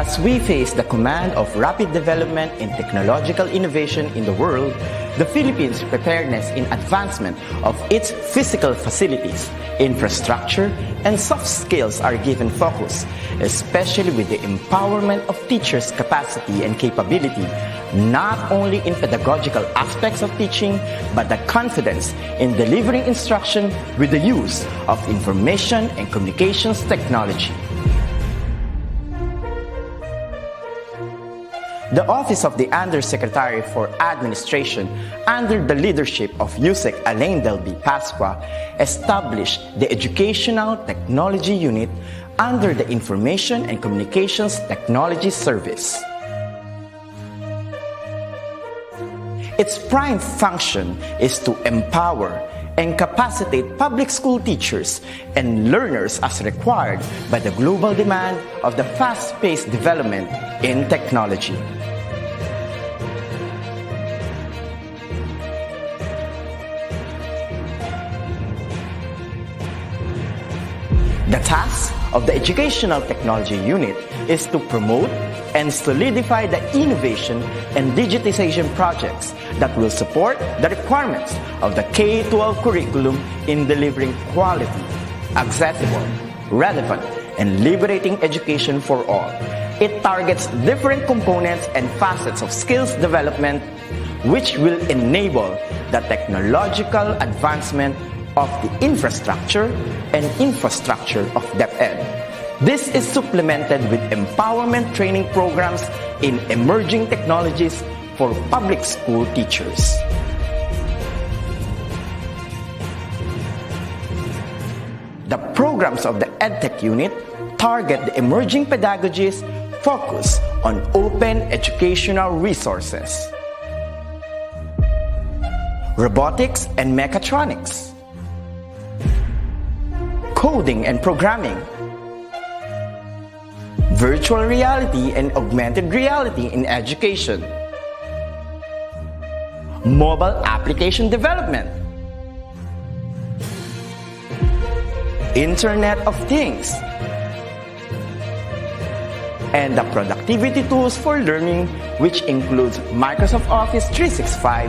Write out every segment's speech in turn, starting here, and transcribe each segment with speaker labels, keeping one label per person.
Speaker 1: As we face the command of rapid development in technological innovation in the world, the Philippines' preparedness in advancement of its physical facilities, infrastructure, and soft skills are given focus, especially with the empowerment of teachers' capacity and capability, not only in pedagogical aspects of teaching, but the confidence in delivering instruction with the use of information and communications technology. The Office of the Undersecretary for Administration, under the leadership of USEC Alain Delby Pasqua, established the Educational Technology Unit under the Information and Communications Technology Service. Its prime function is to empower and capacitate public school teachers and learners as required by the global demand of the fast-paced development in technology. The task of the Educational Technology Unit is to promote and solidify the innovation and digitization projects that will support the requirements of the K-12 curriculum in delivering quality, accessible, relevant, and liberating education for all. It targets different components and facets of skills development, which will enable the technological advancement of the infrastructure of DepEd. This is supplemented with empowerment training programs in emerging technologies for public school teachers. The programs of the EdTech unit target the emerging pedagogies focused on open educational resources, robotics and mechatronics, coding and programming, virtual reality and augmented reality in education, mobile application development, Internet of Things, and the productivity tools for learning, which includes Microsoft Office 365,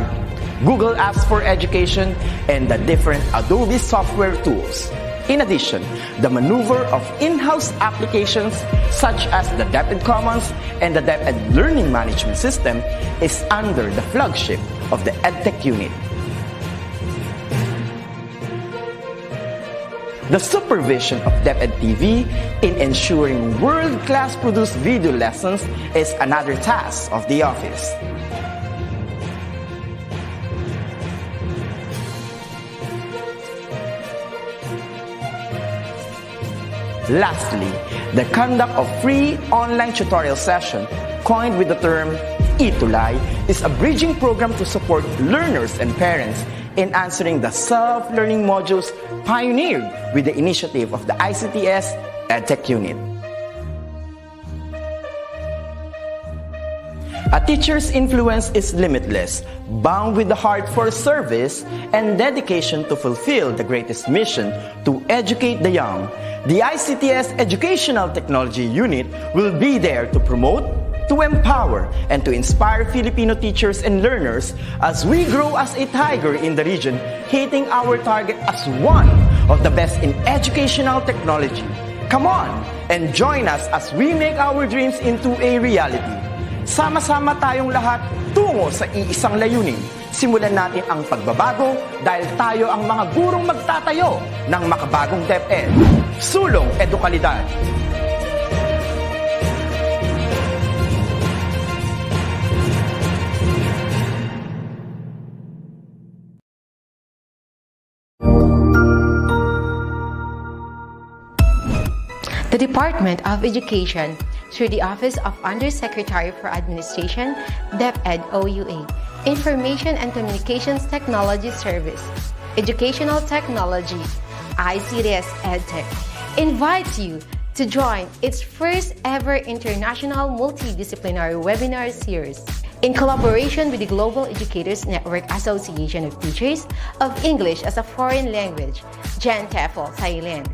Speaker 1: Google Apps for Education, and the different Adobe software tools. In addition, the maneuver of in-house applications such as the DepEd Commons and the DepEd Learning Management System is under the flagship of the EdTech unit. The supervision of DepEd TV in ensuring world-class produced video lessons is another task of the office. Lastly, the conduct of free online tutorial session, coined with the term eTulay, is a bridging program to support learners and parents in answering the self-learning modules pioneered with the initiative of the ICTS-EdTech unit. A teacher's influence is limitless, bound with the heart for service and dedication to fulfill the greatest mission to educate the young. The ICTS Educational Technology Unit will be there to promote, to empower, and to inspire Filipino teachers and learners as we grow as a tiger in the region, hitting our target as one of the best in educational technology. Come on and join us as we make our dreams into a reality. Sama-sama tayong lahat tungo sa iisang layunin. Simulan natin ang pagbabago dahil tayo ang mga gurong magtatayo ng makabagong DepEd. Sulong Edukalidad.
Speaker 2: The Department of Education, through the Office of Undersecretary for Administration, DepEd OUA, Information and Communications Technology Service, Educational Technology, ICTS-EdTech, invites you to join its first ever international multidisciplinary webinar series in collaboration with the Global Educators Network Association of Teachers of English as a Foreign Language, GENTEFL, Thailand.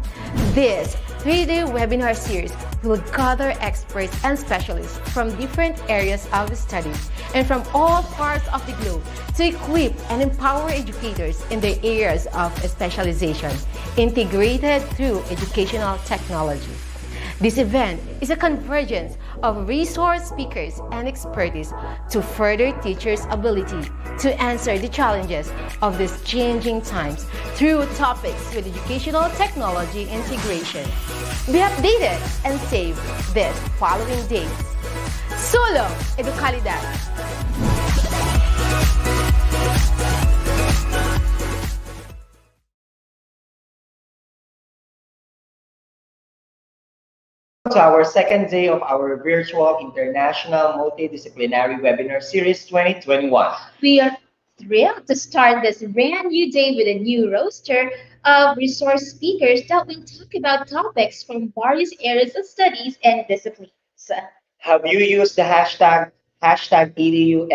Speaker 2: This 3-day webinar series will gather experts and specialists from different areas of study and from all parts of the globe to equip and empower educators in their areas of specialization, integrated through educational technology. This event is a convergence of resource speakers and expertise to further teachers' ability to answer the challenges of these changing times through topics with educational technology integration. Be updated and save this following days. Solo Educalidad.
Speaker 1: To our second day of our virtual International Multidisciplinary Webinar Series 2021.
Speaker 3: We are thrilled to start this brand new day with a new roster of resource speakers that will talk about topics from various areas of studies and disciplines.
Speaker 1: Have you used the hashtag EDUXGenTFL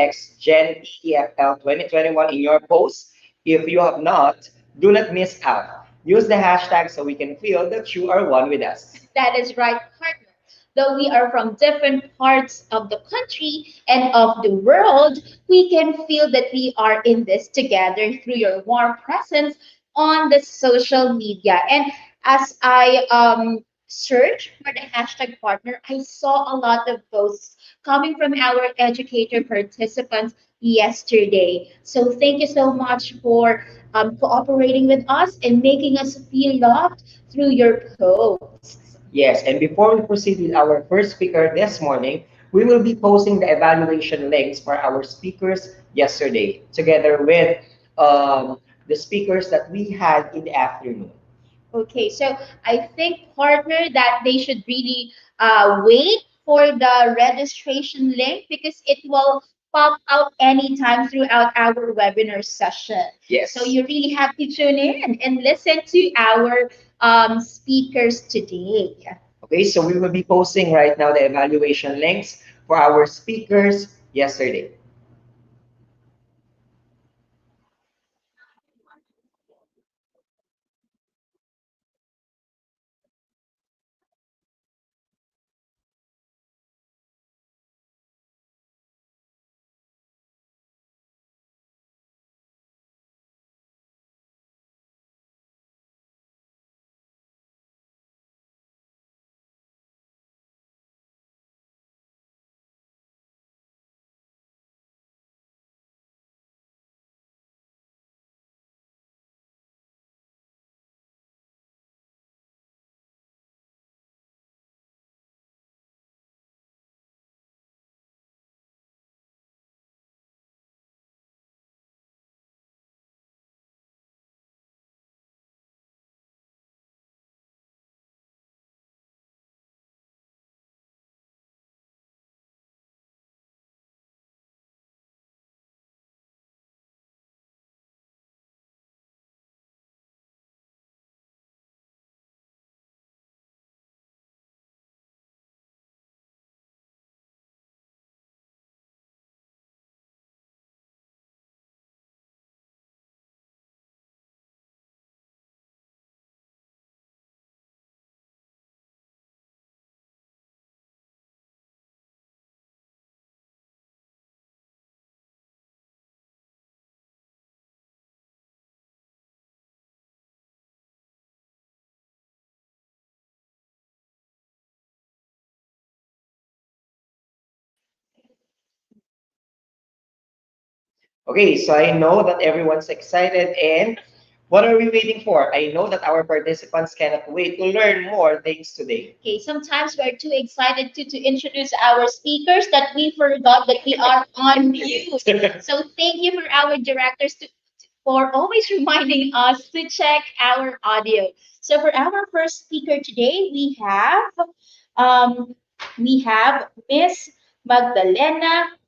Speaker 1: 2021 in your posts? If you have not, do not miss out. Use the hashtag so we can feel that you are one with us.
Speaker 3: That is right, partner. Though we are from different parts of the country and of the world, we can feel that we are in this together through your warm presence on the social media. And as I searched for the hashtag partner, I saw a lot of posts coming from our educator participants yesterday. So thank you so much for cooperating with us and making us feel loved through your posts.
Speaker 1: Yes, and before we proceed with our first speaker this morning, we will be posting the evaluation links for our speakers yesterday, together with the speakers that we had in the afternoon.
Speaker 3: Okay, so I think, partner, that they should really wait for the registration link because it will pop out anytime throughout our webinar session.
Speaker 1: Yes.
Speaker 3: So you really have to tune in and listen to our speakers today.
Speaker 1: Okay, so we will be posting right now the evaluation links for our speakers yesterday. Okay, so I know that everyone's excited, and what are we waiting for? I know that our participants cannot wait to learn more things today.
Speaker 3: Okay, sometimes we're too excited to introduce our speakers that we forgot that we are on mute. So thank you for our directors for always reminding us to check our audio. So for our first speaker today, um, we have Miss Magdalena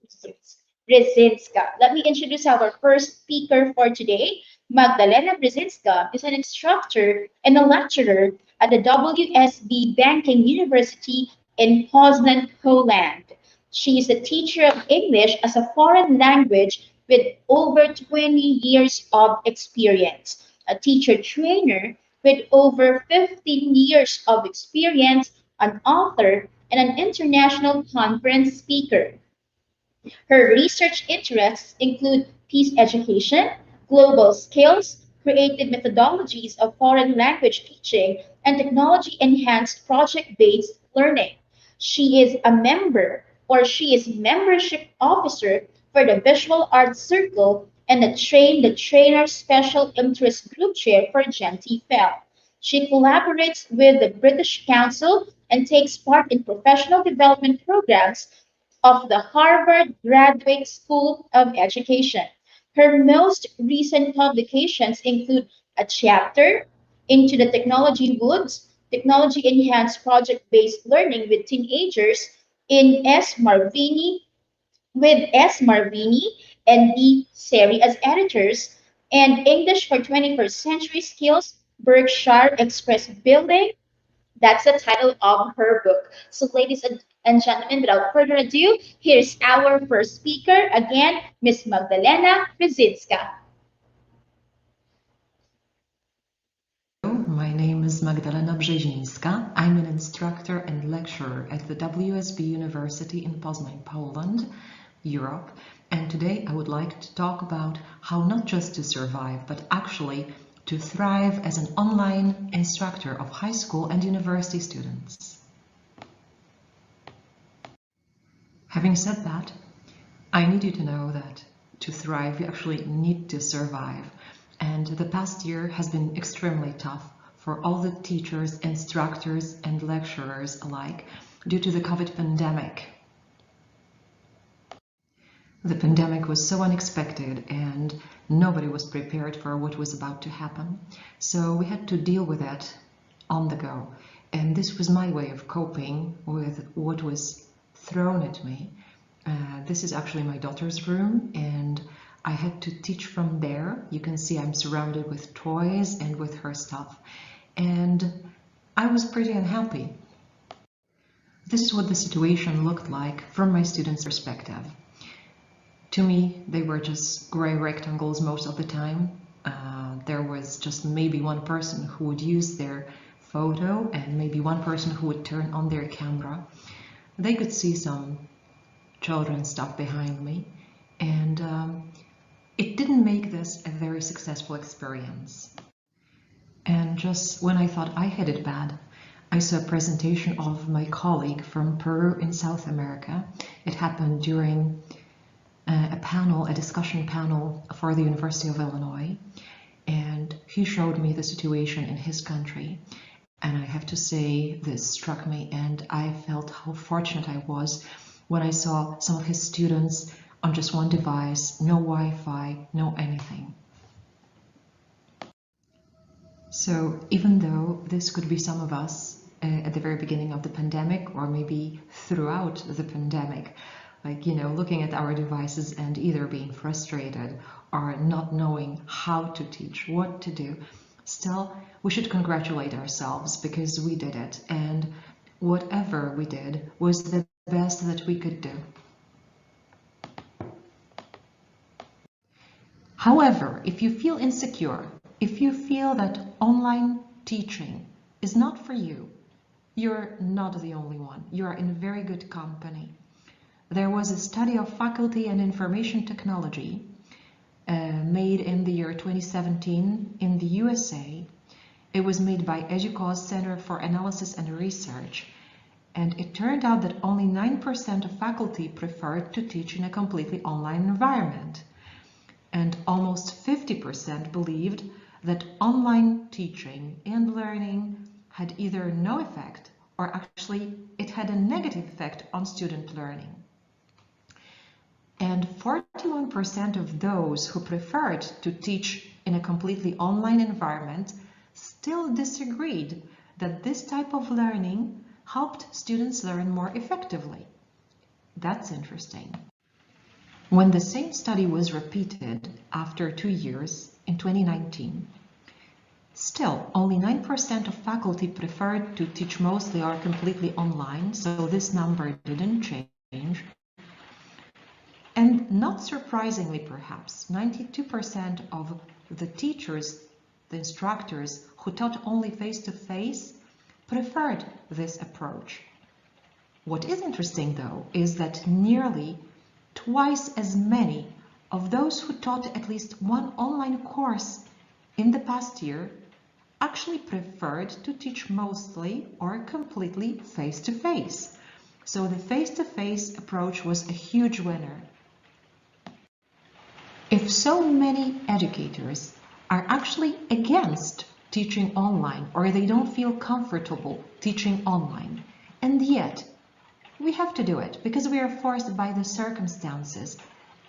Speaker 3: Brzezinska. Let me introduce our first speaker for today. Magdalena Brzezinska is an instructor and a lecturer at the WSB Banking University in Poznan, Poland. She is a teacher of English as a foreign language with over 20 years of experience, a teacher trainer With over 15 years of experience, an author, and an international conference speaker. Her research interests include peace education, global skills, creative methodologies of foreign language teaching, and technology-enhanced project-based learning. She is membership officer for the Visual Arts Circle and the Trainer Special Interest Group Chair for GENTEFL. She collaborates with the British Council and takes part in professional development programs of the Harvard Graduate School of Education. Her most recent publications include a chapter into the technology woods, technology enhanced project based learning with teenagers in S. Marvini and D. Seri as editors, and English for 21st Century Skills, Berkshire Express Building. That's the title of her book. So, ladies and gentlemen, without further ado, here's our first speaker, again, Miss Magdalena Brzezinska.
Speaker 4: My name is Magdalena Brzezinska. I'm an instructor and lecturer at the WSB University in Poznań, Poland, Europe. And today I would like to talk about how not just to survive, but actually to thrive as an online instructor of high school and university students. Having said that, I need you to know that to thrive, you actually need to survive. And the past year has been extremely tough for all the teachers, instructors, and lecturers alike due to the COVID pandemic. The pandemic was so unexpected and nobody was prepared for what was about to happen. So we had to deal with it on the go. And this was my way of coping with what was thrown at me. This is actually my daughter's room, and I had to teach from there. You can see I'm surrounded with toys and with her stuff. And I was pretty unhappy. This is what the situation looked like from my students' perspective. To me, they were just gray rectangles most of the time. There was just maybe one person who would use their photo and maybe one person who would turn on their camera. They could see some children's stuff behind me, and it didn't make this a very successful experience. And just when I thought I had it bad, I saw a presentation of my colleague from Peru in South America. It happened during a discussion panel for the University of Illinois, and he showed me the situation in his country. And I have to say, this struck me, and I felt how fortunate I was when I saw some of his students on just one device, no Wi-Fi, no anything. So even though this could be some of us at the very beginning of the pandemic, or maybe throughout the pandemic, like, looking at our devices and either being frustrated or not knowing how to teach, what to do, still, we should congratulate ourselves because we did it, and whatever we did was the best that we could do. However, if you feel insecure, if you feel that online teaching is not for you, you're not the only one. You are in very good company. There was a study of faculty and information technology made in the year 2017 in the USA. It was made by EDUCAUSE Center for Analysis and Research, and it turned out that only 9% of faculty preferred to teach in a completely online environment, and almost 50% believed that online teaching and learning had either no effect or actually it had a negative effect on student learning. And 41% of those who preferred to teach in a completely online environment still disagreed that this type of learning helped students learn more effectively. That's interesting. When the same study was repeated after 2 years in 2019, still only 9% of faculty preferred to teach mostly or completely online, so this number didn't change. And not surprisingly, perhaps, 92% of the teachers, the instructors who who taught only face-to-face preferred this approach. What is interesting, though, is that nearly twice as many of those who taught at least one online course in the past year actually preferred to teach mostly or completely face-to-face. So the face-to-face approach was a huge winner. If so many educators are actually against teaching online, or they don't feel comfortable teaching online, and yet we have to do it because we are forced by the circumstances,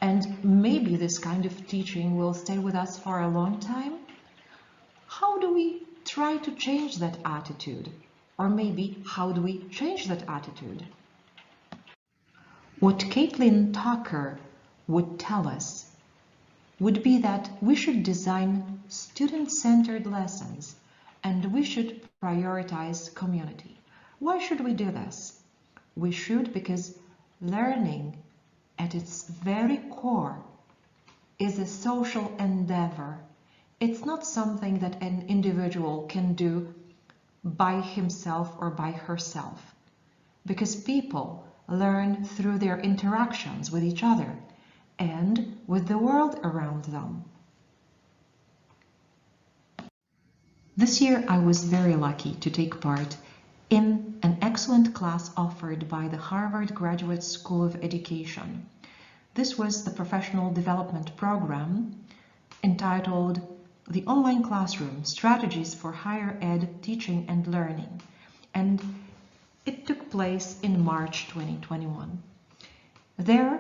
Speaker 4: and maybe this kind of teaching will stay with us for a long time, how do we try to change that attitude? Or maybe how do we change that attitude? What Caitlin Tucker would tell us would be that we should design student-centered lessons and we should prioritize community. Why should we do this? We should because learning at its very core is a social endeavor. It's not something that an individual can do by himself or by herself, because people learn through their interactions with each other and with the world around them. This year I was very lucky to take part in an excellent class offered by the Harvard Graduate School of Education. This was the professional development program entitled The Online Classroom: Strategies for Higher Ed Teaching and Learning, and it took place in March 2021. There,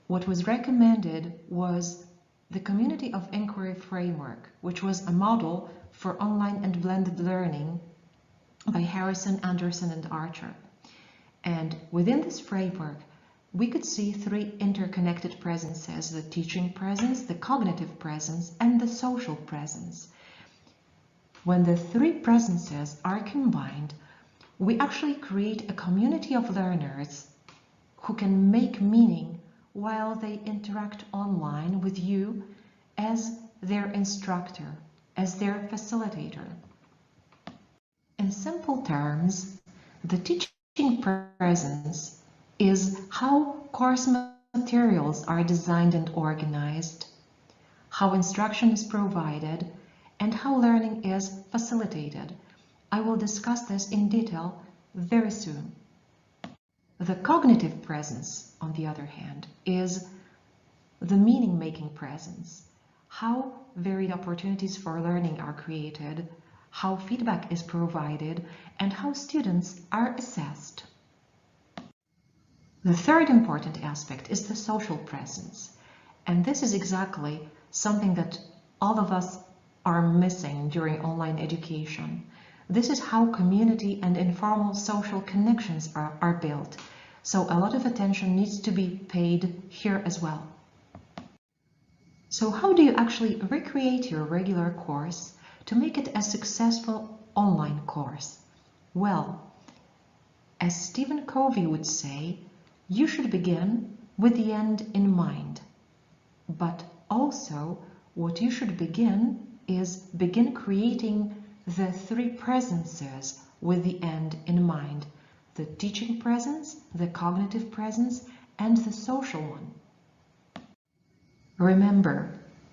Speaker 4: what was recommended was the Community of Inquiry Framework, which was a model for online and blended learning by Harrison, Anderson, and Archer. And within this framework, we could see three interconnected presences: the teaching presence, the cognitive presence, and the social presence. When the three presences are combined, we actually create a community of learners who can make meaning while they interact online with you as their instructor, as their facilitator. In simple terms, the teaching presence is how course materials are designed and organized, how instruction is provided, and how learning is facilitated. I will discuss this in detail very soon. The cognitive presence, on the other hand, is the meaning-making presence, how varied opportunities for learning are created, how feedback is provided, and how students are assessed. The third important aspect is the social presence, and this is exactly something that all of us are missing during online education. This is how community and informal social connections are built, so a lot of attention needs to be paid here as well. So how do you actually recreate your regular course to make it a successful online course? Well, as Stephen Covey would say, you should begin with the end in mind. But also, what you should begin creating the three presences with the end in mind: the teaching presence, the cognitive presence, and the social one. Remember,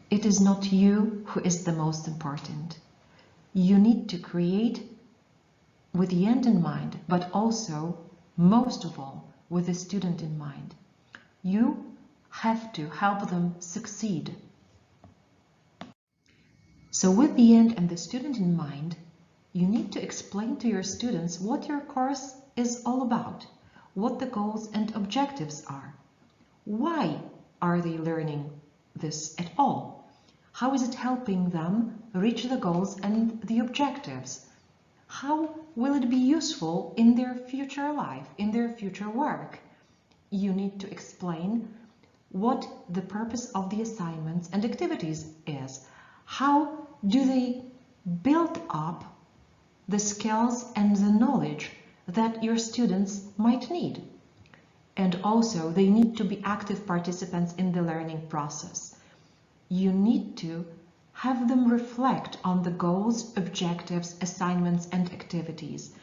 Speaker 4: it is not you who is the most important. You need to create with the end in mind, but also, most of all, with the student in mind. You have to help them succeed. So with the end and the student in mind, you need to explain to your students what your course is all about, what the goals and objectives are. Why are they learning this at all? How is it helping them reach the goals and the objectives? How will it be useful in their future life, in their future work? You need to explain what the purpose of the assignments and activities is. How do they build up the skills and the knowledge that your students might need? And also, they need to be active participants in the learning process. You need to Have them reflect on the goals, objectives, assignments, and activities.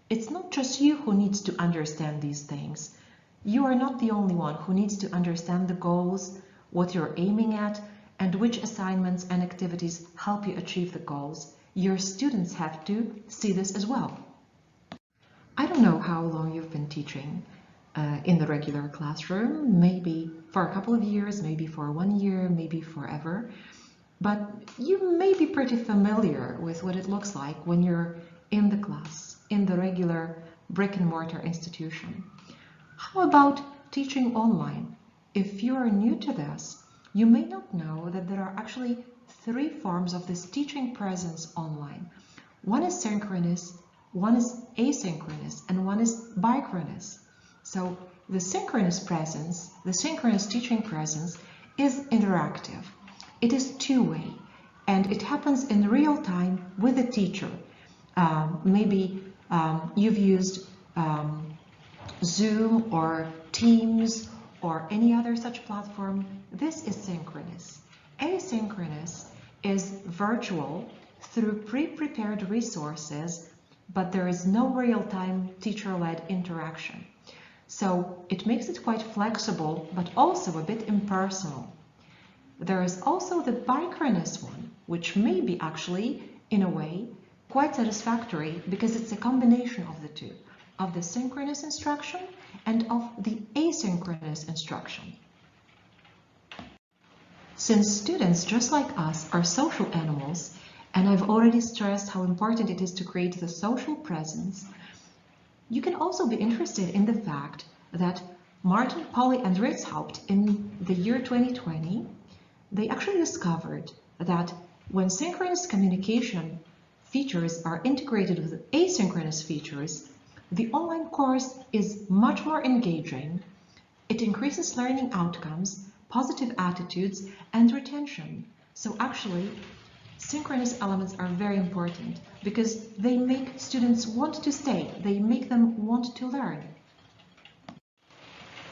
Speaker 4: It's not just you who needs to understand these things. You are not the only one who needs to understand the goals, what you're aiming at, and which assignments and activities help you achieve the goals. Your students have to see this as well. I don't know how long you've been teaching in the regular classroom, maybe for a couple of years, maybe for 1 year, maybe forever, but you may be pretty familiar with what it looks like when you're in the class, in the regular brick-and-mortar institution. How about teaching online? If you are new to this, you may not know that there are actually 3 forms of this teaching presence online. One is synchronous, one is asynchronous, and one is bichronous. So the synchronous presence, the synchronous teaching presence, is interactive. It is two-way, and it happens in real time with the teacher. Maybe you've used Zoom or Teams or any other such platform. This is synchronous. Asynchronous is virtual through pre-prepared resources, but there is no real-time teacher-led interaction. So it makes it quite flexible, but also a bit impersonal. There is also the bichronous one, which may be actually, in a way, quite satisfactory because it's a combination of the two, of the synchronous instruction and of the asynchronous instruction. Since students, just like us, are social animals, and I've already stressed how important it is to create the social presence, you can also be interested in the fact that Martin, Polly, and Ritzhaupt in the year 2020, they actually discovered that when synchronous communication features are integrated with asynchronous features, the online course is much more engaging. It increases learning outcomes, positive attitudes, and retention. So actually, synchronous elements are very important because they make students want to stay. They make them want to learn.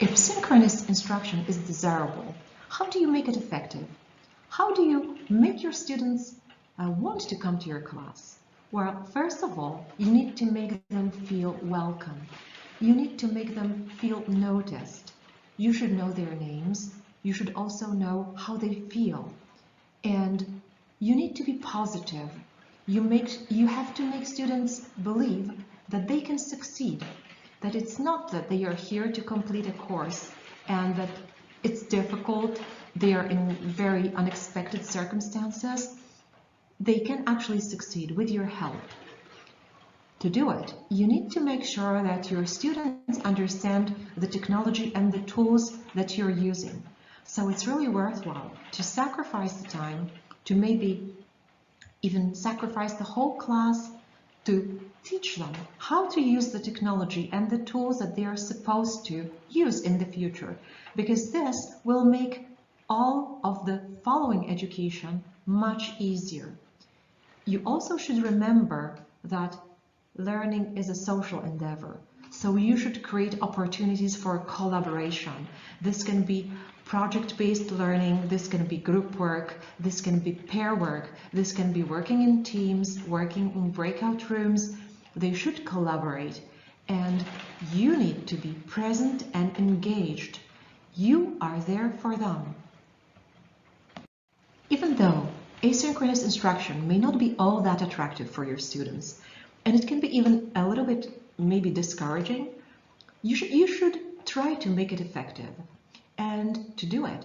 Speaker 4: If synchronous instruction is desirable, how do you make it effective? How do you make your students want to come to your class? Well, first of all, you need to make them feel welcome. You need to make them feel noticed. You should know their names. You should also know how they feel. And you need to be positive. You have to make students believe that they can succeed, that it's not that they are here to complete a course and that it's difficult, they are in very unexpected circumstances. They can actually succeed with your help. To do it, you need to make sure that your students understand the technology and the tools that you're using. So it's really worthwhile to sacrifice the time, to maybe even sacrifice the whole class to teach them how to use the technology and the tools that they are supposed to use in the future, because this will make all of the following education much easier. You also should remember that learning is a social endeavor, so you should create opportunities for collaboration. This can be project-based learning, this can be group work, this can be pair work, this can be working in teams, working in breakout rooms. They should collaborate, and you need to be present and engaged. You are there for them. Even though asynchronous instruction may not be all that attractive for your students, and it can be even a little bit maybe discouraging, you should try to make it effective. And to do it,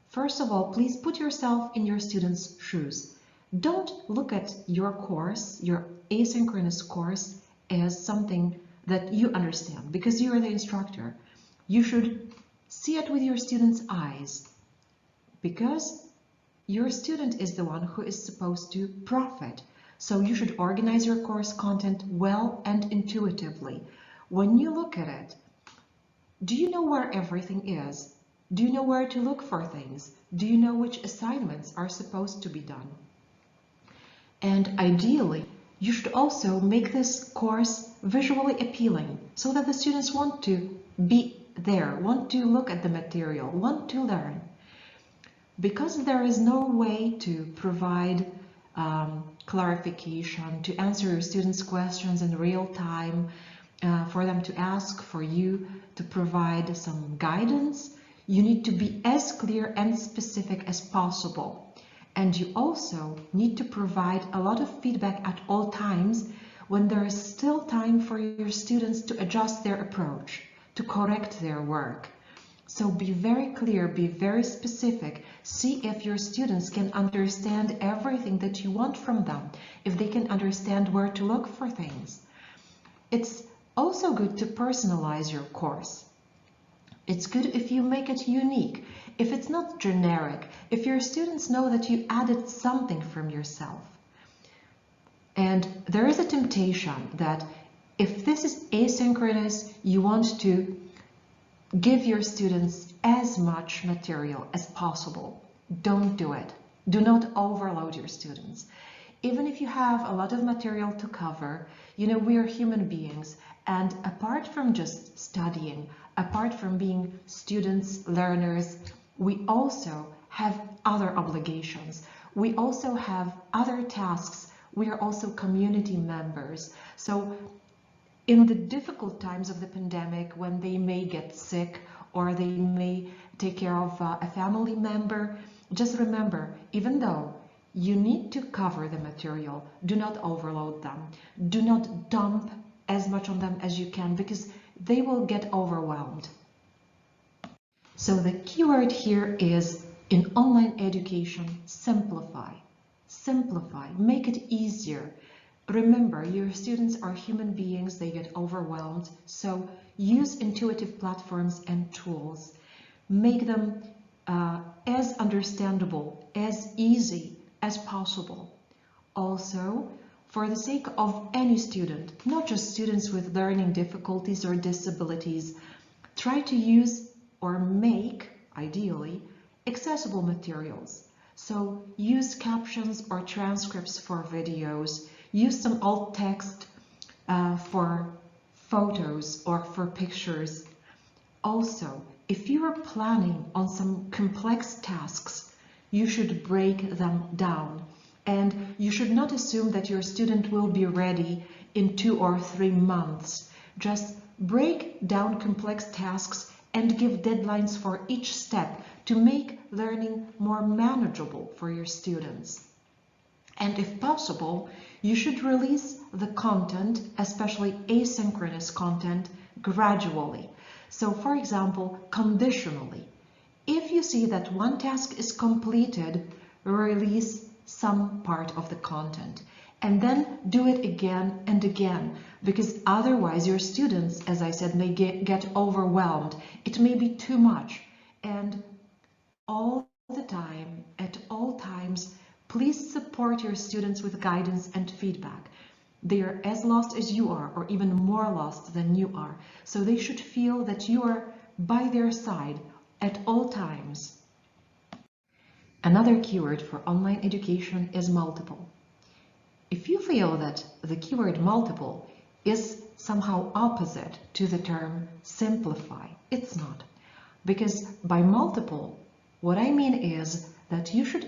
Speaker 4: first of all, please put yourself in your students' shoes. Don't look at your course, your asynchronous course, as something that you understand because you are the instructor. You should see it with your students' eyes, because your student is the one who is supposed to profit. So you should organize your course content well and intuitively. When you look at it, do you know where everything is? Do you know where to look for things? Do you know which assignments are supposed to be done? And ideally, you should also make this course visually appealing so that the students want to be there, want to look at the material, want to learn. Because there is no way to provide clarification, to answer your students' questions in real time, for them to ask, for you to provide some guidance, you need to be as clear and specific as possible. And you also need to provide a lot of feedback at all times when there is still time for your students to adjust their approach, to correct their work. So be very clear, be very specific. See if your students can understand everything that you want from them, if they can understand where to look for things. It's also good to personalize your course. It's good if you make it unique, if it's not generic, if your students know that you added something from yourself. And there is a temptation that if this is asynchronous, you want to give your students as much material as possible. Don't do it. Do not overload your students. Even if you have a lot of material to cover, you know, we are human beings, and apart from just studying, apart from being students, learners, we also have other obligations. We also have other tasks. We are also community members. So in the difficult times of the pandemic, when they may get sick or they may take care of a family member, just remember, even though you need to cover the material, do not overload them. Do not dump as much on them as you can, because they will get overwhelmed. So the keyword here is, in online education, simplify. Simplify, make it easier. Remember, your students are human beings, they get overwhelmed, so use intuitive platforms and tools. Make them as understandable, as easy as possible. Also, for the sake of any student, not just students with learning difficulties or disabilities, try to use or make, ideally, accessible materials. So use captions or transcripts for videos, use some alt text for photos or for pictures. Also, if you are planning on some complex tasks, you should break them down. And you should not assume that your student will be ready in 2 or 3 months. Just break down complex tasks and give deadlines for each step to make learning more manageable for your students. And if possible, you should release the content, especially asynchronous content, gradually. So, for example, conditionally. If you see that one task is completed, release some part of the content and then do it again and again, because otherwise your students, as I said, may get overwhelmed. It may be too much. And all the time, at all times, please support your students with guidance and feedback. They are as lost as you are, or even more lost than you are. So they should feel that you are by their side at all times. Another keyword for online education is multiple. If you feel that the keyword multiple is somehow opposite to the term simplify, it's not. Because by multiple, what I mean is that you should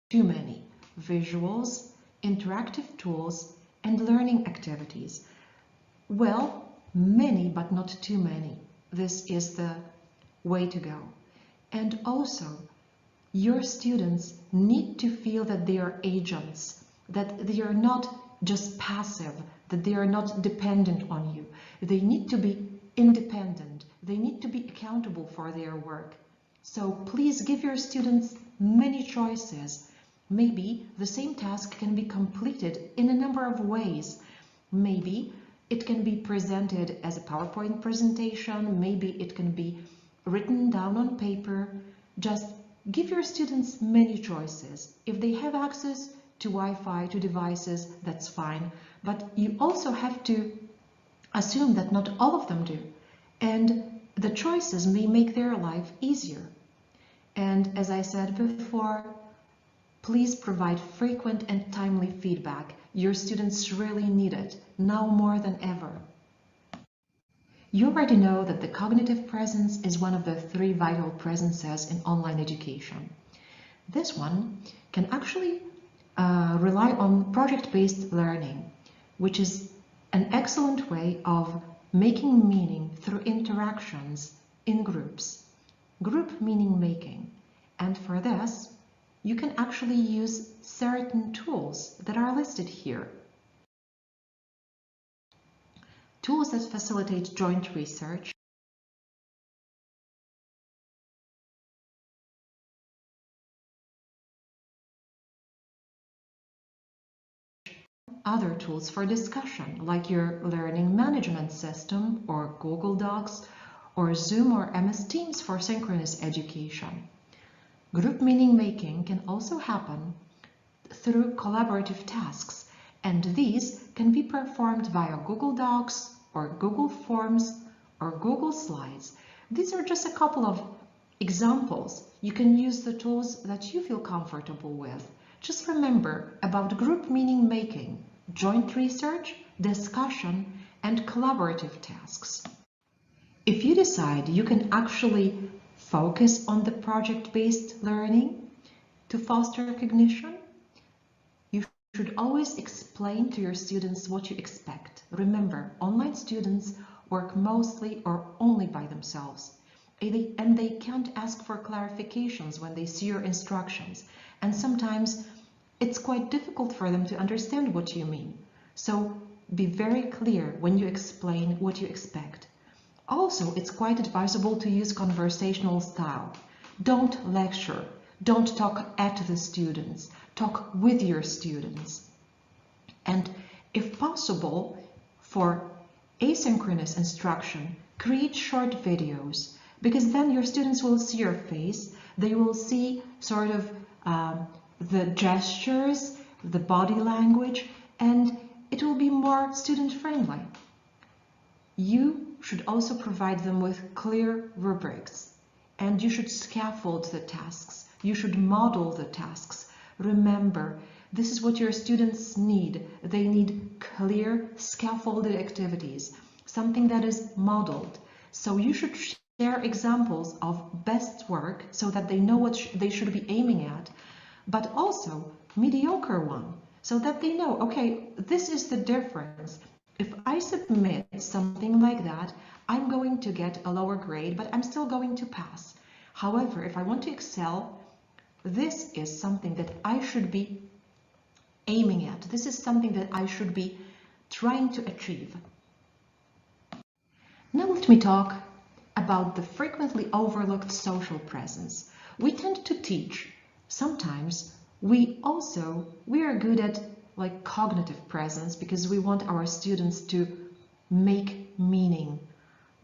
Speaker 4: too many visuals, interactive tools, and learning activities. Well, many, but not too many. This is the way to go. And also, your students need to feel that they are agents, that they are not just passive, that they are not dependent on you. They need to be independent. They need to be accountable for their work. So please give your students many choices. Maybe the same task can be completed in a number of ways. Maybe it can be presented as a PowerPoint presentation, maybe it can be written down on paper. Just give your students many choices. If they have access to Wi-Fi, to devices, that's fine. But you also have to assume that not all of them do. And the choices may make their life easier. And as I said before, please provide frequent and timely feedback. Your students really need it, now more than ever. You already know that the cognitive presence is one of the 3 vital presences in online education. This one can actually rely on project-based learning, which is an excellent way of making meaning through interactions in groups. Group meaning making. And for this, you can actually use certain tools that are listed here. Tools that facilitate joint research, other tools for discussion, like your learning management system or Google Docs or Zoom or MS Teams for synchronous education. Group meaning making can also happen through collaborative tasks, and these can be performed via Google Docs or Google Forms or Google Slides. These are just a couple of examples. You can use the tools that you feel comfortable with. Just remember about group meaning making, joint research, discussion, and collaborative tasks. If you decide you can actually focus on the project-based learning to foster cognition, you should always explain to your students what you expect. Remember, online students work mostly or only by themselves, and they can't ask for clarifications when they see your instructions, and sometimes it's quite difficult for them to understand what you mean. So be very clear when you explain what you expect. Also, it's quite advisable to use conversational style. Don't lecture, don't talk at the students, talk with your students. And if possible, for asynchronous instruction, create short videos, because then your students will see your face, they will see sort of the gestures, the body language, and it will be more student-friendly. You should also provide them with clear rubrics, and you should scaffold the tasks. You should model the tasks. Remember, this is what your students need. They need clear, scaffolded activities, something that is modeled. So you should share examples of best work so that they know what they should be aiming at, but also mediocre one, so that they know, okay, this is the difference. If I submit something like that, I'm going to get a lower grade, but I'm still going to pass. However, if I want to excel, this is something that I should be aiming at. This is something that I should be trying to achieve. Now let me talk about the frequently overlooked social presence. We tend to teach. Sometimes we are good at like cognitive presence because we want our students to make meaning.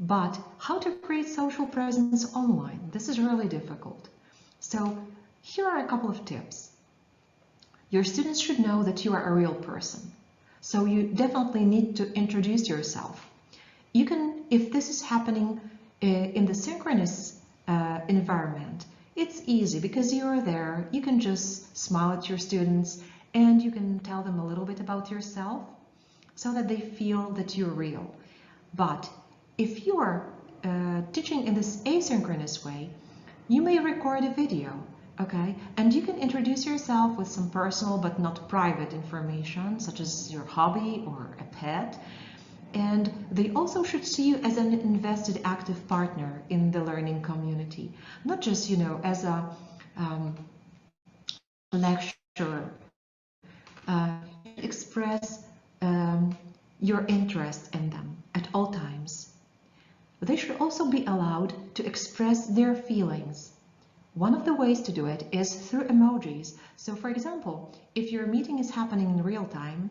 Speaker 4: But how to create social presence online? This is really difficult. So here are a couple of tips. Your students should know that you are a real person. So you definitely need to introduce yourself. You can, if this is happening in the synchronous environment, it's easy because you are there. You can just smile at your students and you can tell them a little bit about yourself so that they feel that you're real. But if you are teaching in this asynchronous way, you may record a video, okay? And you can introduce yourself with some personal but not private information, such as your hobby or a pet. And they also should see you as an invested, active partner in the learning community, not just, as a lecturer. Express your interest in them at all times. They should also be allowed to express their feelings. One of the ways to do it is through emojis. So for example, if your meeting is happening in real time,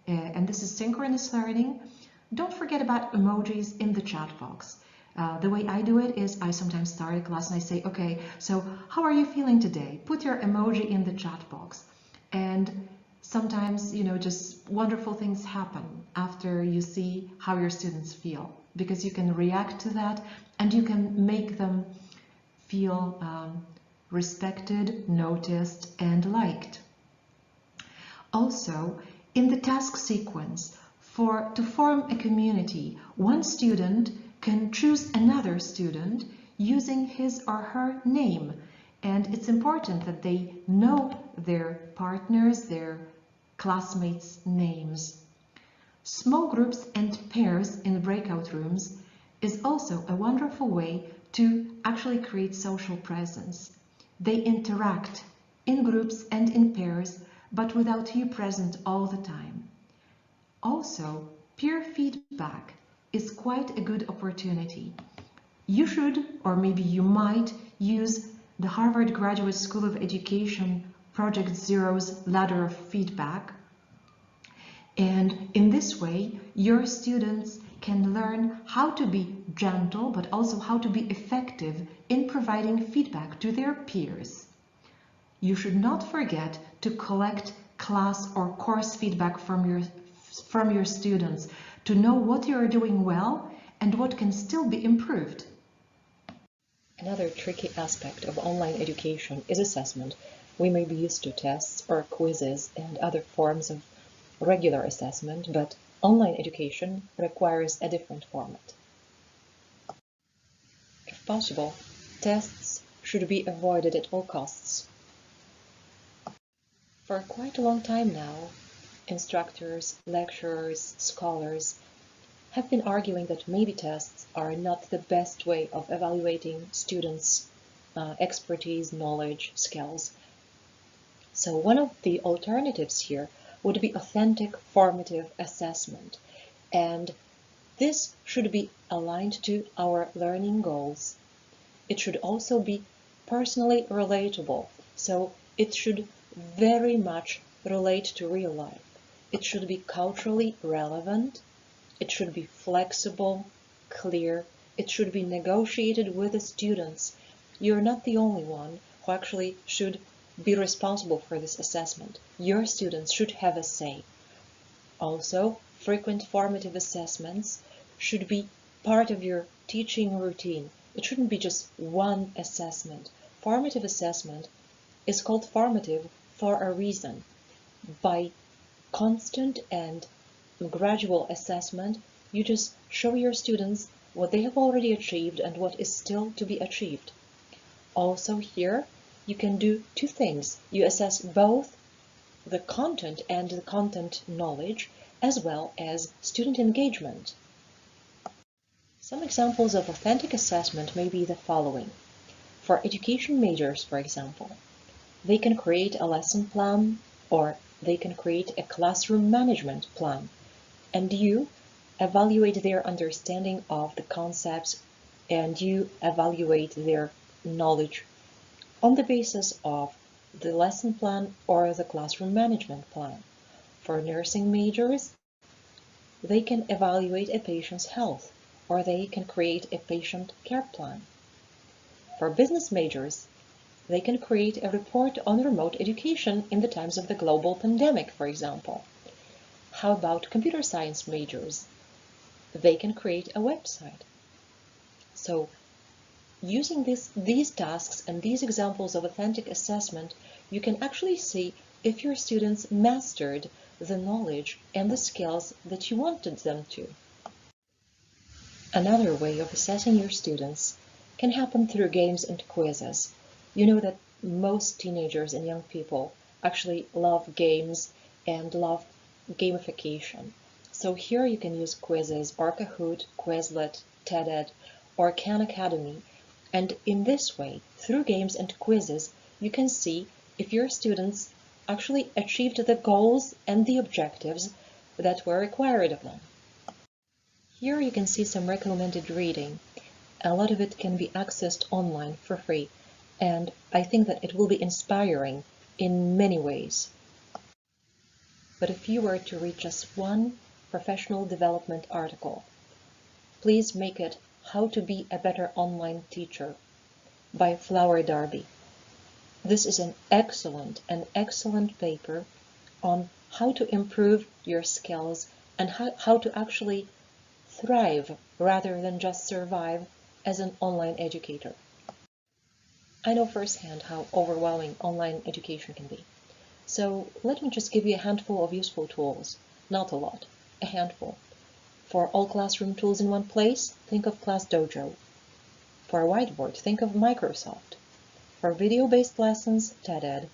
Speaker 4: and this is synchronous learning, don't forget about emojis in the chat box. The way I do it is I sometimes start a class and I say, okay, so how are you feeling today? Put your emoji in the chat box. And sometimes, just wonderful things happen after you see how your students feel, because you can react to that and you can make them feel respected, noticed, and liked. Also, in the task sequence, to form a community, one student can choose another student using his or her name. And it's important that they know their partners, their classmates' names. Small groups and pairs in breakout rooms is also a wonderful way to actually create social presence. They interact in groups and in pairs, but without you present all the time. Also, peer feedback is quite a good opportunity. You should, or maybe you might, use the Harvard Graduate School of Education Project Zero's ladder of feedback. And in this way, your students can learn how to be gentle, but also how to be effective in providing feedback to their peers. You should not forget to collect class or course feedback from your students to know what you are doing well and what can still be improved.
Speaker 5: Another tricky aspect of online education is assessment. We may be used to tests or quizzes and other forms of regular assessment, but online education requires a different format. If possible, tests should be avoided at all costs. For quite a long time now, instructors, lecturers, scholars have been arguing that maybe tests are not the best way of evaluating students' expertise, knowledge, skills. So one of the alternatives here would be authentic formative assessment, and this should be aligned to our learning goals. It should also be personally relatable, so it should very much relate to real life. It should be culturally relevant. It should be flexible, clear. It should be negotiated with the students. You're not the only one who actually should be responsible for this assessment. Your students should have a say. Also, frequent formative assessments should be part of your teaching routine. It shouldn't be just one assessment. Formative assessment is called formative for a reason. By constant and gradual assessment, you just show your students what they have already achieved and what is still to be achieved. Also here, you can do two things. You assess both the content and the content knowledge, as well as student engagement. Some examples of authentic assessment may be the following. For education majors, for example, they can create a lesson plan or they can create a classroom management plan, and you evaluate their understanding of the concepts and you evaluate their knowledge on the basis of the lesson plan or the classroom management plan. For nursing majors, they can evaluate a patient's health or they can create a patient care plan. For business majors, they can create a report on remote education in the times of the global pandemic, for example. How about computer science majors? They can create a website. So, using these tasks and these examples of authentic assessment, you can actually see if your students mastered the knowledge and the skills that you wanted them to. Another way of assessing your students can happen through games and quizzes. You know that most teenagers and young people actually love games and love gamification. So here you can use quizzes, or Kahoot, Quizlet, TED-Ed, or Khan Academy. And in this way, through games and quizzes, you can see if your students actually achieved the goals and the objectives that were required of them. Here you can see some recommended reading. A lot of it can be accessed online for free. and I think that it will be inspiring in many ways. But if you were to read just one professional development article, please make it How to Be a Better Online Teacher by Flower Darby. This is an excellent paper on how to improve your skills and how to actually thrive rather than just survive as an online educator. I know firsthand how overwhelming online education can be. So let me just give you a handful of useful tools. Not a lot, a handful. For all classroom tools in one place, think of Class Dojo. For a whiteboard, think of Microsoft. For video-based lessons, TED-Ed.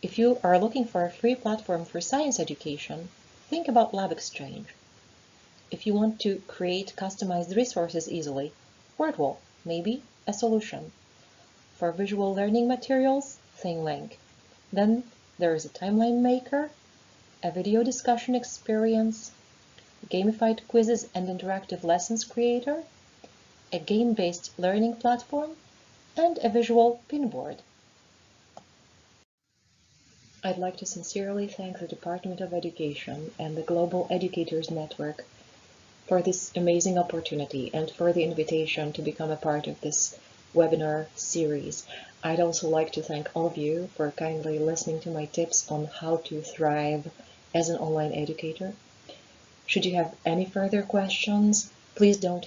Speaker 5: If you are looking for a free platform for science education, think about Lab Exchange. If you want to create customized resources easily, Wordwall may be a solution. For visual learning materials, ThingLink. Then there is a timeline maker, a video discussion experience, gamified quizzes and interactive lessons creator, a game-based learning platform, and a visual pinboard. I'd like to sincerely thank the Department of Education and the Global Educators Network for this amazing opportunity and for the invitation to become a part of this webinar series. I'd also like to thank all of you for kindly listening to my tips on how to thrive as an online educator. Should you have any further questions, please don't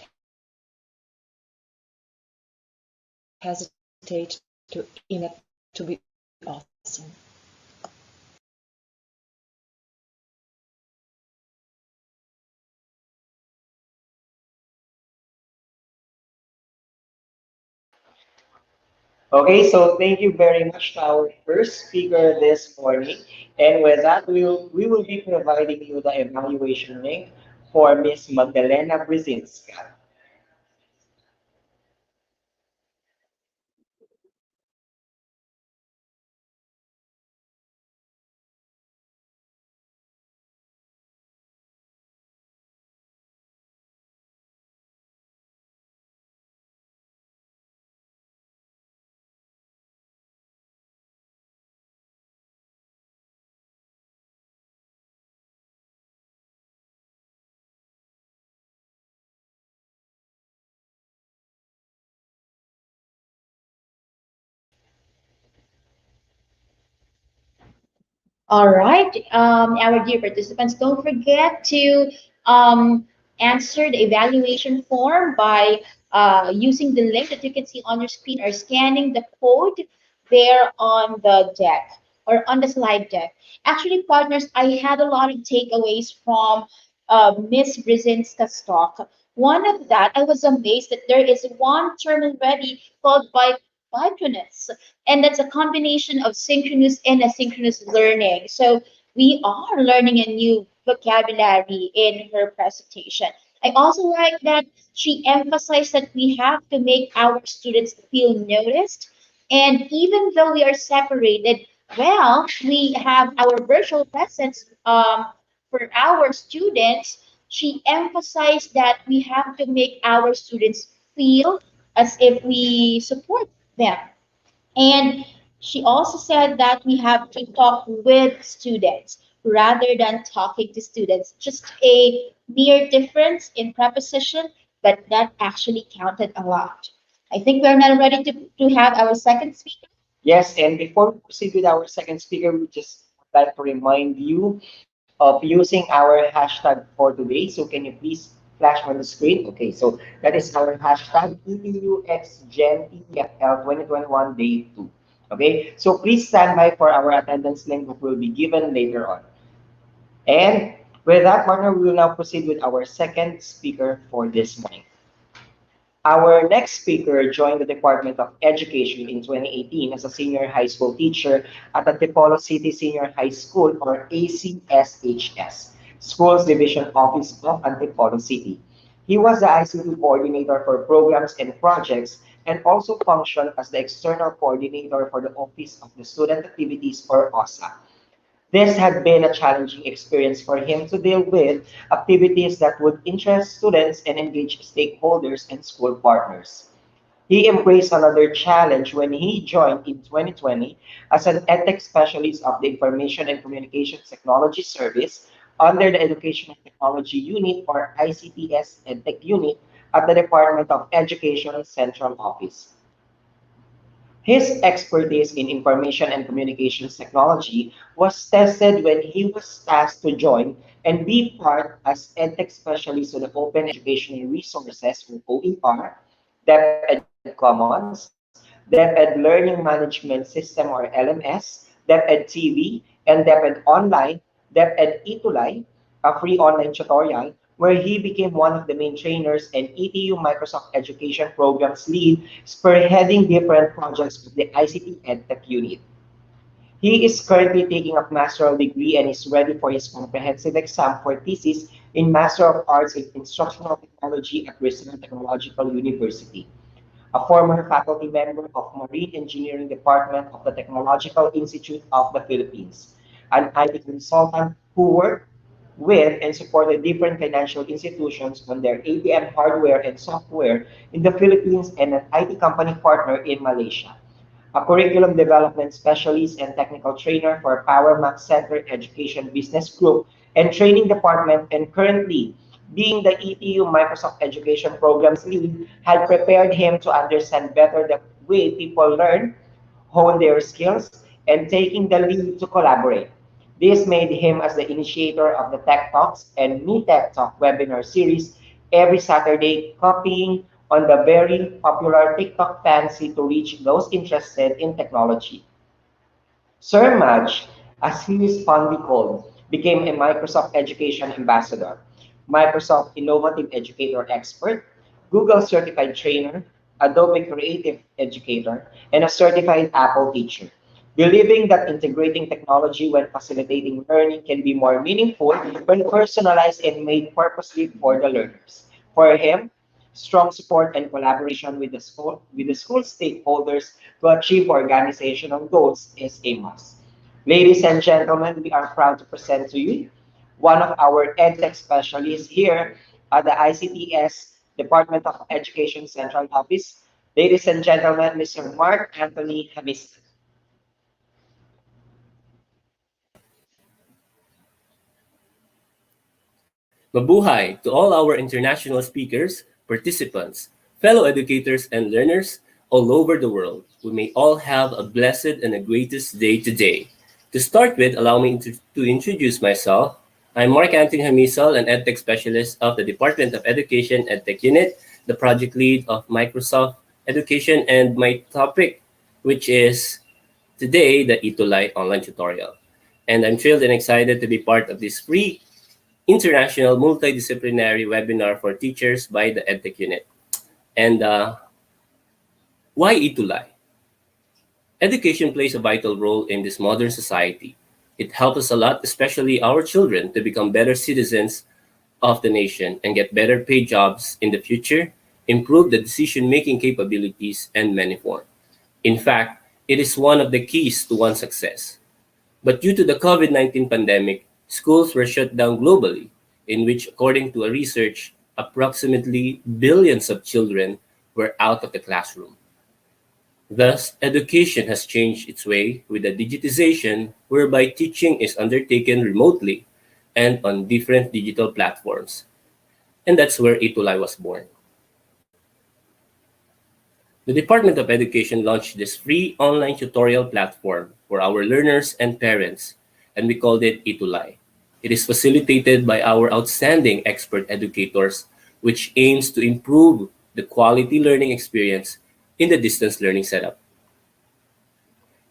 Speaker 5: hesitate to email. To be awesome.
Speaker 6: Okay, so thank you very much to our first speaker this morning. And with that, we will be providing you the evaluation link for Miss Magdalena Brzezinska.
Speaker 3: All right, our dear participants, don't forget to answer the evaluation form by using the link that you can see on your screen or scanning the code there on the deck or on the slide deck. Actually, partners, I had a lot of takeaways from Miss Brzezinska's talk. One of that, I was amazed that there is one term already called bipronous, and that's a combination of synchronous and asynchronous learning. So we are learning a new vocabulary in her presentation. I also like that she emphasized that we have to make our students feel noticed. And even though we are separated, well, we have our virtual presence for our students. She emphasized that we have to make our students feel as if we support them, and she also said that we have to talk with students rather than talking to students. Just a mere difference in preposition, but that actually counted a lot. I think we're now ready to have our second speaker.
Speaker 6: Yes, and before we proceed with our second speaker, we just like to remind you of using our hashtag for today. So can you please flash on the screen? Okay, so that is our hashtag EDUXGenTFL 2021 Day 2. Okay, so please stand by for our attendance link that will be given later on. And with that, partner, we will now proceed with our second speaker for this morning. Our next speaker joined the Department of Education in 2018 as a senior high school teacher at Antipolo City Senior High School, or ACSHS, Schools Division Office of Antipolo City. He was the ICT coordinator for programs and projects and also functioned as the external coordinator for the Office of the Student Activities, or OSA. This had been a challenging experience for him to deal with activities that would interest students and engage stakeholders and school partners. He embraced another challenge when he joined in 2020 as an EdTech specialist of the Information and Communications Technology Service under the Education and Technology Unit or ICTS-EdTech Unit at the Department of Education Central Office. His expertise in information and communications technology was tested when he was tasked to join and be part as EdTech specialist with the Open Educational Resources or OER, DepEd Commons, DepEd Learning Management System or LMS, DepEd TV, and DepEd Online, DepEd Itulay, a free online tutorial, where he became one of the main trainers and ETU Microsoft Education Programs lead, spearheading different projects with the ICT EdTech unit. He is currently taking a master's degree and is ready for his comprehensive exam for thesis in Master of Arts in Instructional Technology at Rizal Technological University. A former faculty member of Marine Engineering Department of the Technological Institute of the Philippines, an IT consultant who worked with and supported different financial institutions on their ATM hardware and software in the Philippines and an IT company partner in Malaysia. A curriculum development specialist and technical trainer for Power Max Center Education Business Group and Training Department, and currently being the ETU Microsoft Education Programs lead, had prepared him to understand better the way people learn, hone their skills, and taking the lead to collaborate. This made him as the initiator of the Tech Talks and Me Tech Talk webinar series every Saturday, copying on the very popular TikTok fancy to reach those interested in technology. Sir Madge, as he is fondly called, became a Microsoft Education Ambassador, Microsoft Innovative Educator Expert, Google Certified Trainer, Adobe Creative Educator, and a certified Apple teacher. Believing that integrating technology when facilitating learning can be more meaningful when personalized and made purposely for the learners. For him, strong support and collaboration with the school stakeholders to achieve organizational goals is a must. Ladies and gentlemen, we are proud to present to you one of our EdTech specialists here at the ICTS Department of Education Central Office. Ladies and gentlemen, Mr. Mark Anthony Hamis.
Speaker 7: Mabuhay to all our international speakers, participants, fellow educators, and learners all over the world. We may all have a blessed and a greatest day today. To start with, allow me to introduce myself. I'm Mark Anthony Hamisal, an EdTech specialist of the Department of Education EdTech Unit, the project lead of Microsoft Education, and my topic, which is today the Itulay online tutorial. And I'm thrilled and excited to be part of this free international multidisciplinary webinar for teachers by the EdTech unit. And why Itulay? Education plays a vital role in this modern society. It helps us a lot, especially our children, to become better citizens of the nation and get better paid jobs in the future, improve the decision-making capabilities, and many more. In fact, it is one of the keys to one's success. But due to the COVID-19 pandemic, schools were shut down globally, in which, according to a research, approximately billions of children were out of the classroom. Thus, education has changed its way with the digitization whereby teaching is undertaken remotely and on different digital platforms. And that's where Itulay was born. The Department of Education launched this free online tutorial platform for our learners and parents, and we called it Itulay. It is facilitated by our outstanding expert educators, which aims to improve the quality learning experience in the distance learning setup.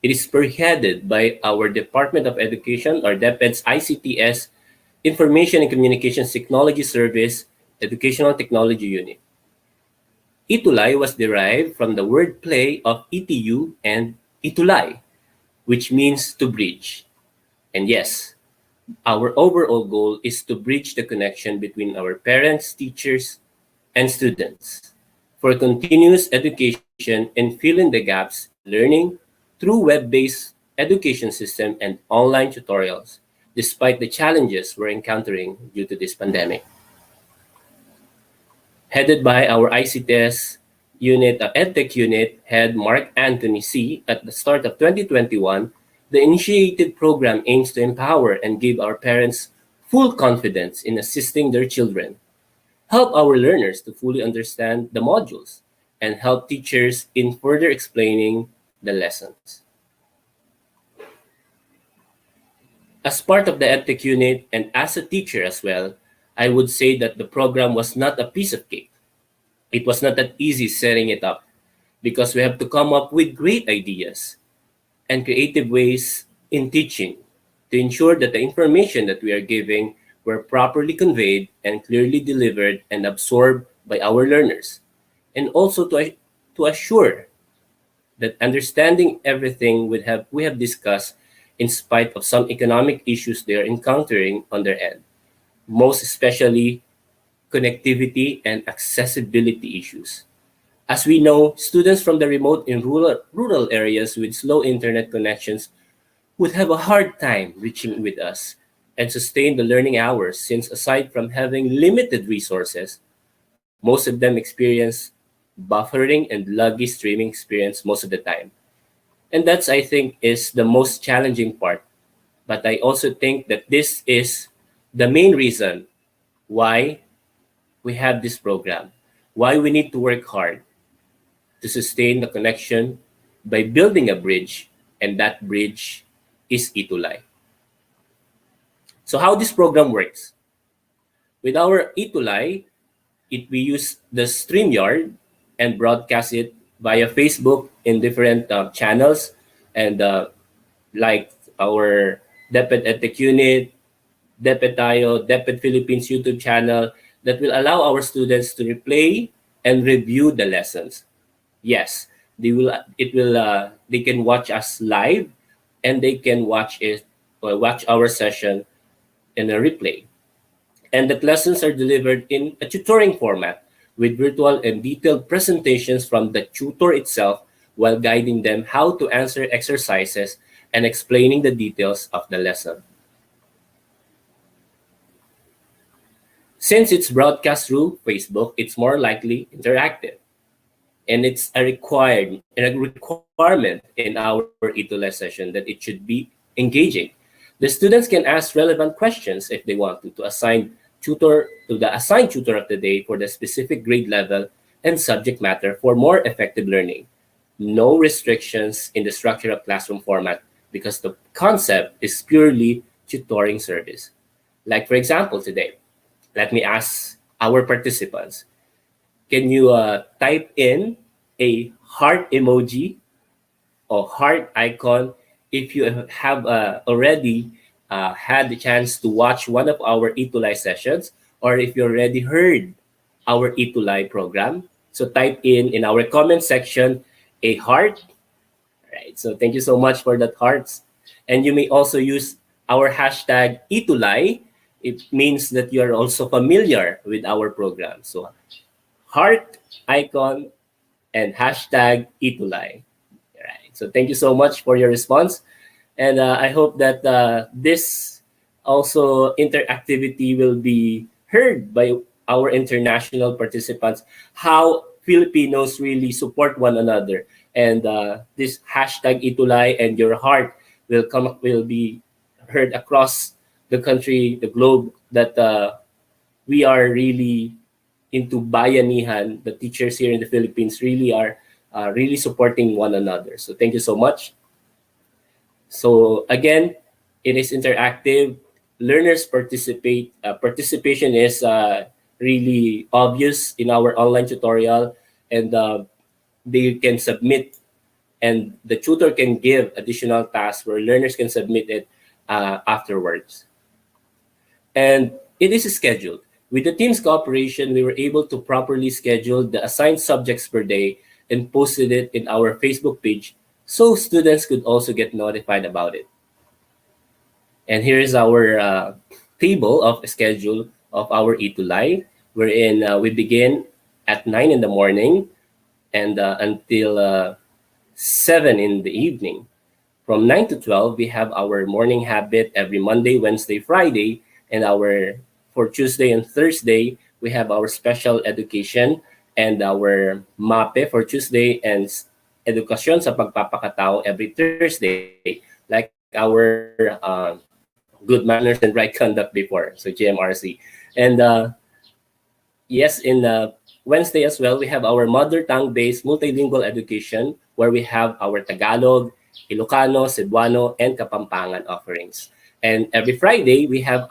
Speaker 7: It is spearheaded by our Department of Education, or DepEd's ICTS, Information and Communications Technology Service, Educational Technology Unit. Itulay was derived from the word play of ETU and Itulay, which means to bridge. And yes, our overall goal is to bridge the connection between our parents, teachers, and students for continuous education and fill in the gaps learning through web-based education system and online tutorials, despite the challenges we're encountering due to this pandemic. Headed by our ICTS EdTech unit head Mark Anthony C. At the start of 2021, the initiated program aims to empower and give our parents full confidence in assisting their children, help our learners to fully understand the modules, and help teachers in further explaining the lessons. As part of the EdTech unit and as a teacher as well, I would say that the program was not a piece of cake. It was not that easy setting it up because we have to come up with great ideas and creative ways in teaching to ensure that the information that we are giving were properly conveyed and clearly delivered and absorbed by our learners. And also to assure that understanding everything we have discussed in spite of some economic issues they are encountering on their end, most especially connectivity and accessibility issues. As we know, students from the remote and rural areas with slow internet connections would have a hard time reaching with us and sustain the learning hours since aside from having limited resources, most of them experience buffering and laggy streaming experience most of the time. And that's, I think, is the most challenging part. But I also think that this is the main reason why we have this program, why we need to work hard to sustain the connection by building a bridge, and that bridge is Itulay. So how this program works? With our Itulay, we use the StreamYard and broadcast it via Facebook in different channels, and like our DepEd EdTech unit, DepEd Tayo, DepEd Philippines YouTube channel that will allow our students to replay and review the lessons. Yes, they can watch us live and they can watch it or watch our session in a replay. And the lessons are delivered in a tutoring format with virtual and detailed presentations from the tutor itself while guiding them how to answer exercises and explaining the details of the lesson. Since it's broadcast through Facebook, it's more likely interactive. And it's a requirement in our Itulay session that it should be engaging. The students can ask relevant questions if they want to assign tutor to the assigned tutor of the day for the specific grade level and subject matter for more effective learning. No restrictions in the structure of classroom format because the concept is purely tutoring service. Like for example today, let me ask our participants, can you type in a heart emoji or heart icon if you have already had the chance to watch one of our Itulay sessions, or if you already heard our Itulay program? So type in our comment section a heart. Right. So thank you so much for that hearts. And you may also use our hashtag Itulay. It means that you are also familiar with our program. So heart icon and hashtag Itulay. Right. So thank you so much for your response. And I hope that this also interactivity will be heard by our international participants, how Filipinos really support one another. And this hashtag Itulay and your heart will be heard across the country, the globe, that we are really into bayanihan. The teachers here in the Philippines really are really supporting one another. So thank you so much. So again, it is interactive. Learners participate. Participation is really obvious in our online tutorial, and they can submit, and the tutor can give additional tasks where learners can submit it afterwards. And it is scheduled. With the team's cooperation, we were able to properly schedule the assigned subjects per day and posted it in our Facebook page so students could also get notified about it. And here is our table of schedule of our Itulay, wherein we begin at 9 in the morning and until 7 in the evening. From 9 to 12, we have our morning habit every Monday, Wednesday, Friday, and for Tuesday and Thursday, we have our special education and our MAPE for Tuesday, and Edukasyon sa Pagpapakatao every Thursday, like our Good Manners and Right Conduct before, so GMRC. And yes, in Wednesday as well, we have our mother tongue-based multilingual education, where we have our Tagalog, Ilocano, Cebuano, and Kapampangan offerings. And every Friday, we have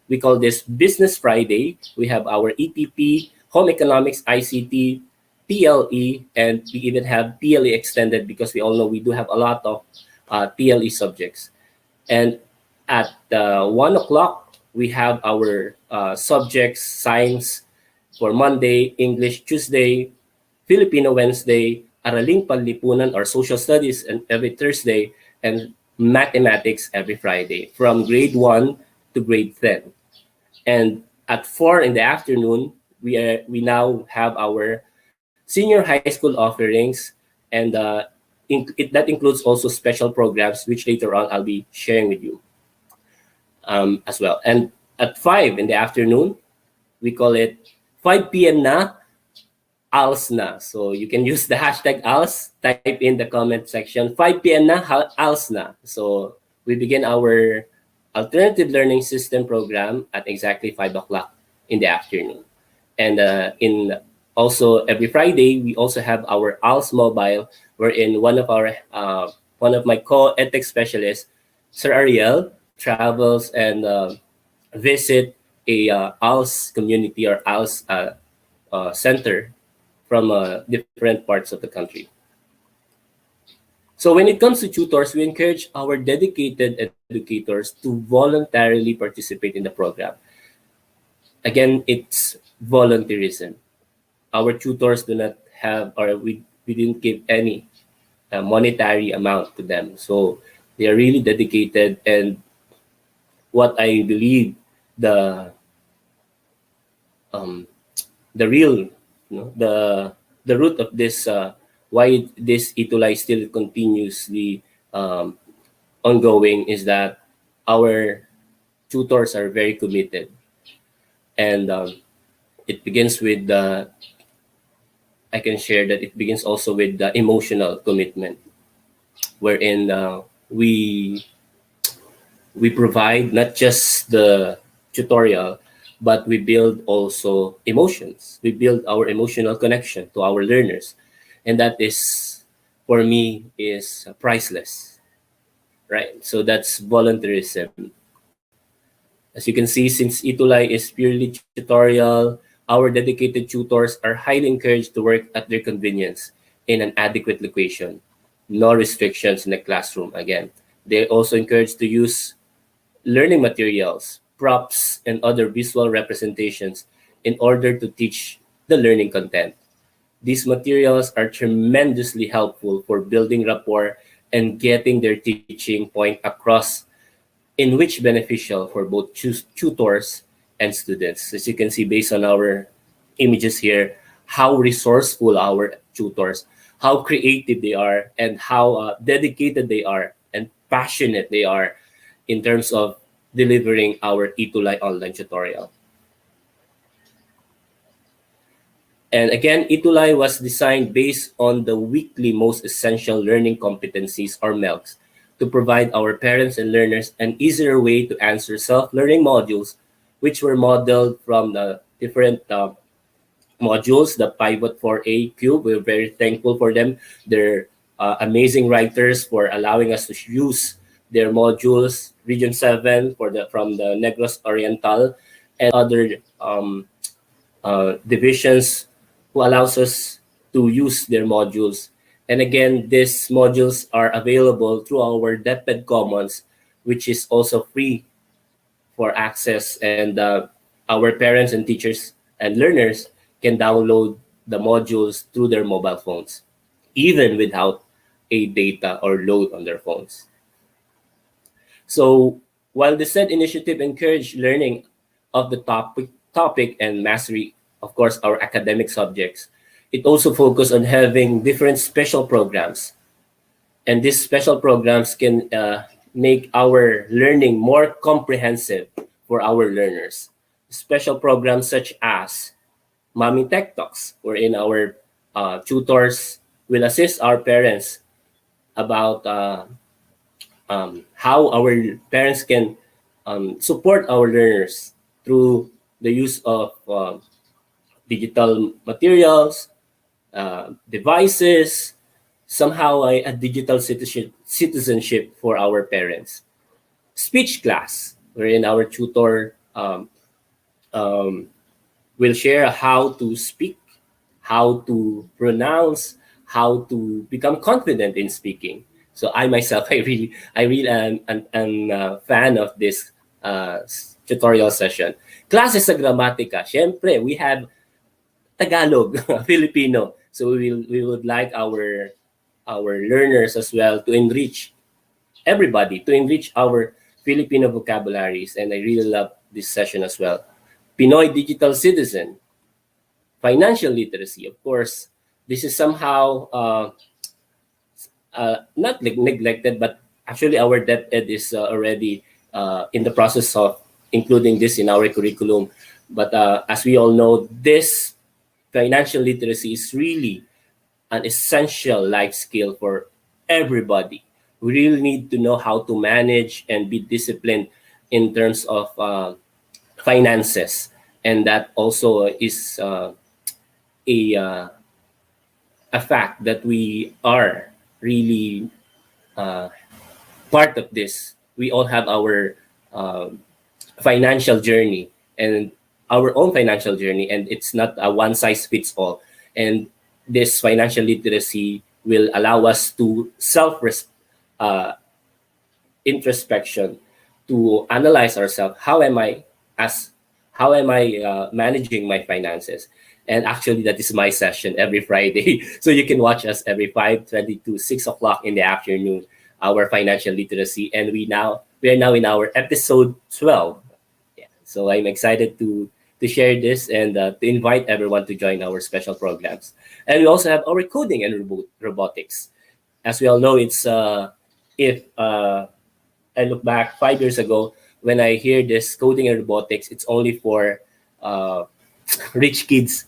Speaker 7: we call this Business Friday. We have our EPP, Home Economics, ICT, PLE, and we even have PLE extended, because we all know we do have a lot of PLE subjects. And at 1 o'clock, we have our subjects: science for Monday, English Tuesday, Filipino Wednesday, Araling Panlipunan or Social Studies and every Thursday, and Mathematics every Friday, from grade 1 to grade 10. And at 4 in the afternoon, we now have our senior high school offerings, and that includes also special programs, which later on I'll be sharing with you as well. And at 5 in the afternoon, we call it 5 p.m. na, ALS na. So you can use the hashtag ALS, type in the comment section, 5 p.m. na, ALS na. So we begin our alternative learning system program at exactly 5 o'clock in the afternoon. And also every Friday, we also have our ALS mobile, wherein one of my co-EdTech specialists, Sir Ariel, travels and visit a ALS community or ALS center from different parts of the country. So when it comes to tutors, we encourage our dedicated educators to voluntarily participate in the program. Again, it's volunteerism. Our tutors do not have, or we didn't give any monetary amount to them. So they are really dedicated, and what I believe the real, the root of this, why this Itulay still continuously ongoing, is that our tutors are very committed, and it begins with I can share that it begins also with the emotional commitment, wherein we provide not just the tutorial, but we build also emotions. We build our emotional connection to our learners. And that is, for me, is priceless, right? So that's volunteerism. As you can see, since Itulay is purely tutorial, our dedicated tutors are highly encouraged to work at their convenience in an adequate location. No restrictions in the classroom, again. They also encouraged to use learning materials, props, and other visual representations in order to teach the learning content. These materials are tremendously helpful for building rapport and getting their teaching point across, in which beneficial for both tutors and students. As you can see, based on our images here, how resourceful our tutors, how creative they are, and how dedicated they are and passionate they are in terms of delivering our Itulay online tutorial. And again, Itulay was designed based on the weekly most essential learning competencies, or MELCs, to provide our parents and learners an easier way to answer self-learning modules, which were modeled from the different modules, the Pivot 4A Cube. We're very thankful for them. They're amazing writers for allowing us to use their modules, Region 7 from the Negros Oriental, and other divisions who allows us to use their modules. And again, these modules are available through our DepEd Commons, which is also free for access, and our parents and teachers and learners can download the modules through their mobile phones, even without a data or load on their phones. So while the said initiative encouraged learning of the topic and mastery, of course, our academic subjects, it also focused on having different special programs. And these special programs can make our learning more comprehensive for our learners. Special programs such as Mommy Tech Talks, wherein our tutors will assist our parents about how our parents can support our learners through the use of digital materials, devices, somehow a digital citizenship for our parents. Speech class, wherein our tutor um, will share how to speak, how to pronounce, how to become confident in speaking. So I myself, I really am a fan of this tutorial session. Classes sa gramatika. Siyempre, we have Tagalog, Filipino. So we would like our learners as well to enrich everybody, to enrich our Filipino vocabularies. And I really love this session as well. Pinoy Digital Citizen, financial literacy. Of course, this is somehow not neglected, but actually our DepEd is already in the process of including this in our curriculum. But as we all know, this financial literacy is really an essential life skill for everybody. We really need to know how to manage and be disciplined in terms of finances, and that also is a a fact that we are really part of this. We all have our financial journey and our own financial journey, and it's not a one size fits all. And this financial literacy will allow us to uh, introspection, to analyze ourselves. How am I managing my finances? And actually, that is my session every Friday. So you can watch us every 5:20 to 6 o'clock in the afternoon. Our financial literacy, and we are now in our episode 12. Yeah. So I'm excited to share this and to invite everyone to join our special programs. And we also have our coding and robotics. As we all know, it's if I look back 5 years ago, when I hear this coding and robotics, it's only for rich kids,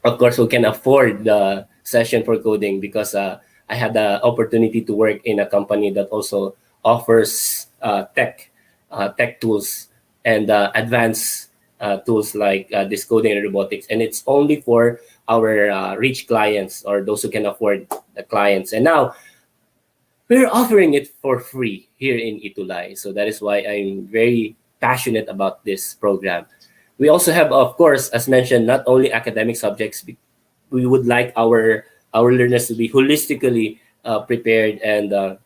Speaker 7: of course, who can afford the session for coding, because I had the opportunity to work in a company that also offers tech tools and advanced tools like this coding and robotics, and it's only for our rich clients or those who can afford the clients. And now we're offering it for free here in Itulay. So that is why I'm very passionate about this program. We also have, of course, as mentioned, not only academic subjects. We would like our learners to be holistically prepared and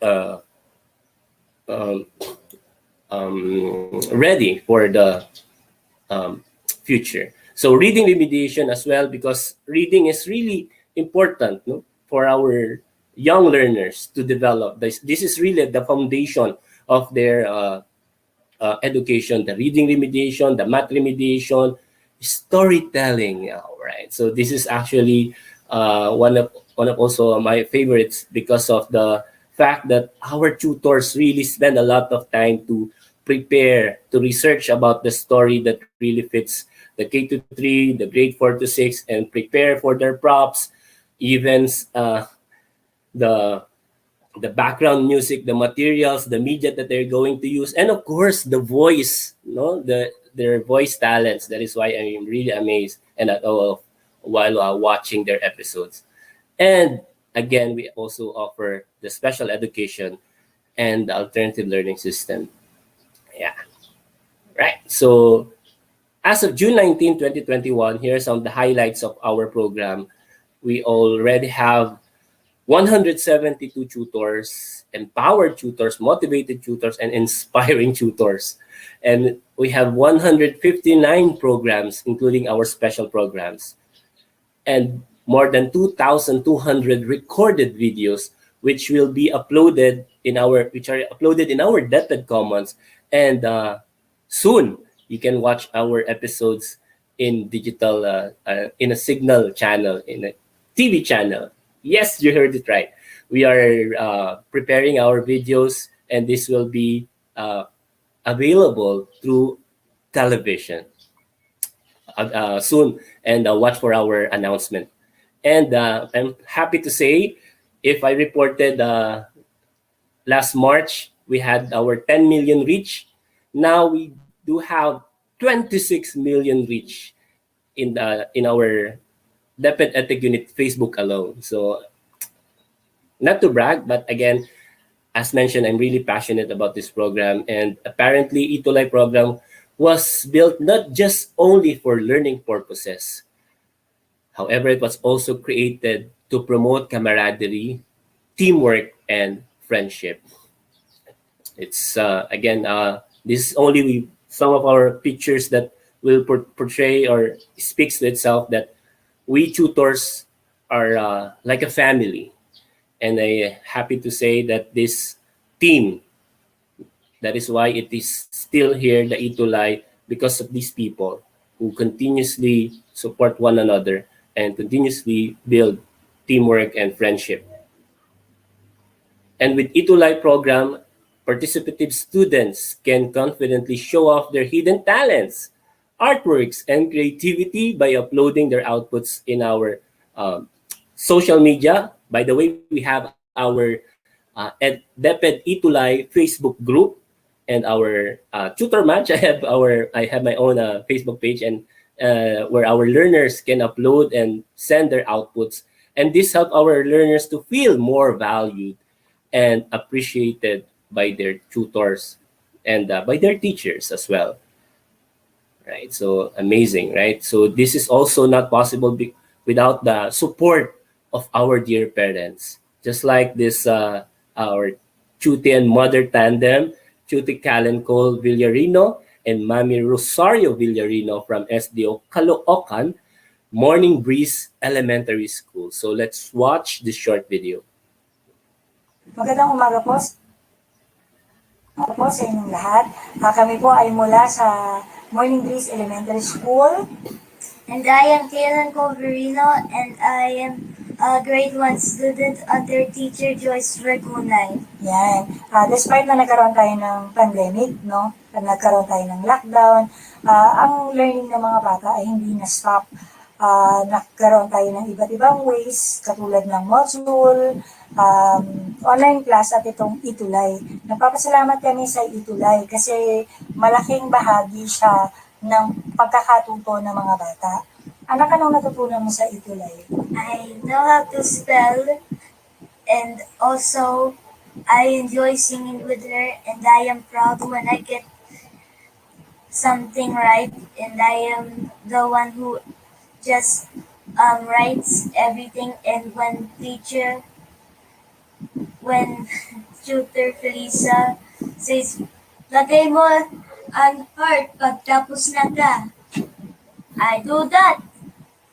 Speaker 7: uh, um, ready for the future. So reading remediation as well, because reading is really important, no, for our young learners to develop. This is really the foundation of their education, the reading remediation, the math remediation, storytelling. Yeah, right. So this is actually one of also my favorites, because of the fact that our tutors really spend a lot of time to prepare, to research about the story that really fits the K to 3, the grade 4 to 6, and prepare for their props, even the the background music, the materials, the media that they're going to use, and of course the voice, no, their voice talents. That is why I'm really amazed and at all while watching their episodes. And again, we also offer the special education and the alternative learning system. Yeah, right. So as of June 19, 2021, here are some of the highlights of our program. We already have 172 tutors, empowered tutors, motivated tutors, and inspiring tutors. And we have 159 programs, including our special programs, and more than 2,200 recorded videos, which will be uploaded which are uploaded in our DepEd Commons. And soon you can watch our episodes in digital, in a signal channel, in a TV channel. Yes, you heard it right. We are preparing our videos, and this will be available through television. soon, and watch for our announcement. And I'm happy to say, if I reported last March, we had our 10 million reach. Now we do have 26 million reach in our DepEd EdTech unit Facebook alone. So not to brag, but again, as mentioned, I'm really passionate about this program. And apparently, Itulay program was built not just only for learning purposes. However, it was also created to promote camaraderie, teamwork, and friendship. It's again, this is only some of our pictures that will portray or speaks to itself that we tutors are like a family. And I'm happy to say that this team, that is why it is still here, the Itulay, because of these people who continuously support one another and continuously build teamwork and friendship. And with Itulay program, participative students can confidently show off their hidden talents, artworks, and creativity by uploading their outputs in our social media. By the way, we have our DepEd Itulay Facebook group and our tutor match. I have my own Facebook page, and where our learners can upload and send their outputs, and this help our learners to feel more valued and appreciated by their tutors and by their teachers as well. Right, so amazing, right? So this is also not possible without the support of our dear parents. Just like this, our Chuti and Mother tandem, Chuti Callen Cole Villarino and Mami Rosario Villarino from SDO Caloocan Morning Breeze Elementary School. So let's watch this short video.
Speaker 8: Magandang umaga po. Sa inyong lahat. Kami po ay mula sa Morning Breeze Elementary School.
Speaker 9: And I am Kaylin Colverino, and I am a grade 1 student under teacher Joyce Regunay.
Speaker 8: Yan. Despite na nagkaroon tayo ng pandemic, no? Nagkaroon tayo ng lockdown, ang learning ng mga bata ay hindi na-stop. Nagkaroon tayo ng iba't ibang ways, katulad ng module, online class at itong Itulay. Nagpapasalamat kami sa Itulay kasi malaking bahagi siya ng pagkakatuto ng mga bata. Ano ka nang natutunan mo sa Itulay?
Speaker 9: I know how to spell, and also I enjoy singing with her, and I am proud when I get something right, and I am the one who just writes everything, and when tutor Felisa says, lagay mo ang heart pagtapos na ka. I do that.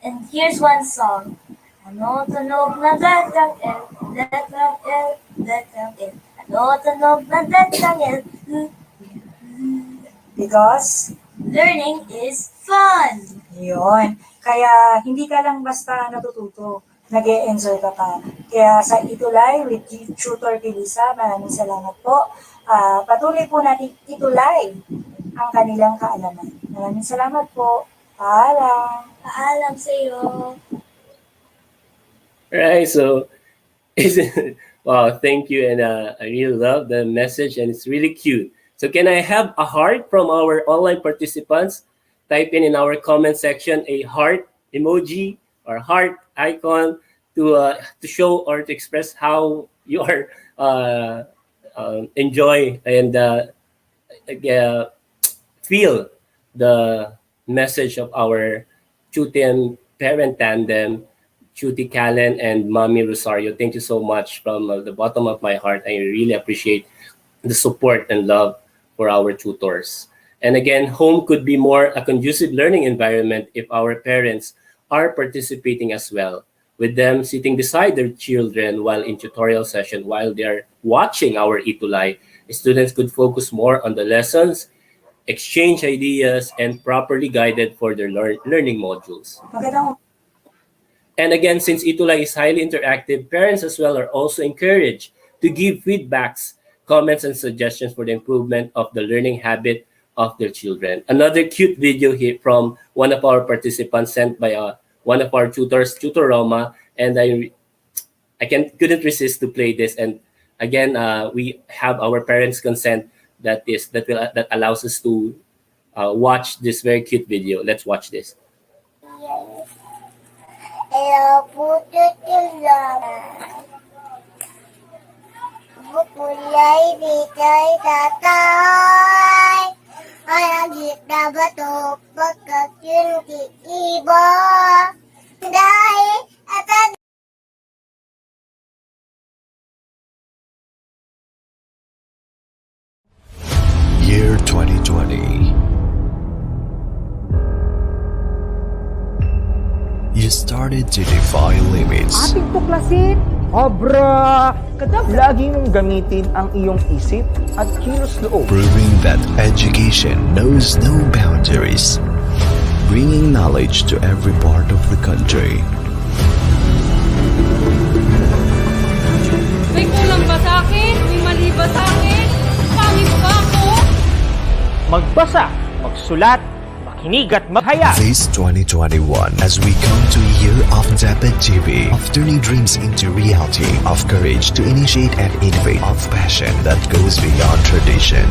Speaker 9: And here's one song. Ano tunog na datang L, datang L, datang L. Ano tunog na datang L.
Speaker 8: Because
Speaker 9: Learning is fun.
Speaker 8: yun. Kaya hindi ka lang basta natututo, nag-e-enjoy ka pa. Kaya sa Itulay with Tutor Felisa, maraming salamat po. Patuloy po natin itulay ang kanilang kaalaman. Maraming salamat po. Paalam.
Speaker 9: Paalam sa'yo.
Speaker 7: Right, so wow, thank you, and I really love the message, and it's really cute. So can I have a heart from our online participants? Type in our comment section a heart emoji or heart icon to show or to express how you are enjoy and feel the message of our Chuti and parent tandem, Chuti Callen and Mami Rosario. Thank you so much from the bottom of my heart. I really appreciate the support and love for our tutors. And again, home could be more a conducive learning environment if our parents are participating as well, with them sitting beside their children while in tutorial session, while they are watching our Itulay. Students could focus more on the lessons, exchange ideas, and properly guided for their learning modules. And again, since Itulay is highly interactive, parents as well are also encouraged to give feedbacks, comments, and suggestions for the improvement of the learning habit of their children. Another cute video here from one of our participants sent by one of our tutors, Tutor Roma, and couldn't resist to play this. And again, we have our parents' consent that allows us to watch this very cute video. Let's watch this.
Speaker 9: Bukulay bigay tatay ay agit na bato pagkakyun di iba dahil at
Speaker 10: Year 2020. You started to defy limits.
Speaker 1: Ating tuklasin, obra! Lagi mong gamitin ang iyong isip at kilos loob.
Speaker 10: Proving that education knows no boundaries. Bringing knowledge to every part of the country.
Speaker 11: May kulang ba sa akin? May mali ba sa akin? Pangit ba ako?
Speaker 12: Magbasa, magsulat, makinig at maghaya.
Speaker 10: This 2021, as we come to a year of DepEd TV, of turning dreams into reality, of courage to initiate and innovate, of passion that goes beyond tradition.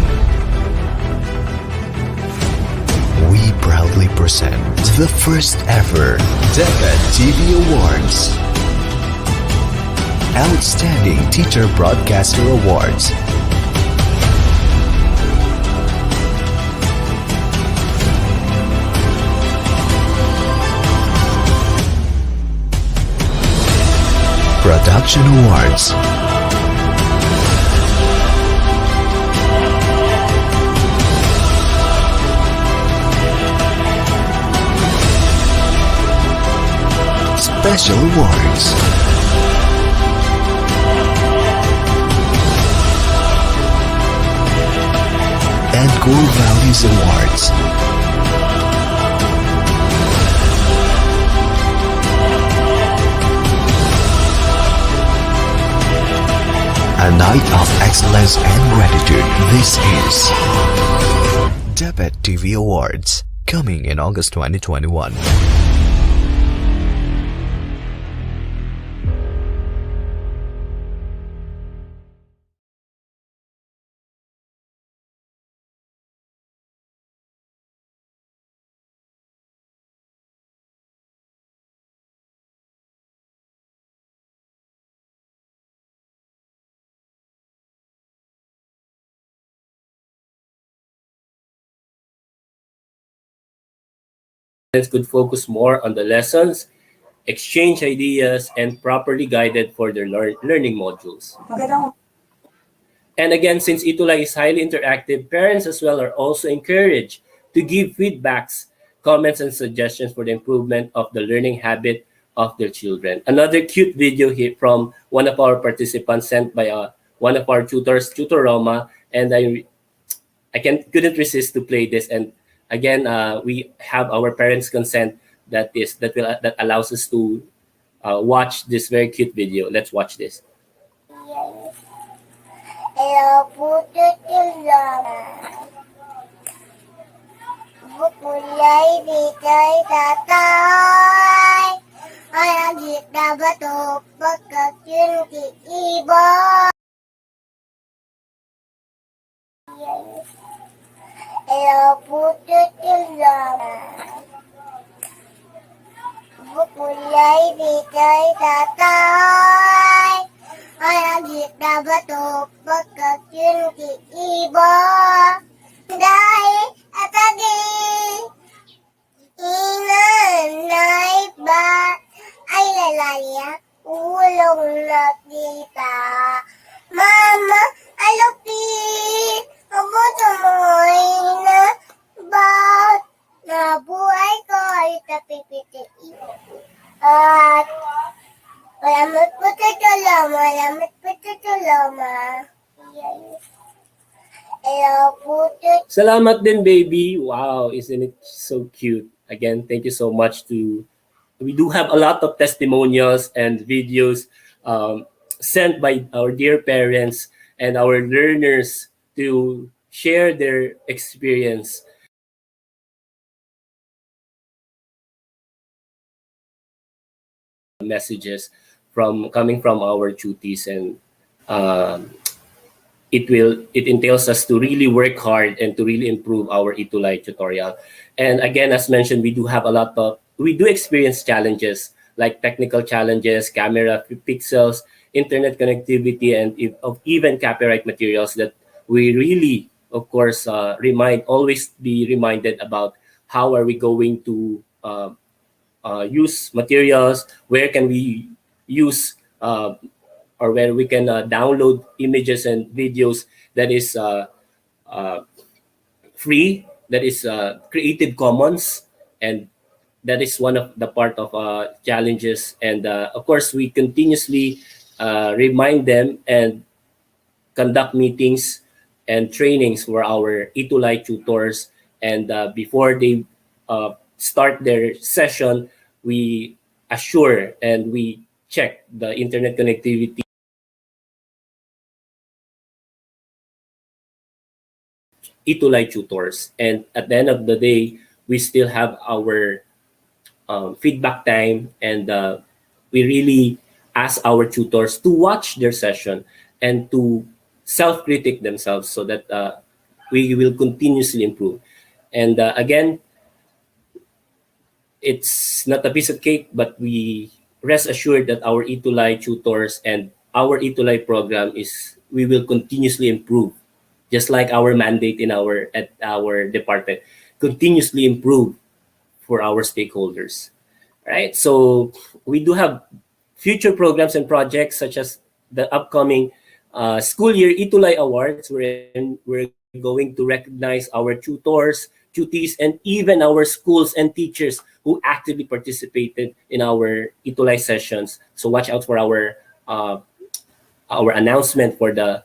Speaker 10: We proudly present the first ever DepEd TV Awards. Outstanding Teacher Broadcaster Awards. Production Awards. Special Awards. And Core Values Awards. A night of excellence and gratitude. This is DepEd TV Awards, coming in August 2021.
Speaker 7: Could focus more on the lessons, exchange ideas, and properly guided for their learning modules. And again, since Itulay is highly interactive, parents as well are also encouraged to give feedbacks, comments, and suggestions for the improvement of the learning habit of their children. Another cute video here from one of our participants sent by one of our tutors, Tutor Roma, and couldn't resist to play this. And again, we have our parents' consent that allows us to watch this very cute video. Let's watch this.
Speaker 9: Bukulay bigay tatay ay agit na bato pagkakyun di iba Bukulay bigay tatay ay agit na bato pagkakyun di iba dahil at aging inanay ba ay lalaya ulong nakita mama alupin abuto mo'y na ba na buhay ko ay tapipiti at malamot po ito lama
Speaker 7: Salamat din, baby. Wow, isn't it so cute? Again, thank you so much we do have a lot of testimonials and videos sent by our dear parents and our learners to share their experience messages from coming from our duties, and um, it entails us to really work hard and to really improve our Itulay tutorial. And again, as mentioned, we do experience challenges like technical challenges, camera pixels, internet connectivity, and even copyright materials that we really, of course, always be reminded about how are we going to use materials, where can we use or where we can download images and videos that is uh, free, that is Creative Commons, and that is one of the part of challenges. And of course, we continuously remind them and conduct meetings and trainings for our Itulay tutors. And before they start their session, we assure and we check the internet connectivity Itulay tutors. And at the end of the day, we still have our feedback time, and we really ask our tutors to watch their session and to self-critic themselves so that we will continuously improve. And again, it's not a piece of cake, but we rest assured that our Itulay tutors and our Itulay program we will continuously improve, just like our mandate at our department, continuously improve for our stakeholders. Right? So we do have future programs and projects such as the upcoming school year Itulay Awards, wherein we're going to recognize our tutors, tutees, and even our schools and teachers who actively participated in our Itulay sessions. So watch out for our announcement for the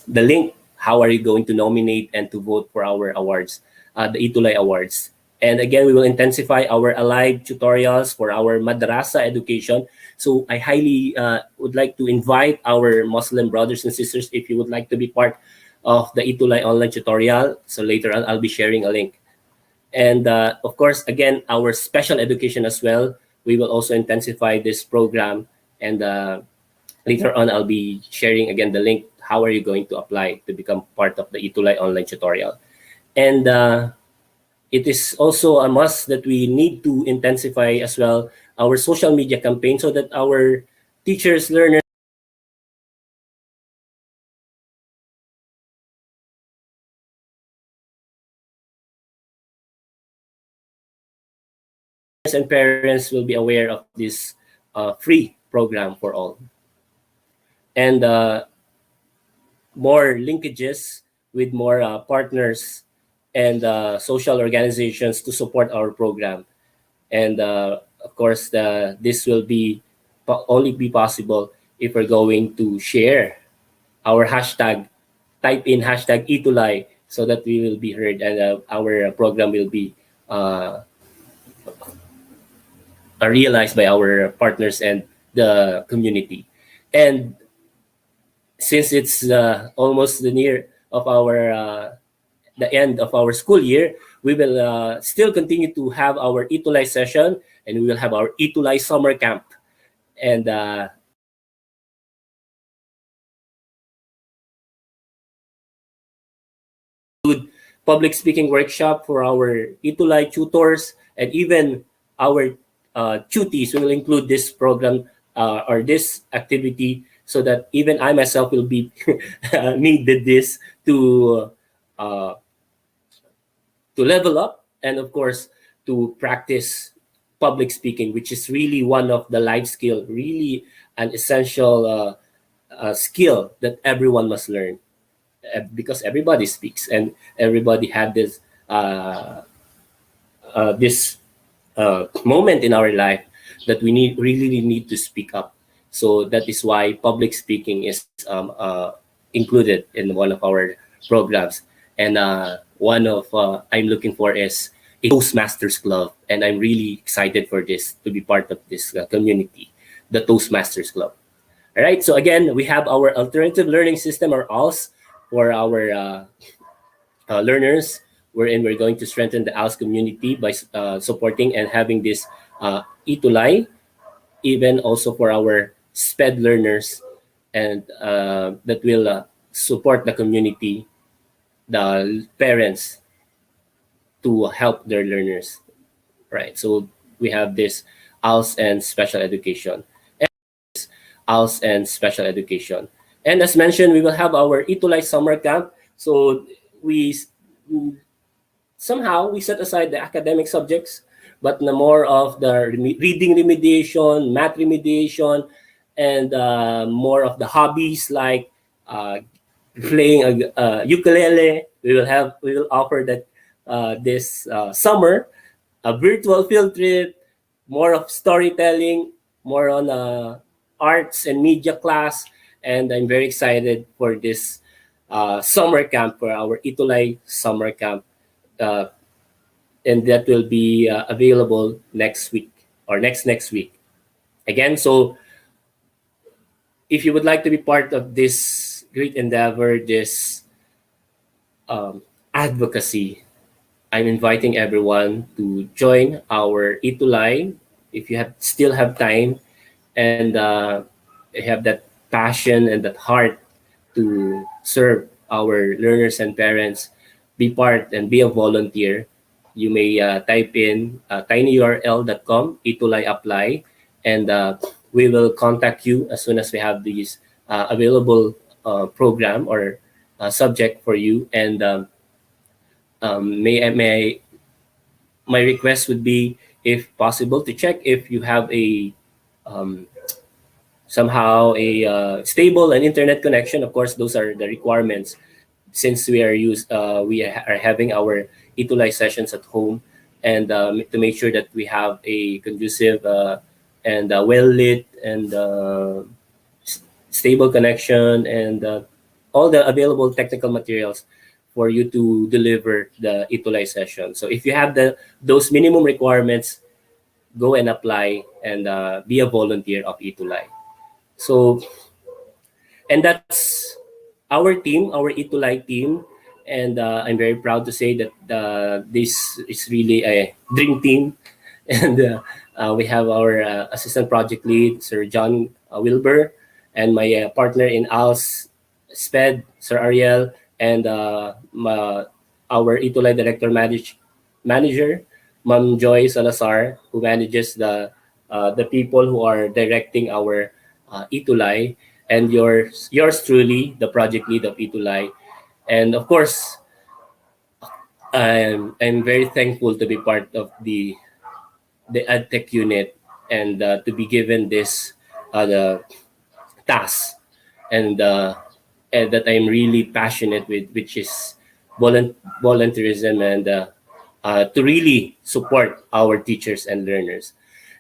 Speaker 7: link. How are you going to nominate and to vote for our awards, the Itulay Awards? And again, we will intensify our alive tutorials for our madrasa education. So I highly would like to invite our Muslim brothers and sisters if you would like to be part of the Itulay online tutorial. So later on, I'll be sharing a link. And of course, again, our special education as well. We will also intensify this program. And later on, I'll be sharing again the link. How are you going to apply to become part of the Itulay online tutorial? And it is also a must that we need to intensify as well our social media campaign so that our teachers, learners, and parents will be aware of this free program for all. And more linkages with more partners and social organizations to support our program. And of course, this will only be possible if we're going to share our hashtag, type in hashtag Itulay so that we will be heard, and our program will be realized by our partners and the community. And since it's almost the near of our the end of our school year, we will still continue to have our Itulay session, and we will have our Itulay summer camp. And public speaking workshop for our Itulay tutors, and even our tutees. We will include this program or this activity so that even I myself will be needed this to level up, and of course to practice public speaking, which is really one of the life skill, really an essential skill that everyone must learn, because everybody speaks and everybody had this moment in our life that we really need to speak up. So that is why public speaking is included in one of our programs. And one of I'm looking for is a Toastmasters Club, and I'm really excited for this, to be part of this community, the Toastmasters Club. All right, so again, we have our alternative learning system, or ALS, for our learners, wherein we're going to strengthen the ALS community by supporting and having this E2LI, even also for our SPED learners, and that will support the community, the parents, to help their learners, right? So we have this ALS and special education. ALS and special education. And as mentioned, we will have our E2LI summer camp. So we somehow we set aside the academic subjects, but more of the reading remediation, math remediation, and more of the hobbies like playing a ukulele. We will offer that this summer a virtual field trip, more of storytelling, more on arts and media class, and I'm very excited for this summer camp, for our E2LI summer camp, uh, and that will be available next week or next week. Again, so if you would like to be part of this great endeavor, this advocacy, I'm inviting everyone to join our E2LI if you still have time and have that passion and that heart to serve our learners and parents. Be part and be a volunteer. You may type in tinyurl.com, E2LI apply, and we will contact you as soon as we have these available program or subject for you. And may my request would be, if possible, to check if you have a somehow a stable and internet connection. Of course, those are the requirements since we are having our E2LI sessions at home, and to make sure that we have a conducive and well lit and stable connection, and all the available technical materials for you to deliver the E2LI session. So if you have those minimum requirements, go and apply and be a volunteer of E2LI. So, and that's our team, our E2LI team, and I'm very proud to say that this is really a dream team. And we have our assistant project lead, Sir John Wilbur, and my partner in ALS SPED, Sir Ariel, and our E2LI director manager, Ma'am Joy Salazar, who manages the people who are directing our E2LI, and yours truly, the project lead of E2LI. And of course, I'm very thankful to be part of the EdTech unit, and to be given this the task, and that I'm really passionate with, which is volunteerism, and to really support our teachers and learners.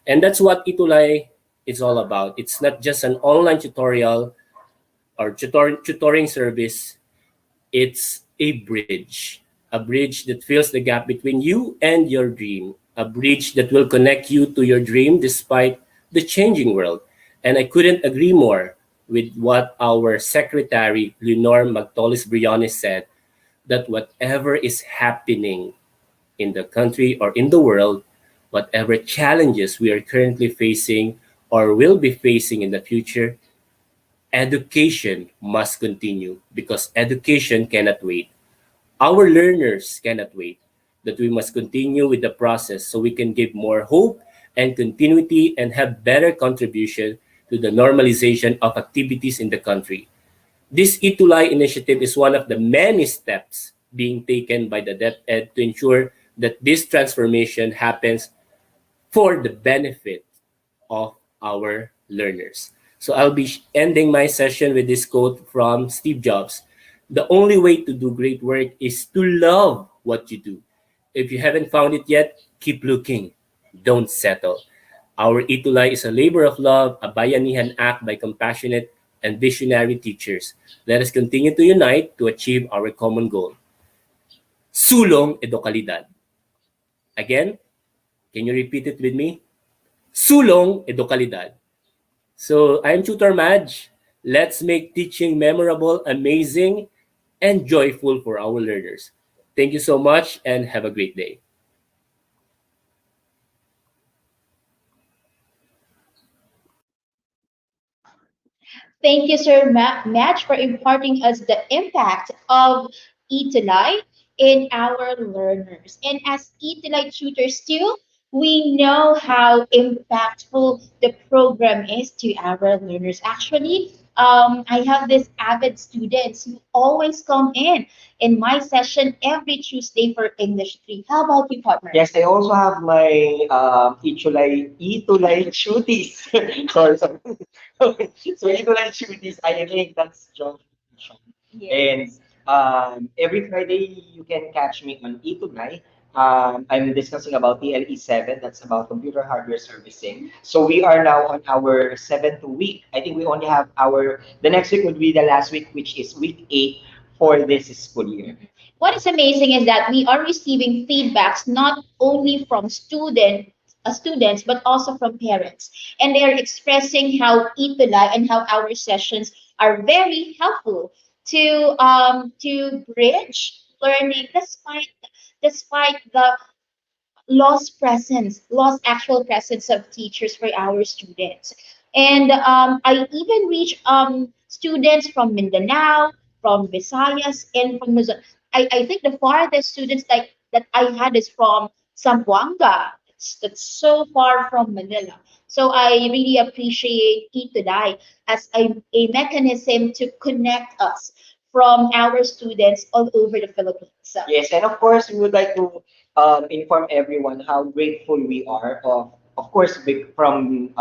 Speaker 7: And that's what E2LI is all about. It's not just an online tutorial or tutoring service. It's a bridge that fills the gap between you and your dream, a bridge that will connect you to your dream despite the changing world. And I couldn't agree more with what our secretary, Leonor Magtolis-Briones, said, that whatever is happening in the country or in the world, whatever challenges we are currently facing or will be facing in the future, education must continue, because education cannot wait. Our learners cannot wait. That we must continue with the process so we can give more hope and continuity and have better contribution to the normalization of activities in the country. This E2LI initiative is one of the many steps being taken by the DepEd to ensure that this transformation happens for the benefit of our learners. So I'll be ending my session with this quote from Steve Jobs. The only way to do great work is to love what you do. If you haven't found it yet, keep looking. Don't settle. Our E2LI is a labor of love, a bayanihan act by compassionate and visionary teachers. Let us continue to unite to achieve our common goal. Sulong edukalidad. Again, can you repeat it with me? Sulong edukalidad. So I'm Tutor Madge. Let's make teaching memorable, amazing, and joyful for our learners. Thank you so much and have a great day.
Speaker 3: Thank you, Sir Match, for imparting us the impact of ETLI in our learners. And as ETLI tutors too, we know how impactful the program is to our learners. Actually, I have these avid students who always come in my session every Tuesday for English 3. How about you, partner?
Speaker 6: Yes, I also have my Itulay Cuties. Sorry, sorry. So Itulay Cuties, I think that's John. And every Friday you can catch me on Itulay. I'm discussing about TLE 7, that's about computer hardware servicing. So we are now on our seventh week. I think we only have the next week would be the last week, which is week 8 for this school year.
Speaker 3: What is amazing is that we are receiving feedbacks not only from students but also from parents, and they are expressing how Ipilay and how our sessions are very helpful to bridge learning despite the lost actual presence of teachers for our students. And I even reach students from Mindanao, from Visayas, and from Luzon. I think the farthest students that I had is from Zamboanga. That's so far from Manila. So I really appreciate Itoday as a mechanism to connect us from our students all over the Philippines.
Speaker 6: Yes, and of course, we would like to inform everyone how grateful we are of course, from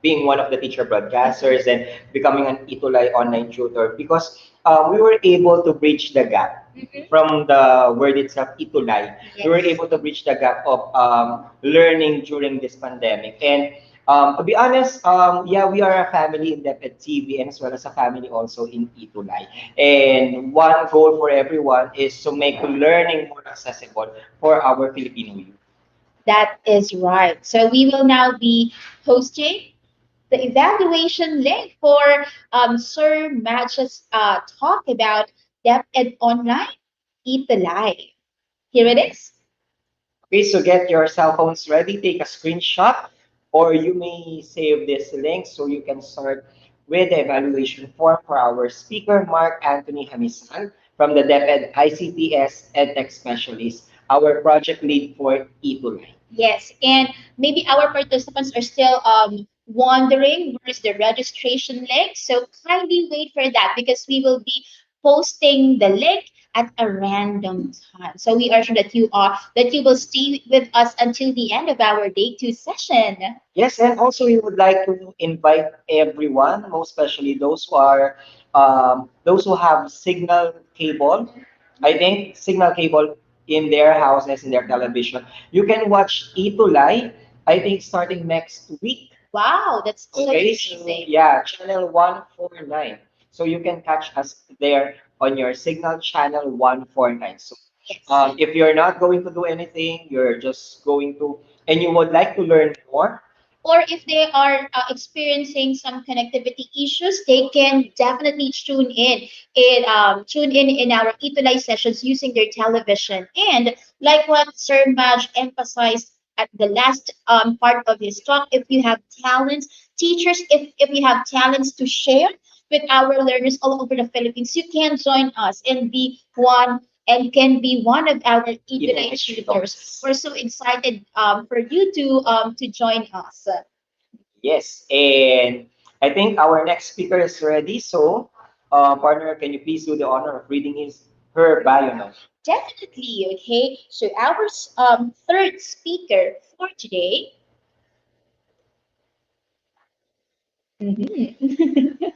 Speaker 6: being one of the teacher broadcasters and becoming an Itulay online tutor because we were able to bridge the gap from the word itself, Itulay. We were able to bridge the gap of learning during this pandemic. And to be honest, yeah, we are a family in DepEd TV and as well as a family also in Itulay. And one goal for everyone is to make learning more accessible for our Filipino youth.
Speaker 3: That is right. So we will now be posting the evaluation link for Sir Match's talk about DepEd Online, Eat the Live. Here it is.
Speaker 6: Okay, so get your cell phones ready, take a screenshot, or you may save this link so you can start with the evaluation form for our speaker, Mark Anthony Hamisan from the DepEd ICTS-EdTech Specialist, our project lead for eTulay.
Speaker 3: Yes, and maybe our participants are still wondering where's the registration link. So kindly wait for that because we will be posting the link at a random time. So we are sure that you will stay with us until the end of our day 2 session.
Speaker 6: Yes, and also we would like to invite everyone, most especially those who have signal cable. I think signal cable in their houses, in their television. You can watch Itulay, I think starting next week.
Speaker 3: Wow, that's so
Speaker 6: Okay, so
Speaker 3: amazing.
Speaker 6: yeah, channel 149. So you can catch us there on your signal channel 149. So
Speaker 3: Yes.
Speaker 6: if you're not going to do anything, you're just going to, and you would like to learn more,
Speaker 3: Or if they are experiencing some connectivity issues, they can definitely tune in our Itulay sessions using their television. And like what Sir Maj emphasized at the last part of his talk, if you have talents, teachers, if you have talents to share with our learners all over the Philippines, you can join us and be one and can be one of our Itulay tutors. We're so excited for you to join us.
Speaker 6: yes. And I think our next speaker is ready. So, partner, can you please do the honor of reading her bio now?
Speaker 3: Definitely, okay. So our third speaker for today. Mhm.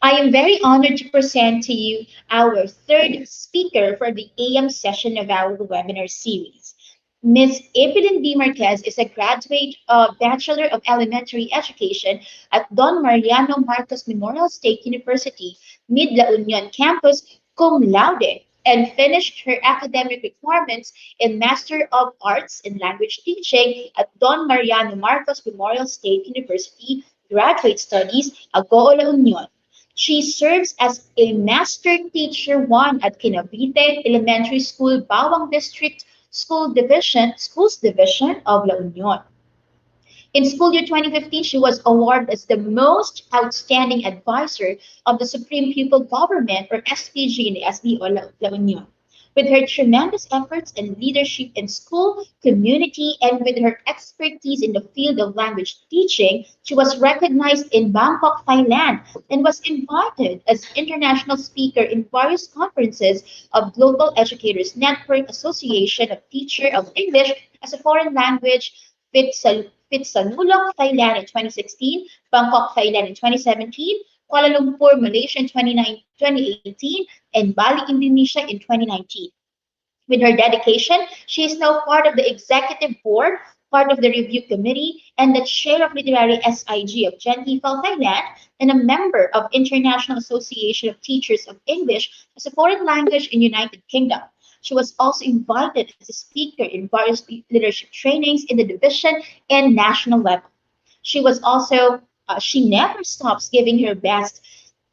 Speaker 3: I am very honored to present to you our third speaker for the AM session of our webinar series. Ms. Evelyn B. Marquez is a graduate of Bachelor of Elementary Education at Don Mariano Marcos Memorial State University, Mid La Union campus, cum laude, and finished her academic requirements in Master of Arts in Language Teaching at Don Mariano Marcos Memorial State University, Graduate Studies, Agoo La Union. She serves as a master teacher 1 at Kinavite Elementary School, Bawang District Schools Division of La Union. In school year 2015, she was awarded as the most outstanding advisor of the Supreme Pupil Government, or SPG, in the SDO La Union. With her tremendous efforts and leadership in school, community, and with her expertise in the field of language teaching, she was recognized in Bangkok, Thailand, and was invited as international speaker in various conferences of Global Educators Network, Association of Teacher of English as a Foreign Language, Pitsanulok, Thailand in 2016, Bangkok, Thailand in 2017, Kuala Lumpur, Malaysia in 2018, and Bali, Indonesia in 2019. With her dedication, she is now part of the executive board, part of the review committee, and the chair of literary SIG of GENTEFL Thailand, and a member of International Association of Teachers of English as a Foreign Language in United Kingdom. She was also invited as a speaker in various leadership trainings in the division and national level. She never stops giving her best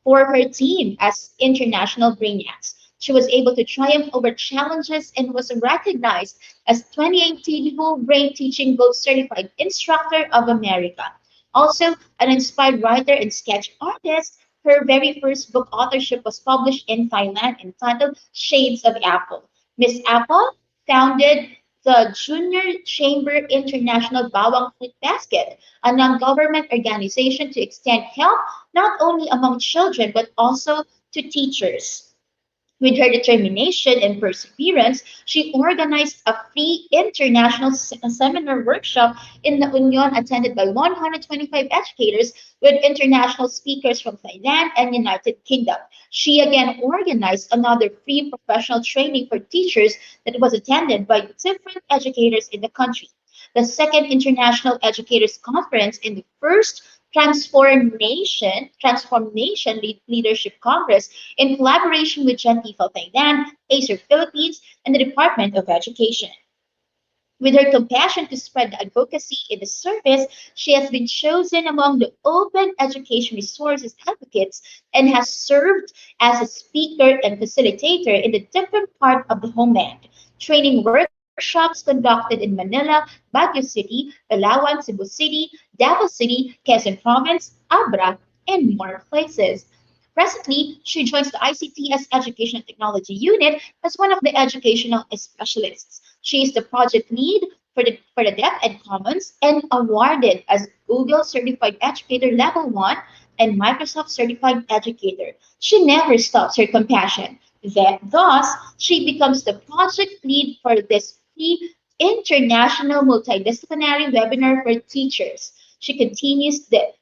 Speaker 3: for her team as international brainiacs. She was able to triumph over challenges and was recognized as 2018 Whole Brain Teaching Gold Certified Instructor of America. Also, an inspired writer and sketch artist, her very first book authorship was published in Thailand entitled Shades of Apple. Miss Apple founded the Junior Chamber International Bawang Fruit Basket, a non-government organization to extend help not only among children but also to teachers. With her determination and perseverance, she organized a free international seminar workshop in La Union attended by 125 educators with international speakers from Thailand and United Kingdom. She again organized another free professional training for teachers that was attended by different educators in the country. The second International Educators Conference and the first Transformation Leadership Congress in collaboration with GENTEFL Thailand, ACER Philippines, and the Department of Education. With her compassion to spread advocacy in the service, she has been chosen among the Open Education Resources Advocates and has served as a speaker and facilitator in the different part of the homeland, training workshops conducted in Manila, Baguio City, Palawan, Cebu City, Davao City, Quezon Province, Abra, and more places. Presently, she joins the ICTS Education and Technology Unit as one of the educational specialists. She is the project lead for the DepEd Commons and awarded as Google Certified Educator Level 1 and Microsoft Certified Educator. She never stops her compassion. Thus, she becomes the project lead for this free international multidisciplinary webinar for teachers. She continues to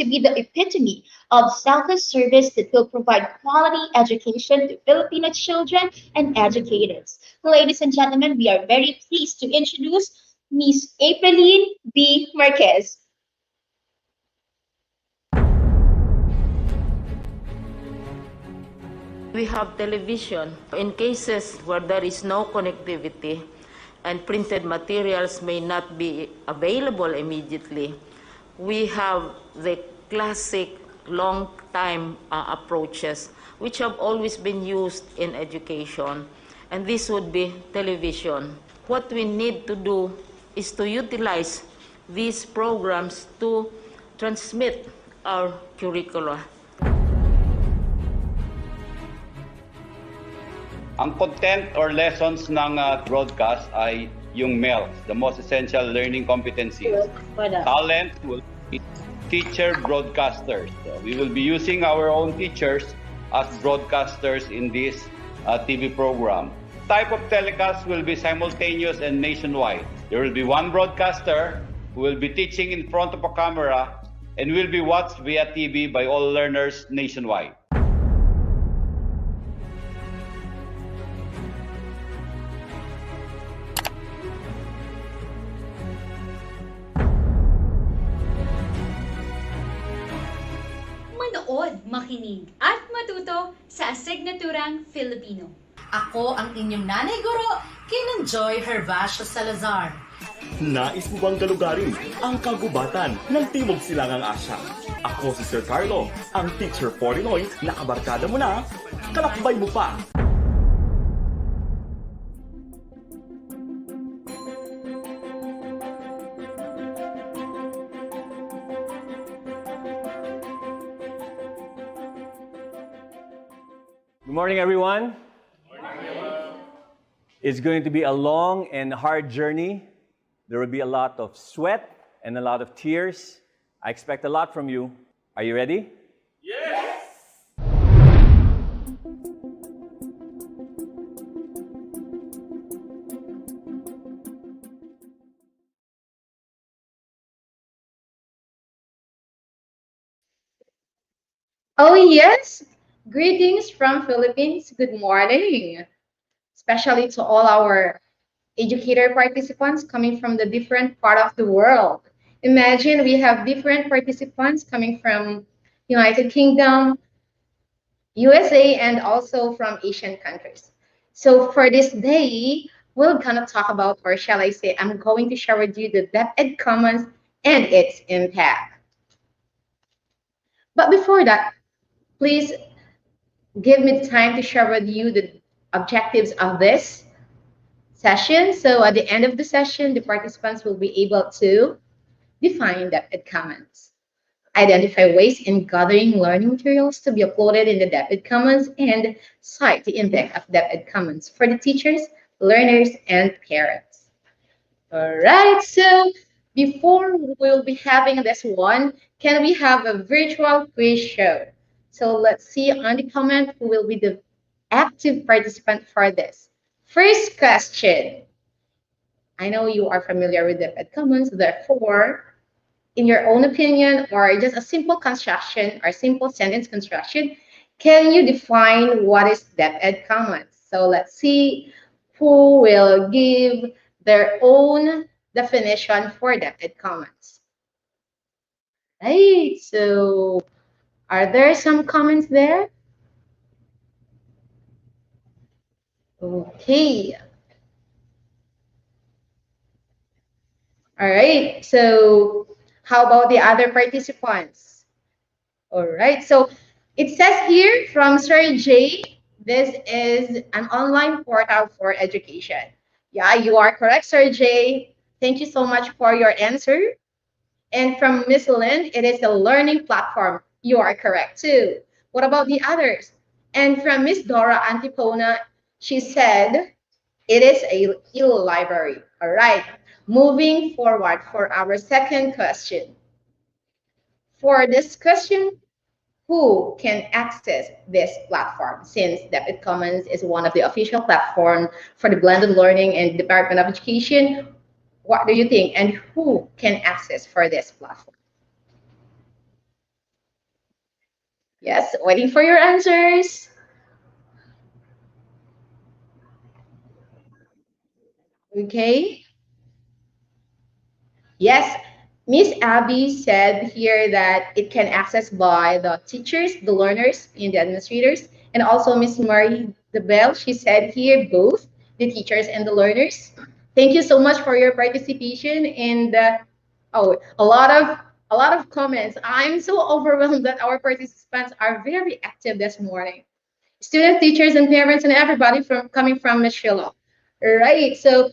Speaker 3: be the epitome of selfless service that will provide quality education to Filipino children and educators. Ladies and gentlemen, we are very pleased to introduce Ms. Apriline B. Marquez.
Speaker 13: We have television. In cases where there is no connectivity and printed materials may not be available immediately, we have the classic long-time approaches which have always been used in education, and this would be television. What we need to do is to utilize these programs to transmit our curricula.
Speaker 14: Ang content or lessons ng broadcast ay yung MELs, the most essential learning competencies. Talent will be teacher broadcasters. So we will be using our own teachers as broadcasters in this TV program. Type of telecast will be simultaneous and nationwide. There will be one broadcaster who will be teaching in front of a camera and will be watched via TV by all learners nationwide.
Speaker 15: Manood, makinig, at matuto sa asignaturang Filipino.
Speaker 16: Ako ang inyong nanay guro, Kinanjoy Hervacio Salazar. Nais mo bang galugarin ang kagubatan ng Timog Silangang Asya? Ako si Sir Carlo, ang teacher for Pinoy na kabarkada mo na, kalakbay mo pa!
Speaker 12: Good morning, everyone. It's going to be a long and hard journey. There will be a lot of sweat and a lot of tears. I expect a lot from you. Are you ready?
Speaker 16: Yes!
Speaker 2: Oh yes, greetings from Philippines. Good morning, especially to all our educator participants coming from the different part of the world. Imagine we have different participants coming from United Kingdom, USA, and also from Asian countries. So for this day, we're gonna talk about, or shall I say, I'm going to share with you the DepEd Commons and its impact. But before that, please give me the time to share with you the objectives of this session. So at the end of the session, the participants will be able to define DepEd Commons, identify ways in gathering learning materials to be uploaded in the DepEd Commons, and cite the impact of DepEd Commons for the teachers, learners, and parents. All right, so before we'll be having this one, can we have a virtual quiz show? So let's see on the comment who will be the active participant for this. First question. I know you are familiar with DepEd Commons, therefore, in your own opinion, or just a simple construction or simple sentence construction, can you define what is DepEd Commons? So let's see who will give their own definition for DepEd Commons. Right, so are there some comments there? Okay. All right, so how about the other participants? All right, so it says here from Sir J, this is an online portal for education. Yeah, you are correct, Sir J. Thank you so much for your answer. And from Miss Lynn, it is a learning platform. You are correct too. What about the others? And from Miss Dora Antipona, she said it is a e-library. All right, moving forward for our second question. For this question, who can access this platform, since DepEd Commons is one of the official platforms for the blended learning and Department of Education? What do you think, and who can access for this platform? Yes, waiting for your answers. Okay. Yes, Miss Abby said here that it can access by the teachers, the learners, and the administrators. And also Miss Marie DeBell, she said here both the teachers and the learners. Thank you so much for your participation. And oh, a lot of comments. I'm so overwhelmed that our participants are very active this morning. Students, teachers, and parents, and everybody from coming from Michelle. Right. So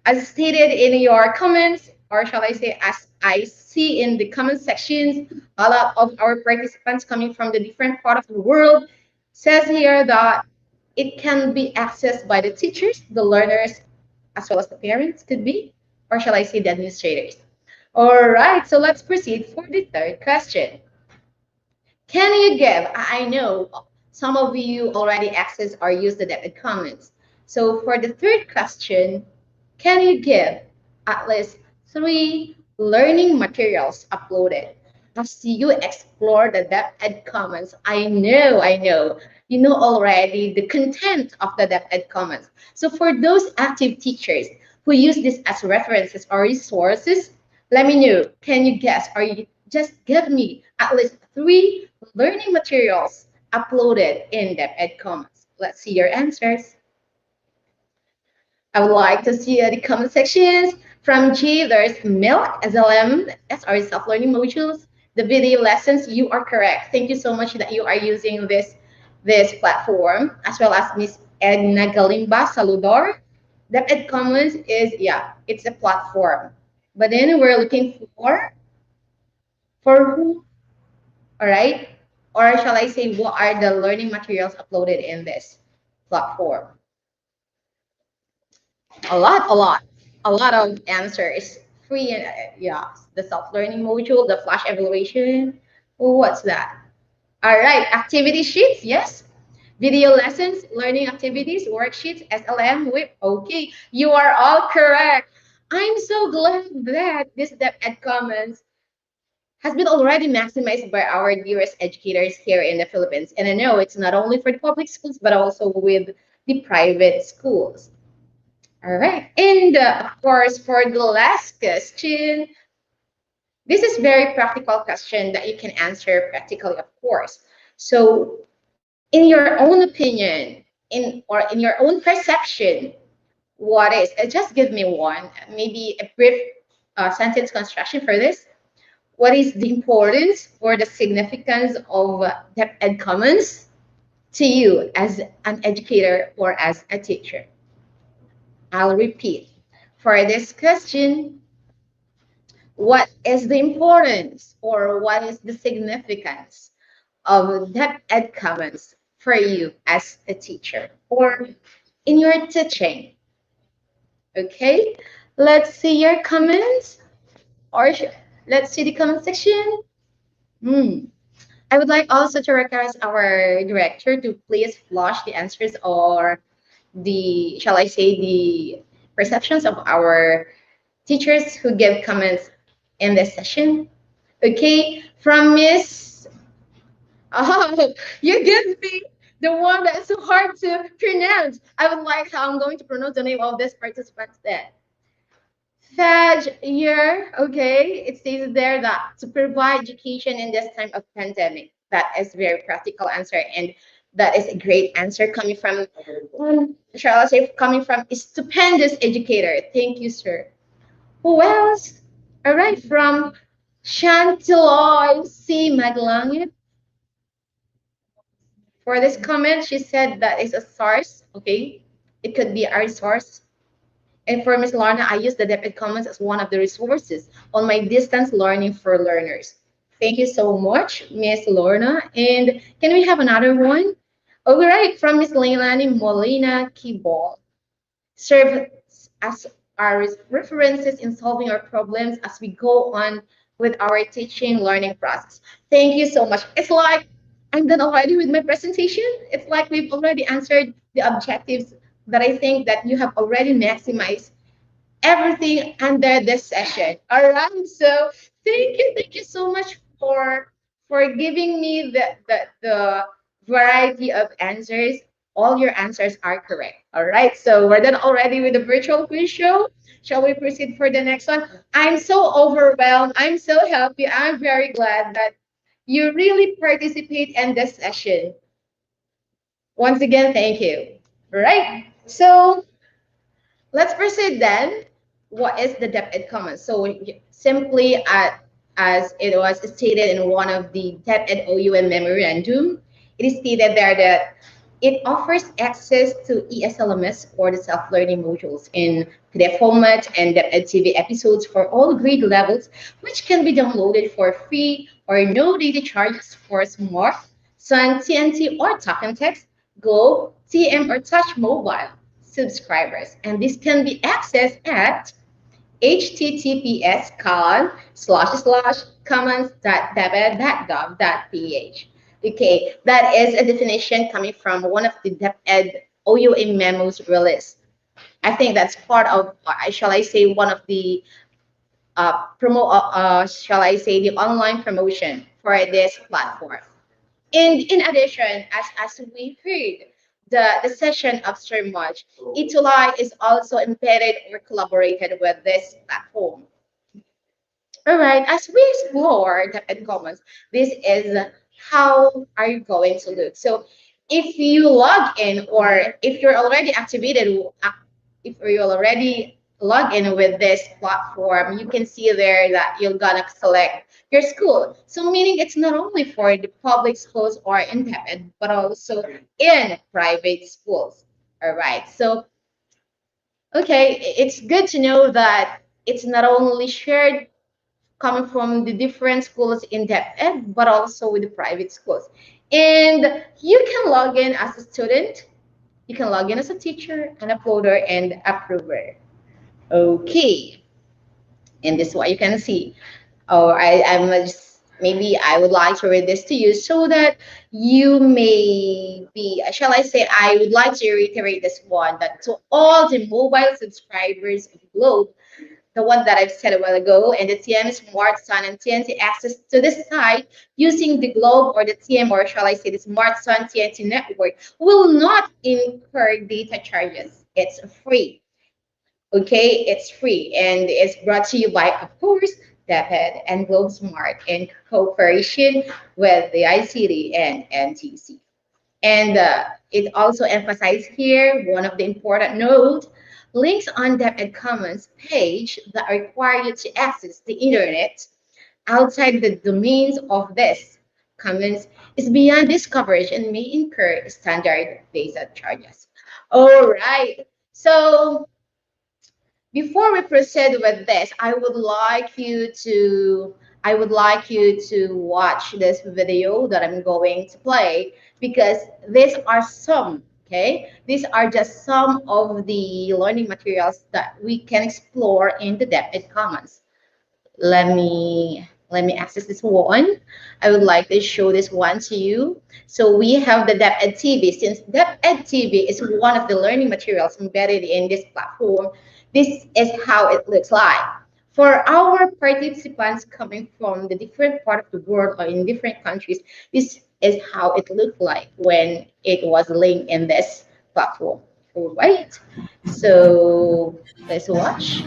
Speaker 2: as stated in your comments, or shall I say, as I see in the comment sections, a lot of our participants coming from the different part of the world says here that it can be accessed by the teachers, the learners, as well as the parents could be, or shall I say the administrators. All right, so let's proceed for the third question. Can you give, I know some of you already access or use the DepEd Commons. So for the third question, can you give at least 3 learning materials uploaded as you explore the DepEd Commons? I know, you know already the content of the DepEd Commons. So for those active teachers who use this as references or resources, let me know, can you guess, or you just give me at least 3 learning materials uploaded in DepEd Commons? Let's see your answers. I would like to see the comment sections. From G, there's Milk, SLM, SR self-learning modules. The video lessons, you are correct. Thank you so much that you are using this platform, as well as Miss Edna Galimba, Saludor. DepEd Commons is, yeah, it's a platform. But then we're looking for who, all right? Or shall I say, what are the learning materials uploaded in this platform? A lot of answers. Free and yeah, the self-learning module, the flash evaluation. What's that? All right, activity sheets, yes. Video lessons, learning activities, worksheets, SLM, WIP. Okay, you are all correct. I'm so glad that this DepEd Commons has been already maximized by our dearest educators here in the Philippines. And I know it's not only for the public schools, but also with the private schools. All right, and of course, for the last question, this is very practical question that you can answer practically, of course. So, in your own opinion, in your own perception, what is? Just give me one, maybe a brief sentence construction for this. What is the importance or the significance of DepEd Commons to you as an educator or as a teacher? I'll repeat. For this question, what is the importance or what is the significance of DepEd Commons for you as a teacher or in your teaching? Okay, let's see your comments or let's see the comment section. I would like also to request our director to please flash the answers or the, shall I say, the perceptions of our teachers who give comments in this session. Okay, from Miss, oh, you give me the one that's so hard to pronounce. I would like how I'm going to pronounce the name of this participant then. Faj year, okay, it says there that to provide education in this time of pandemic. That is very practical answer, and that is a great answer coming from, shall I say, coming from a stupendous educator. Thank you, sir. Who else? All right, from Chantiloy C. Maglangit. For this comment, she said that is a source. Okay, it could be our source. And for Ms. Lorna, I use the DepEd Commons as one of the resources on my distance learning for learners. Thank you so much, Ms. Lorna. And can we have another one? All right, from Ms. Leilani Molina Kibol. Serve as our references in solving our problems as we go on with our teaching learning process. Thank you so much. It's like I'm done already with my presentation. It's like we've already answered the objectives that I think that you have already maximized everything under this session. All right. So thank you so much for giving me the variety of answers. All your answers are correct. All right. So we're done already with the virtual quiz show. Shall we proceed for the next one? I'm so overwhelmed. I'm so happy. I'm very glad that you really participate in this session. Once again, thank you. All right. So let's proceed then. What is the DepEd Commons? So simply as it was stated in one of the DepEd OUM memorandum, it is stated there that it offers access to ESLMS or the self-learning modules in PDF format and DepEd TV episodes for all grade levels, which can be downloaded for free or no data charges for Smart, Sun, TNT, or Talk and Text, Go, TM, or Touch Mobile subscribers. And this can be accessed at https://commons.deped.gov.ph. Okay, that is a definition coming from one of the DepEd OUA memos released. I think that's part of, shall I say, one of the shall I say, the online promotion for this platform. And in addition, as we heard, the session of Sir Mudge, Itulai is also embedded or collaborated with this platform. All right, as we explore DepEd Commons, this is how are you going to look. So if you log in or if you're already activated, if you're already
Speaker 3: log in with this platform, you can see there that you're gonna select your school. So meaning it's not only for the public schools or in DepEd, but also in private schools. All right. So okay, it's good to know that it's not only shared coming from the different schools in DepEd, but also with the private schools. And you can log in as a student, you can log in as a teacher, an uploader, and approver. Okay, and this is what you can see. Oh, I'm just, maybe I would like to read this to you so that you may be, shall I say, I would like to reiterate this one that to all the mobile subscribers of Globe, the one that I've said a while ago, and the TM Smart Sun and TNT access to this site using the Globe or the TM, or shall I say the Smart Sun TNT network, will not incur data charges. It's free. Okay, it's free and it's brought to you by, of course, DepEd and Globe Smart in cooperation with the ICT and NTC. And it also emphasized here one of the important notes: links on DepEd Commons page that require you to access the internet outside the domains of this Commons is beyond this coverage and may incur standard data charges. All right. So before we proceed with this, I would like you to watch this video that I'm going to play, because these are some, okay? These are just some of the learning materials that we can explore in the DepEd Commons. Let me access this one. I would like to show this one to you. So we have the DepEd TV. Since DepEd TV is one of the learning materials embedded in this platform, this is how it looks like. For our participants coming from the different part of the world or in different countries, this is how it looked like when it was linked in this platform. All right. So let's watch.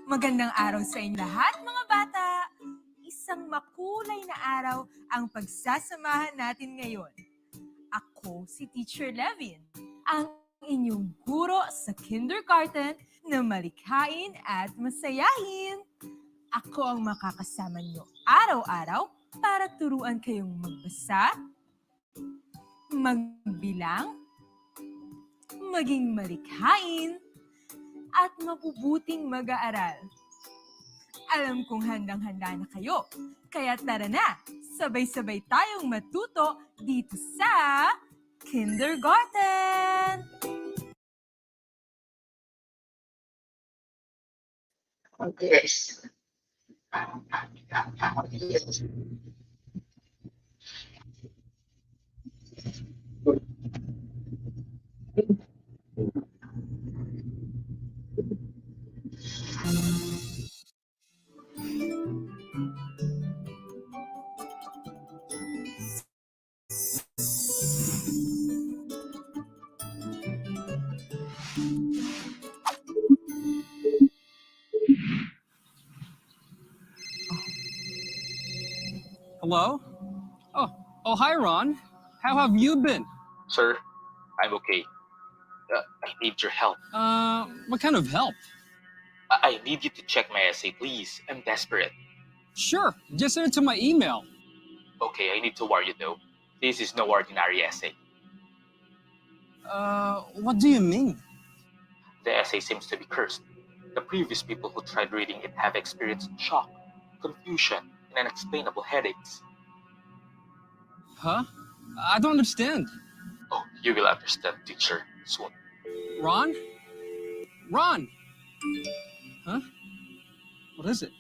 Speaker 17: Magandang araw sa inyo lahat, mga bata! Isang makulay na araw ang pagsasamahan natin ngayon. Ako si Teacher Levin, ang inyong guro sa kindergarten na malikhain at masayahin. Ako ang makakasama niyo araw-araw para turuan kayong magbasa, magbilang, maging malikhain, at mabubuting mag-aaral. Alam kong handang-handa na kayo, kaya tara na, sabay-sabay tayong matuto dito sa Kindergarten!
Speaker 3: Yes.
Speaker 18: Hello? Oh, hi, Ron. How have you been?
Speaker 19: Sir, I'm okay. I need your help.
Speaker 18: What kind of help?
Speaker 19: I need you to check my essay, please. I'm desperate.
Speaker 18: Sure, just send it to my email.
Speaker 19: Okay, I need to warn you though. This is no ordinary essay.
Speaker 18: What do you mean?
Speaker 19: The essay seems to be cursed. The previous people who tried reading it have experienced shock, confusion, and unexplainable headaches.
Speaker 18: Huh? I don't understand.
Speaker 19: Oh, you will understand, teacher, soon.
Speaker 18: Ron? Ron! Huh? What is it?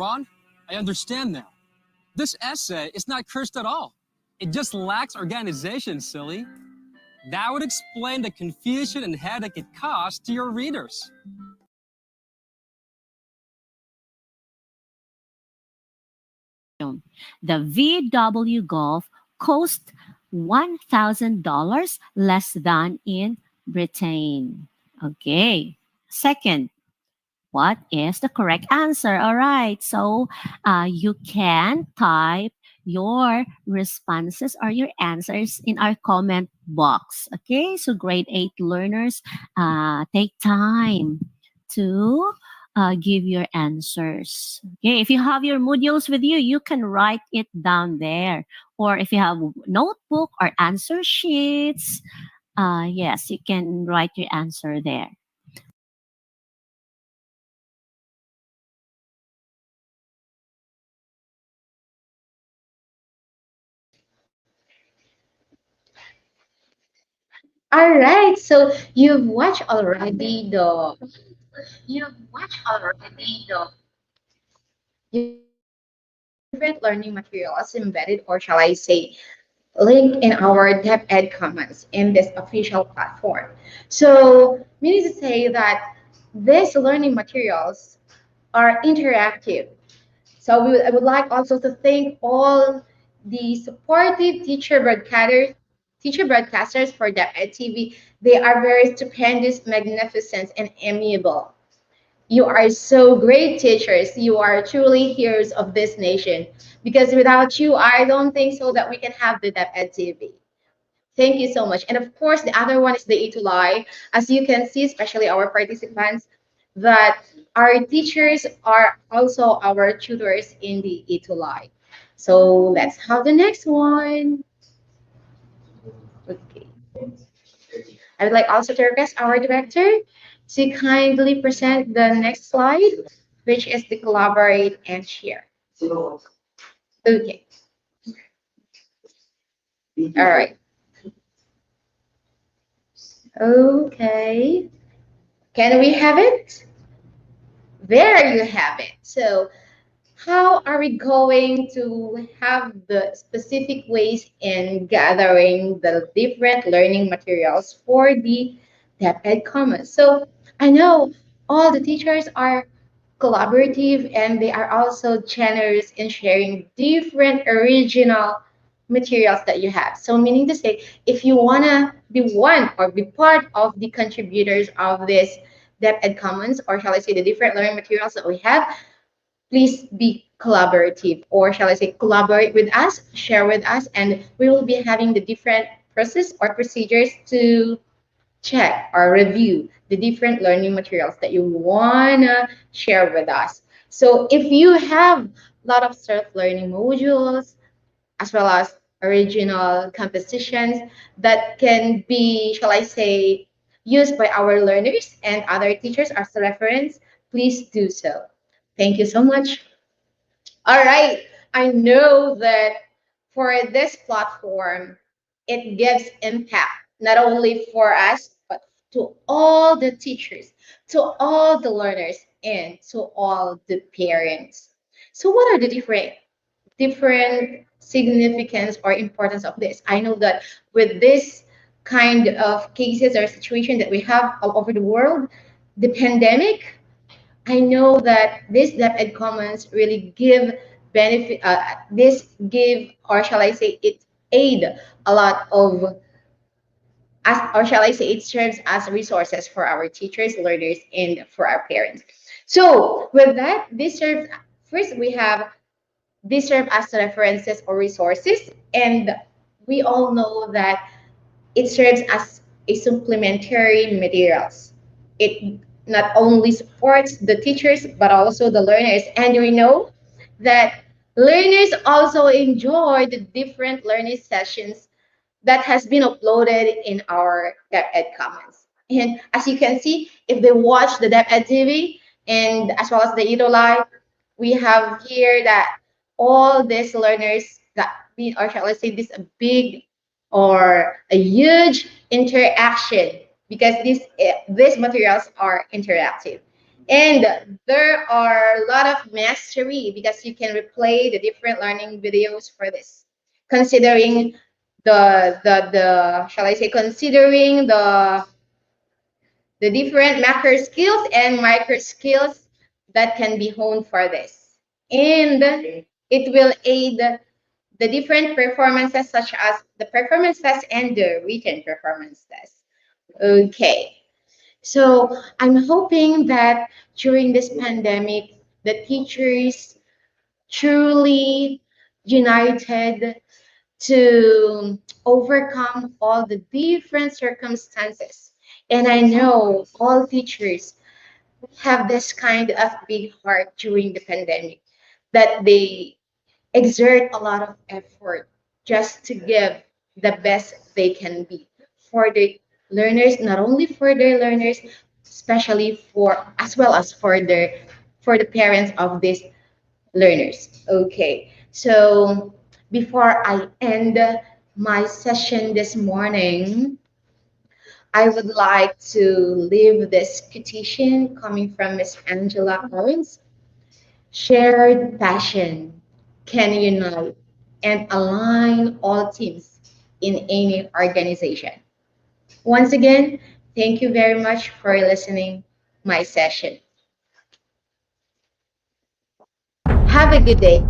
Speaker 18: Ron, I understand now. This essay is not cursed at all. It just lacks organization, silly. That would explain the confusion and headache it caused to your readers.
Speaker 20: The VW Golf cost $1,000 less than in Britain. Okay. Second, what is the correct answer? All right. So you can type your responses or your answers in our comment box. Okay. So grade 8 learners, take time to give your answers. Okay. If you have your modules with you, you can write it down there. Or if you have notebook or answer sheets, yes, you can write your answer there.
Speaker 2: All right, so you've watched already the different learning materials embedded, or shall I say, linked in our DepEd Commons in this official platform. So, meaning to say that these learning materials are interactive. So I would like also to thank all the supportive teacher broadcasters for DepEd TV. They are very stupendous, magnificent, and amiable. You are so great teachers. You are truly heroes of this nation. Because without you, I don't think so that we can have the DepEd TV. Thank you so much. And of course, the other one is the E2Lie. As you can see, especially our participants, that our teachers are also our tutors in the E2Lie. So let's have the next one. Okay. I would like also to request our director to kindly present the next slide, which is the collaborate and share. Okay. All right. Okay. Can we have it? There you have it. So how are we going to have the specific ways in gathering the different learning materials for the DepEd Commons? So I know all the teachers are collaborative and they are also generous in sharing different original materials that you have. So meaning to say, if you want to be one or be part of the contributors of this DepEd Commons, or shall I say the different learning materials that we have, please be collaborative, or shall I say collaborate with us, share with us, and we will be having the different process or procedures to check or review the different learning materials that you wanna share with us. So if you have a lot of self-learning modules as well as original compositions that can be, shall I say, used by our learners and other teachers as a reference, please do so. Thank you so much. All right. I know that for this platform, it gives impact not only for us, but to all the teachers, to all the learners, and to all the parents. So what are the different significance or importance of this? I know that with this kind of cases or situation that we have all over the world, the pandemic, I know that this DepEd Commons really give benefit, this give, or shall I say, it aid a lot of, as, or shall I say, it serves as resources for our teachers, learners, and for our parents. So with that, this serves, first we have, this serve as references or resources, and we all know that it serves as a supplementary materials. It not only supports the teachers, but also the learners. And we know that learners also enjoy the different learning sessions that has been uploaded in our DepEd Commons. And as you can see, if they watch the DepEd TV and as well as the Edo Live, we have here that all these learners got, or shall I say, this a big or a huge interaction, because these materials are interactive. And there are a lot of mastery because you can replay the different learning videos for this. Considering the shall I say considering the different macro skills and micro skills that can be honed for this. And it will aid the different performances such as the performance test and the written performance test. Okay. So I'm hoping that during this pandemic, the teachers truly united to overcome all the different circumstances. And I know all teachers have this kind of big heart during the pandemic that they exert a lot of effort just to give the best they can be for the learners, not only for their learners, especially for as well as for the parents of these learners. Okay, so before I end my session this morning, I would like to leave this quotation coming from Miss Angela Owens. Shared passion can unite and align all teams in any organization. Once again, thank you very much for listening my session. Have a good day.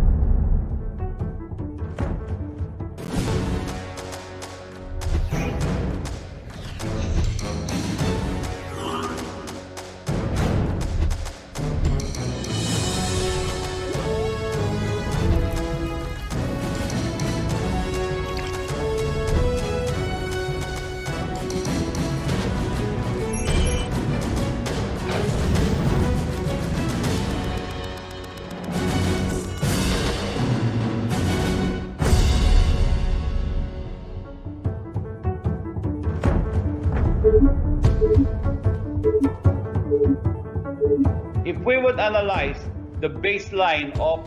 Speaker 14: If we would analyze the baseline of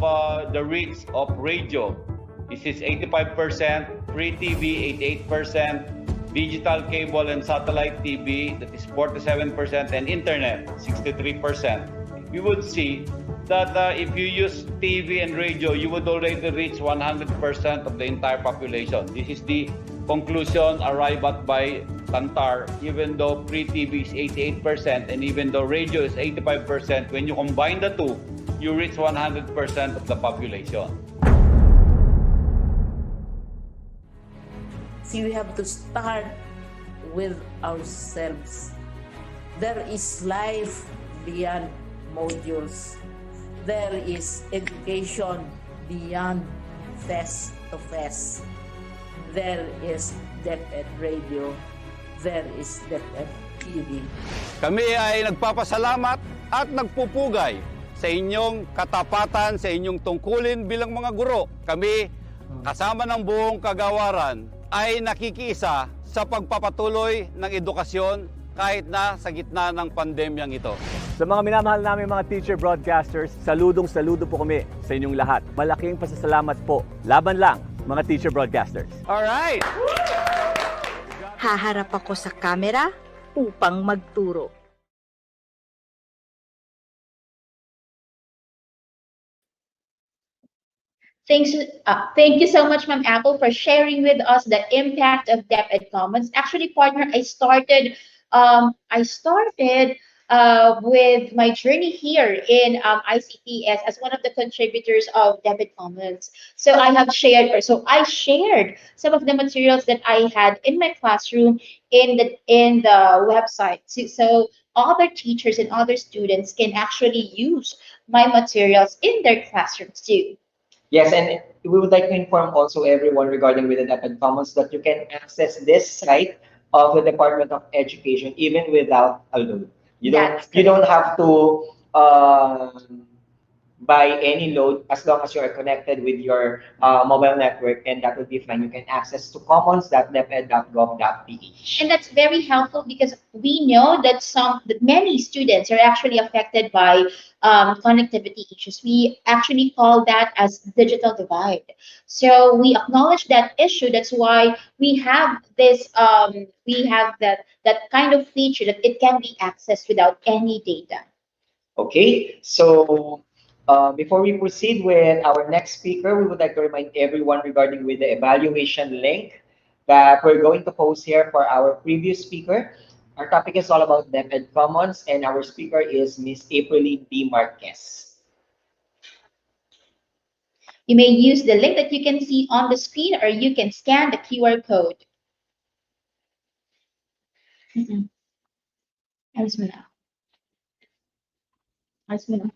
Speaker 14: the reach of radio, this is 85%, free TV 88%, digital cable and satellite TV, that is 47%, and internet 63%. You would see that if you use TV and radio, you would already reach 100% of the entire population. This is the conclusion arrived at by Kantar, even though free TV is 88% and even though radio is 85%, when you combine the two, you reach 100% of the population.
Speaker 13: See, we have to start with ourselves. There is life beyond modules. There is education beyond face-to-face. There is DepEd Radio. There is DepEd TV.
Speaker 14: Kami ay nagpapasalamat at nagpupugay sa inyong katapatan, sa inyong tungkulin bilang mga guro. Kami, kasama ng buong kagawaran, ay nakikiisa sa pagpapatuloy ng edukasyon kahit na sa gitna ng pandemyang ito.
Speaker 12: Sa mga minamahal namin mga teacher broadcasters, saludo po kami sa inyong lahat. Malaking pasasalamat po. Laban lang, mga teacher broadcasters.
Speaker 14: Alright!
Speaker 21: Haharap ako sa kamera upang magturo.
Speaker 3: Thank you so much, Ma'am Apple, for sharing with us the impact of DepEd Commons. Actually, partner, I started with my journey here in ICTS as one of the contributors of DepEd Commons. So I shared some of the materials that I had in my classroom in the website. So other teachers and other students can actually use my materials in their classrooms too.
Speaker 6: Yes, and we would like to inform also everyone regarding with the DepEd Commons that you can access this site of the Department of Education even without a load. You don't have to buy any load as long as you are connected with your mobile network, and that will be fine. You can access to commons.deped.gov.ph.
Speaker 3: And that's very helpful because we know that many students are actually affected by connectivity issues. We actually call that as digital divide. So we acknowledge that issue. That's why we have this that kind of feature that it can be accessed without any data.
Speaker 6: Okay, so before we proceed with our next speaker, we would like to remind everyone regarding with the evaluation link that we're going to post here for our previous speaker. Our topic is all about DepEd Commons, and our speaker is Miss Apriline B. Marquez.
Speaker 3: You may use the link that you can see on the screen, or you can scan the QR code. Alis mo na. Alis mo na.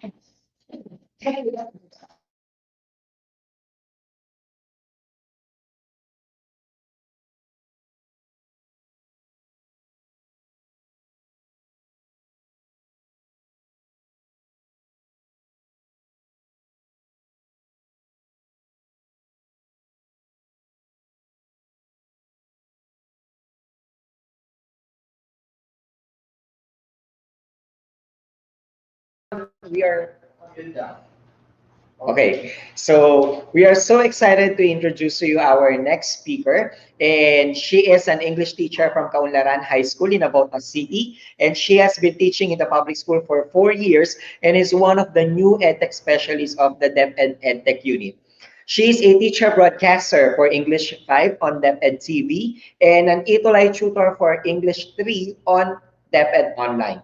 Speaker 6: We are okay, so we are so excited to introduce to you our next speaker, and she is an English teacher from Kaunlaran High School in Navotas City, and she has been teaching in the public school for 4 years and is one of the new EdTech specialists of the DepEd EdTech unit. She is a teacher broadcaster for English 5 on DepEd TV and an Itolay tutor for English 3 on DepEd Online.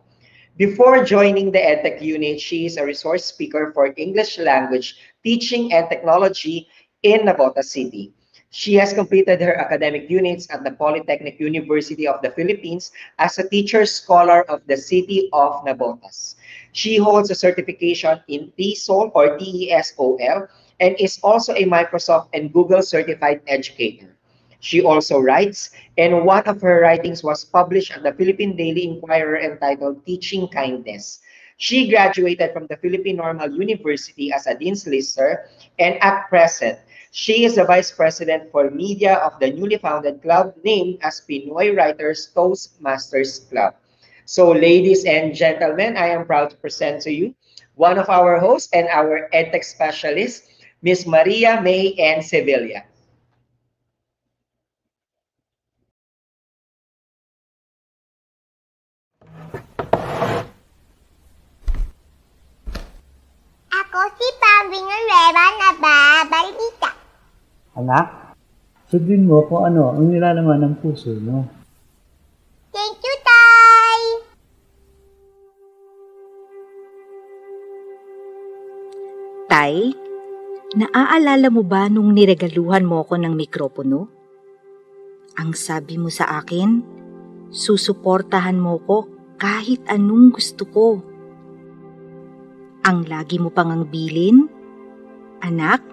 Speaker 6: Before joining the EdTech unit, she is a resource speaker for English language teaching and technology in Navotas City. She has completed her academic units at the Polytechnic University of the Philippines as a teacher scholar of the City of Navotas. She holds a certification in TESOL or TESOL and is also a Microsoft and Google certified educator. She also writes, and one of her writings was published at the Philippine Daily Inquirer entitled Teaching Kindness. She graduated from the Philippine Normal University as a Dean's Lister, and at present, she is the Vice President for Media of the newly founded club named as Pinoy Writers Toastmasters Club. So, ladies and gentlemen, I am proud to present to you one of our hosts and our EdTech specialist, Miss Maria May N. Sevilla.
Speaker 4: Ako si Pambing Nueva na babalita.
Speaker 22: Anak, sundin mo kung ano ang nilalaman ng puso mo.
Speaker 4: Thank you, Tay!
Speaker 21: Tay, naaalala mo ba nung niregaluhan mo ko ng mikropono? Ang sabi mo sa akin, susuportahan mo ko kahit anong gusto ko. Ang lagi mo pang ang bilin, anak,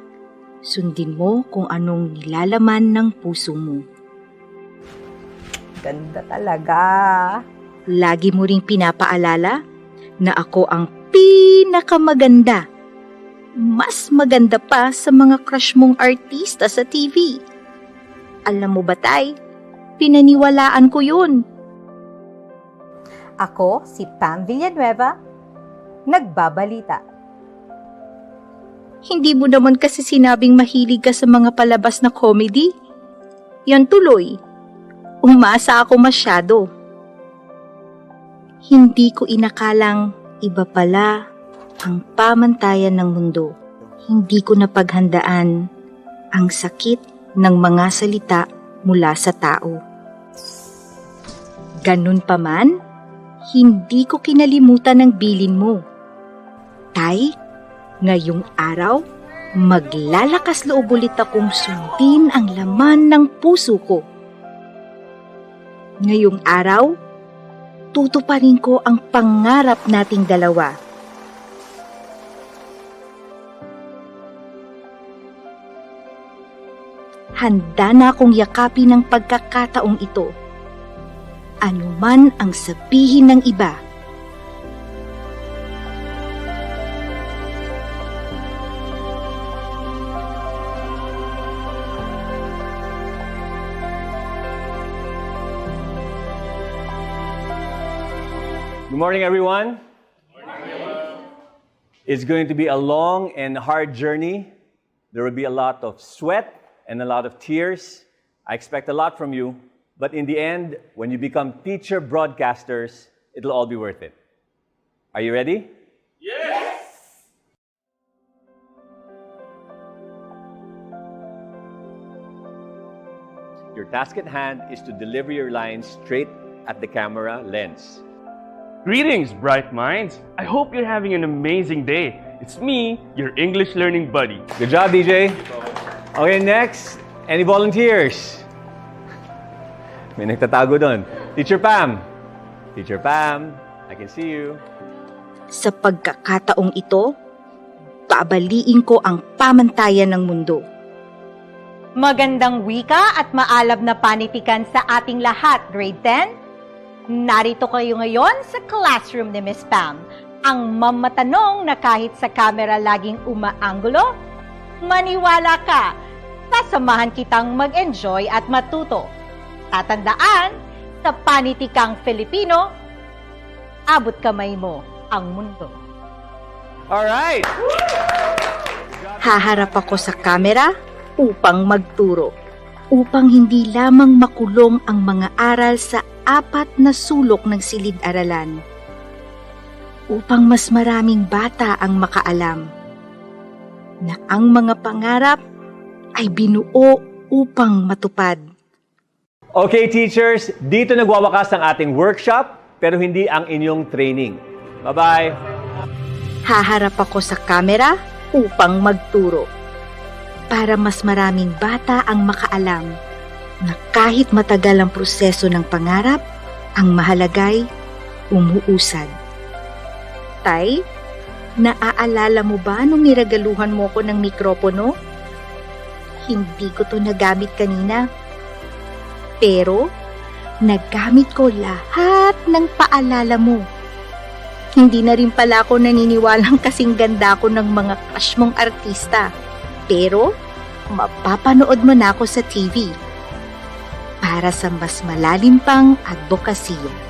Speaker 21: sundin mo kung anong nilalaman ng puso mo.
Speaker 4: Ganda talaga.
Speaker 21: Lagi mo ring pinapaalala na ako ang pinakamaganda. Mas maganda pa sa mga crush mong artista sa TV. Alam mo ba, Tay? Pinaniwalaan ko yun.
Speaker 4: Ako si Pam Villanueva, nagbabalita.
Speaker 21: Hindi mo naman kasi sinabing mahilig ka sa mga palabas na comedy. Yan tuloy. Umasa ako masyado. Hindi ko inakalang iba pala ang pamantayan ng mundo. Hindi ko napaghandaan ang sakit ng mga salita mula sa tao. Ganun pa man, hindi ko kinalimutan ang bilin mo. Tay, ngayong araw, maglalakas loob ulit akong sundin ang laman ng puso ko. Ngayong araw, tutuparin ko ang pangarap nating dalawa. Handa na akong yakapin ng pagkakataong ito. Ano man ang sabihin ng iba.
Speaker 12: Good morning, everyone. It's going to be a long and hard journey. There will be a lot of sweat and a lot of tears. I expect a lot from you, but in the end, when you become teacher broadcasters, it'll all be worth it. Are you ready? Your task at hand is to deliver your lines straight at the camera lens.
Speaker 5: Greetings, bright minds! I hope you're having an amazing day. It's me, your English learning buddy.
Speaker 12: Good job, DJ. Okay, next. Any volunteers? May nagtatago doon. Teacher Pam. Teacher Pam, I can see you.
Speaker 21: Sa pagkakataong ito, babaliin ko ang pamantayan ng mundo.
Speaker 4: Magandang wika at maalab na panitikan sa ating lahat, grade 10. Narito kayo ngayon sa classroom ni Miss Pam, ang mamatanong na kahit sa camera laging umaanggulo, maniwala ka, sasamahan kitang mag-enjoy at matuto. Tatandaan, sa panitikang Filipino, abot kamay mo ang mundo.
Speaker 12: Alright!
Speaker 21: Haharap ako sa kamera upang magturo, upang hindi lamang makulong ang mga aral sa 4 na sulok ng silid-aralan, upang mas maraming bata ang makaalam na ang mga pangarap ay binuo upang matupad.
Speaker 12: Okay, teachers, dito nagwawakas ang ating workshop, pero hindi ang inyong training. Bye-bye!
Speaker 21: Haharap ako sa kamera upang magturo, para mas maraming bata ang makaalam na kahit matagal ang proseso ng pangarap, ang mahalagay umuusad. Tay, naaalala mo ba nung niragaluhan mo ko ng mikropono? Hindi ko to nagamit kanina. Pero, nagamit ko lahat ng paalala mo. Hindi na rin pala ako naniniwalang kasing ganda ko ng mga crush mong artista. Pero, mapapanood mo na ako sa TV para sa mas malalim pang advokasya.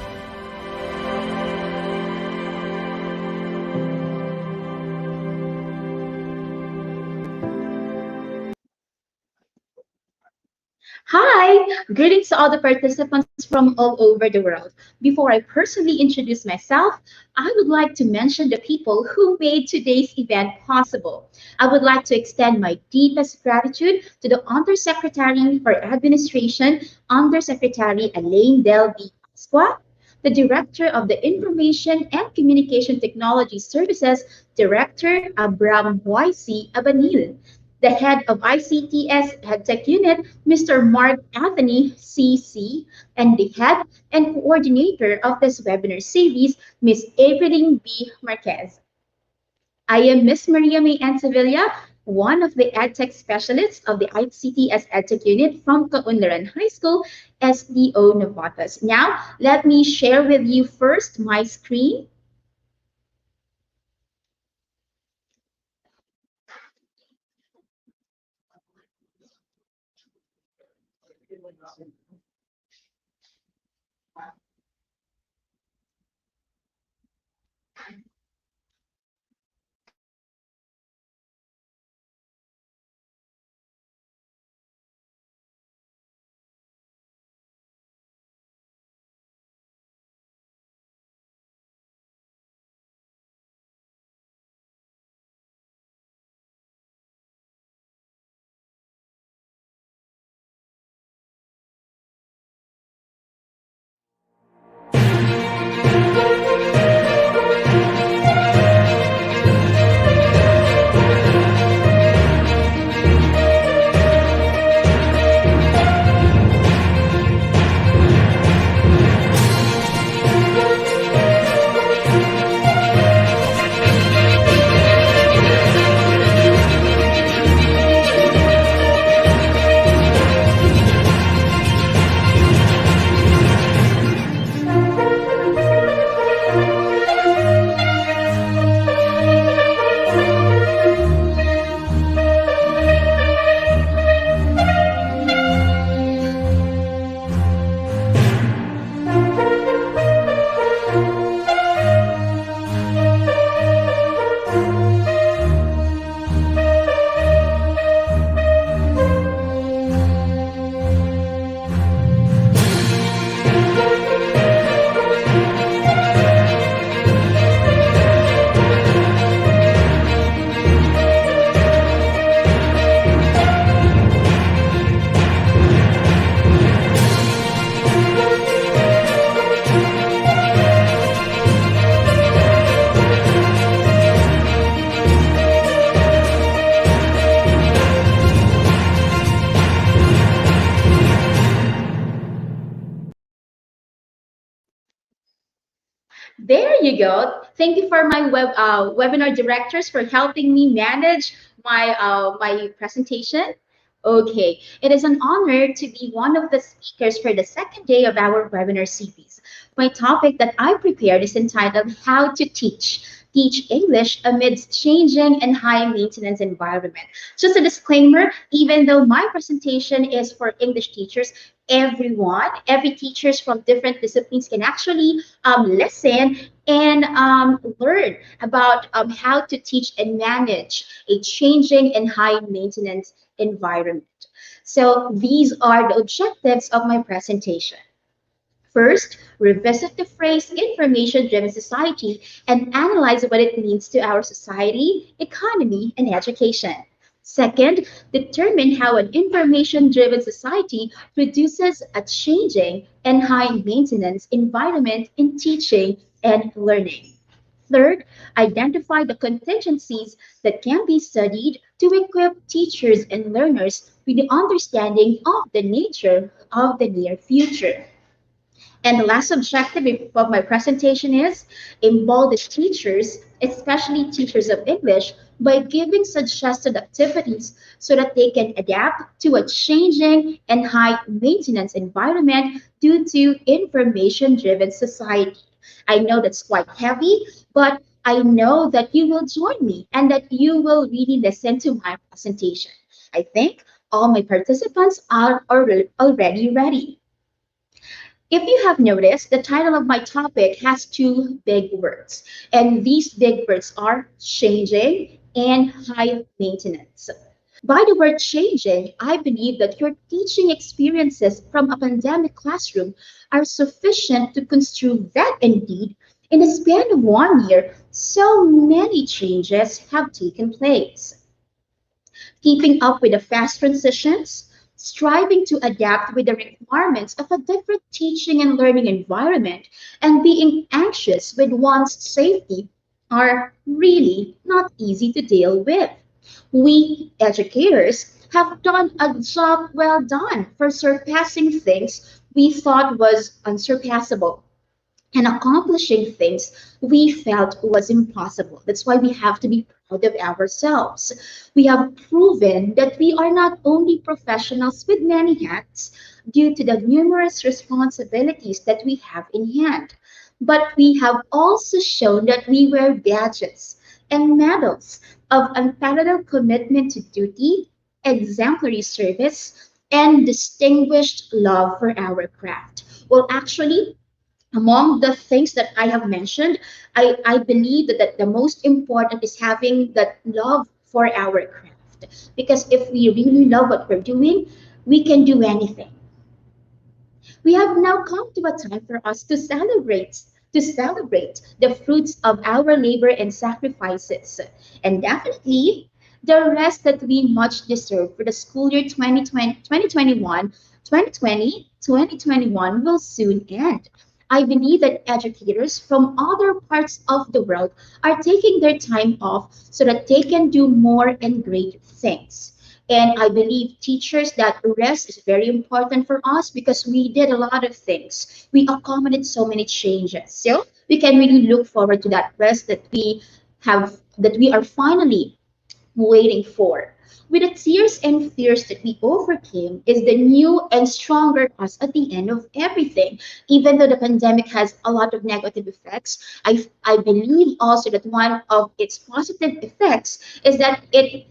Speaker 3: Hi! Greetings to all the participants from all over the world. Before I personally introduce myself, I would like to mention the people who made today's event possible. I would like to extend my deepest gratitude to the Undersecretary for Administration, Undersecretary Elaine Del V. Pasqua, the Director of the Information and Communication Technology Services, Director Abram Y.C. Abanil, the head of ICTS-EdTech Unit, Mr. Mark Anthony, CC, and the head and coordinator of this webinar series, Ms. Evelyn B. Marquez. I am Ms. Maria May Antevilla, one of the EdTech specialists of the ICTS-EdTech Unit from Kaunlaran High School, SDO Navotas. Now, let me share with you first my screen. There you go. Thank you for my webinar directors for helping me manage my presentation. Okay, it is an honor to be one of the speakers for the second day of our webinar series. My topic that I prepared is entitled How to Teach English Amidst Changing and High Maintenance Environment. Just a disclaimer, even though my presentation is for English teachers, every teachers from different disciplines can actually listen and learn about how to teach and manage a changing and high maintenance environment. So these are the objectives of my presentation. First, revisit the phrase information-driven society and analyze what it means to our society, economy, and education. Second, determine how an information-driven society produces a changing and high-maintenance environment in teaching and learning. Third, identify the contingencies that can be studied to equip teachers and learners with the understanding of the nature of the near future. And the last objective of my presentation is involve the teachers, especially teachers of English, by giving suggested activities so that they can adapt to a changing and high maintenance environment due to information-driven society. I know that's quite heavy, but I know that you will join me and that you will really listen to my presentation. I think all my participants are already ready. If you have noticed, the title of my topic has two big words, and these big words are changing and high maintenance. By the word changing, I believe that your teaching experiences from a pandemic classroom are sufficient to construe that indeed, in the span of 1 year, so many changes have taken place. Keeping up with the fast transitions, striving to adapt with the requirements of a different teaching and learning environment, and being anxious with one's safety are really not easy to deal with. We educators have done a job well done for surpassing things we thought was unsurpassable and accomplishing things we felt was impossible. That's why we have to be proud of ourselves. We have proven that we are not only professionals with many hats due to the numerous responsibilities that we have in hand, but we have also shown that we wear badges and medals of unparalleled commitment to duty, exemplary service, and distinguished love for our craft. Well, actually, among the things that I have mentioned, I believe that the most important is having that love for our craft. Because if we really love what we're doing, we can do anything. We have now come to a time for us to celebrate the fruits of our labor and sacrifices. And definitely the rest that we much deserve for the school year 2021 will soon end. I believe that educators from other parts of the world are taking their time off so that they can do more and great things. And I believe teachers that rest is very important for us because we did a lot of things. We accommodated so many changes. So we can really look forward to that rest that we are finally waiting for. With the tears and fears that we overcame is the new and stronger us at the end of everything. Even though the pandemic has a lot of negative effects, I believe also that one of its positive effects is that it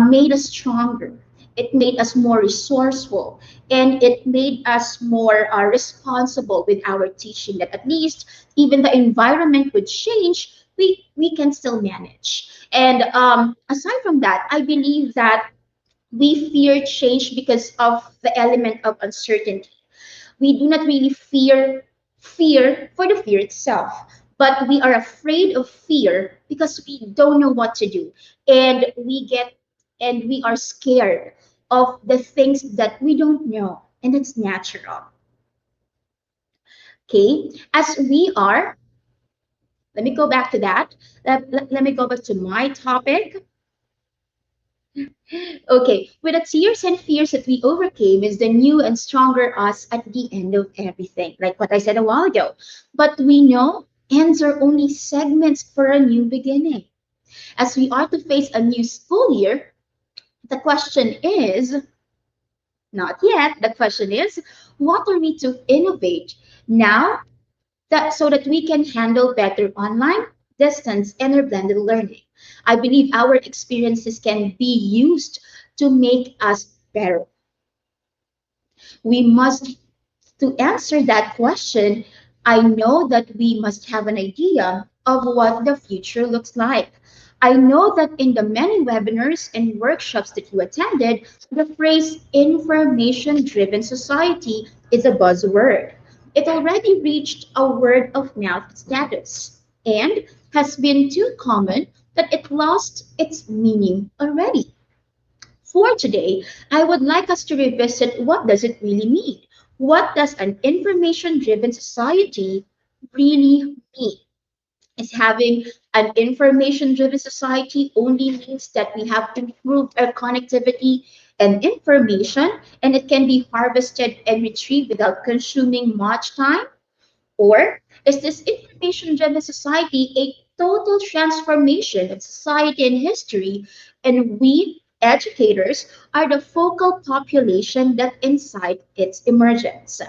Speaker 3: made us stronger. It made us more resourceful, and it made us more responsible with our teaching. That at least, even the environment would change, we can still manage. And aside from that, I believe that we fear change because of the element of uncertainty. We do not really fear for the fear itself, but we are afraid of fear because we don't know what to do, and we are scared of the things that we don't know, and it's natural. Okay, as we are, let me go back to that. Let me go back to my topic. Okay, with the tears and fears that we overcame is the new and stronger us at the end of everything, like what I said a while ago. But we know Ends are only segments for a new beginning. As we are to face a new school year, the question is, not yet, the question is, what are we to innovate now that so that we can handle better online, distance, and or blended learning? I believe our experiences can be used to make us better. We must, to answer that question, I know that we must have an idea of what the future looks like. I know that in the many webinars and workshops that you attended, the phrase information driven society is a buzzword. It already reached a word of mouth status and has been too common that it lost its meaning already. For today, I would like us to revisit what does it really mean? What does an information-driven society really mean? Is having an information-driven society only means that we have improved our connectivity and information and it can be harvested and retrieved without consuming much time? Or is this information-driven society a total transformation of society and history, and we, educators, are the focal population that incite its emergence?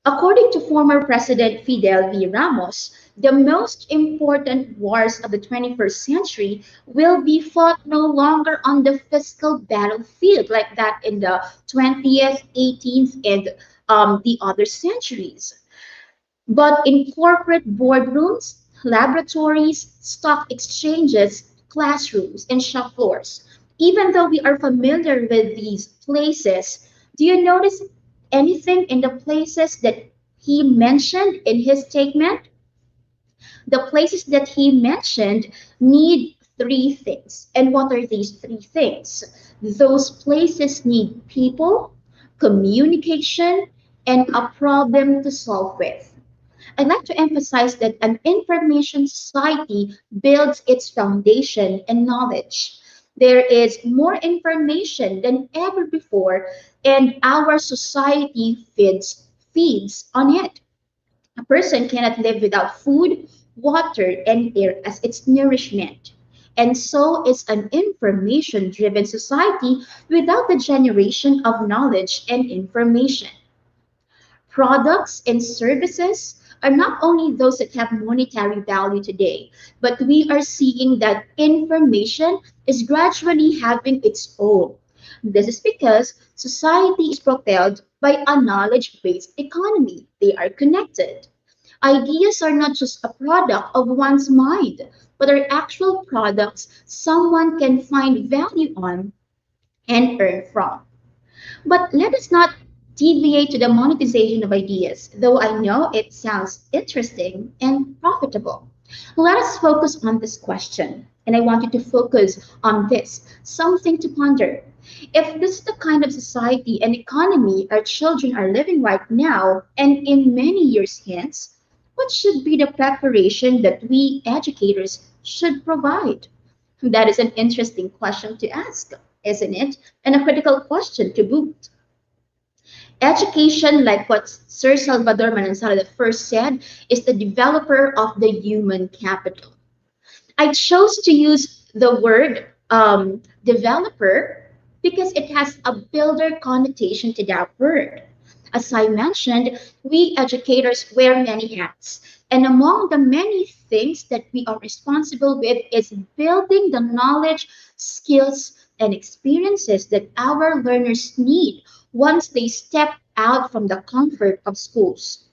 Speaker 3: According to former President Fidel V. Ramos, the most important wars of the 21st century will be fought no longer on the physical battlefield like that in the 20th, 18th, and the other centuries, but in corporate boardrooms, laboratories, stock exchanges, classrooms, and shop floors. Even though we are familiar with these places, do you notice anything in the places that he mentioned in his statement? The places that he mentioned need three things. And what are these three things? Those places need people, communication, and a problem to solve with. I'd like to emphasize that an information society builds its foundation in knowledge. There is more information than ever before, and our society feeds on it. A person cannot live without food, water, and air as its nourishment. And so is an information driven society without the generation of knowledge and information. Products and services are not only those that have monetary value today, but we are seeing that information is gradually having its own. This is because society is propelled by a knowledge based economy. They are connected. Ideas are not just a product of one's mind, but are actual products someone can find value on and earn from. But let us not deviate to the monetization of ideas, though I know it sounds interesting and profitable. Let us focus on this question, and I want you to focus on this, something to ponder. If this is the kind of society and economy our children are living right now and in many years hence, what should be the preparation that we educators should provide? That is an interesting question to ask, isn't it? And a critical question to boot. Education, like what Sir Salvador Manansala first said, is the developer of the human capital. I chose to use the word developer because it has a builder connotation to that word. As I mentioned, we educators wear many hats, and among the many things that we are responsible with is building the knowledge, skills, and experiences that our learners need once they step out from the comfort of schools.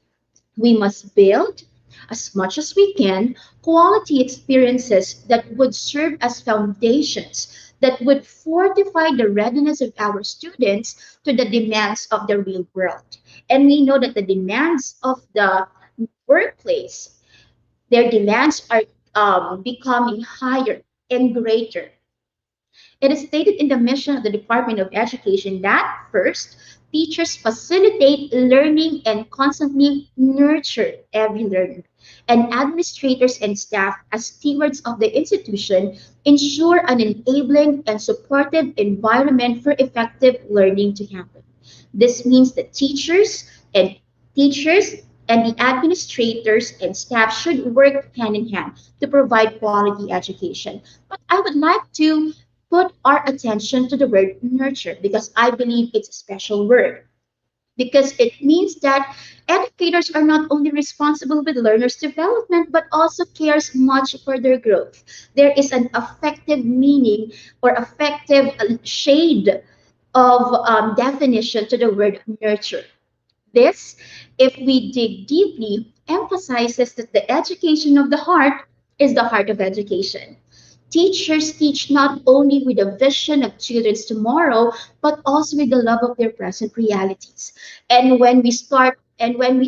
Speaker 3: We must build, as much as we can, quality experiences that would serve as foundations that would fortify the readiness of our students to the demands of the real world. And we know that the demands of the workplace, their demands are becoming higher and greater. It is stated in the mission of the Department of Education that first, teachers facilitate learning and constantly nurture every learner. And administrators and staff, as stewards of the institution, ensure an enabling and supportive environment for effective learning to happen. This means that teachers and the administrators and staff should work hand in hand to provide quality education. But I would like to put our attention to the word nurture because I believe it's a special word because it means that educators are not only responsible with learners' development but also cares much for their growth. There is an affective meaning or affective shade of definition to the word nurture. This, if we dig deeply, emphasizes that the education of the heart is the heart of education. Teachers teach not only with a vision of children's tomorrow, but also with the love of their present realities. And when we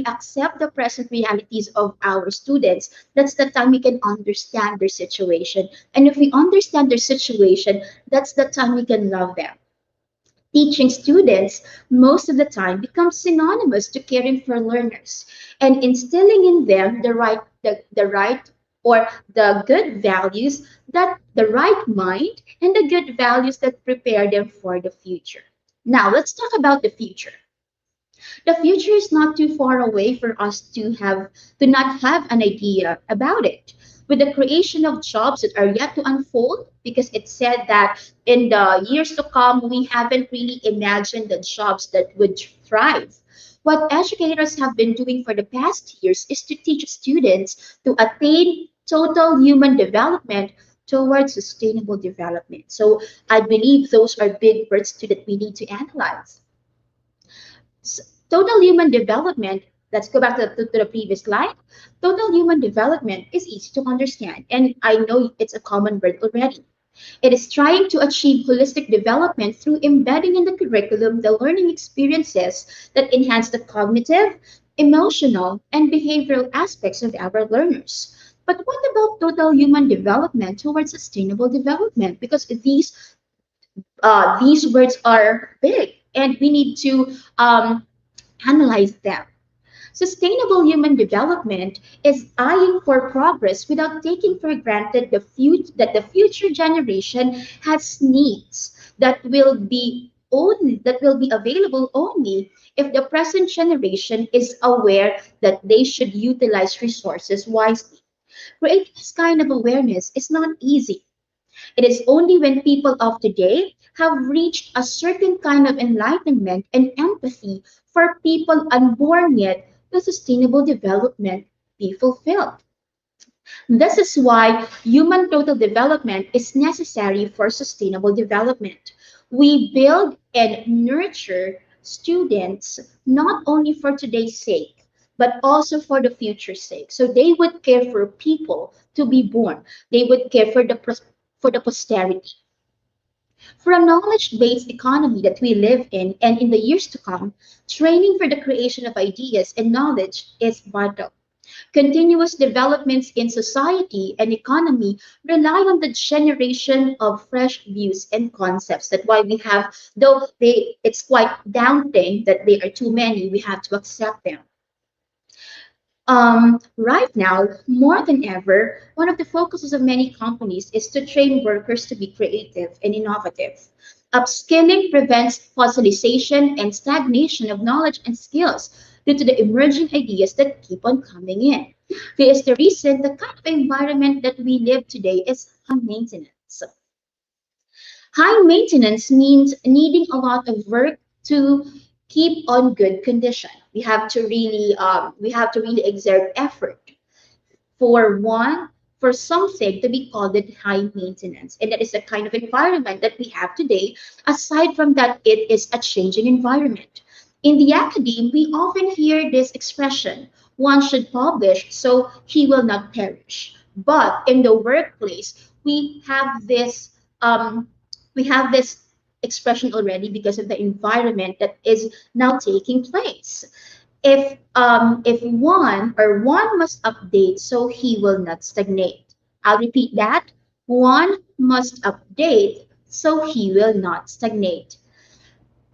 Speaker 3: accept the present realities of our students, that's the time we can understand their situation. And if we understand their situation, that's the time we can love them. Teaching students most of the time becomes synonymous to caring for learners and instilling in them the right or the good values that the right mind and the good values that prepare them for the future. Now let's talk about the future. The future is not too far away for us to not have an idea about it. With the creation of jobs that are yet to unfold, because it said that in the years to come, we haven't really imagined the jobs that would thrive. What educators have been doing for the past years is to teach students to attain total human development towards sustainable development. So I believe those are big words too that we need to analyze. Total human development, let's go back to the previous slide. Total human development is easy to understand, and I know it's a common word already. It is trying to achieve holistic development through embedding in the curriculum the learning experiences that enhance the cognitive, emotional, and behavioral aspects of our learners. But what about total human development towards sustainable development? Because these words are big, and we need to analyze them. Sustainable human development is eyeing for progress without taking for granted that the future generation has needs that will be available only if the present generation is aware that they should utilize resources wisely. Creating this kind of awareness is not easy. It is only when people of today have reached a certain kind of enlightenment and empathy for people unborn yet will sustainable development be fulfilled. This is why human total development is necessary for sustainable development. We build and nurture students not only for today's sake, but also for the future's sake. So they would care for people to be born. They would care for the posterity. For a knowledge-based economy that we live in and in the years to come, training for the creation of ideas and knowledge is vital. Continuous developments in society and economy rely on the generation of fresh views and concepts. That's why we have, though it's quite daunting that they are too many, we have to accept them. Right now, more than ever, one of the focuses of many companies is to train workers to be creative and innovative. Upskilling prevents fossilization and stagnation of knowledge and skills due to the emerging ideas that keep on coming in. This is the reason the kind of environment that we live today is high maintenance. High maintenance means needing a lot of work to keep on good condition. We have to really exert effort for for something to be called it high maintenance, and that is the kind of environment that we have today. Aside from that, it is a changing environment. In the academe, we often hear this expression: "One should publish so he will not perish." But in the workplace, we have this expression already because of the environment that is now taking place. If one must update so he will not stagnate. I'll repeat that. One must update so he will not stagnate.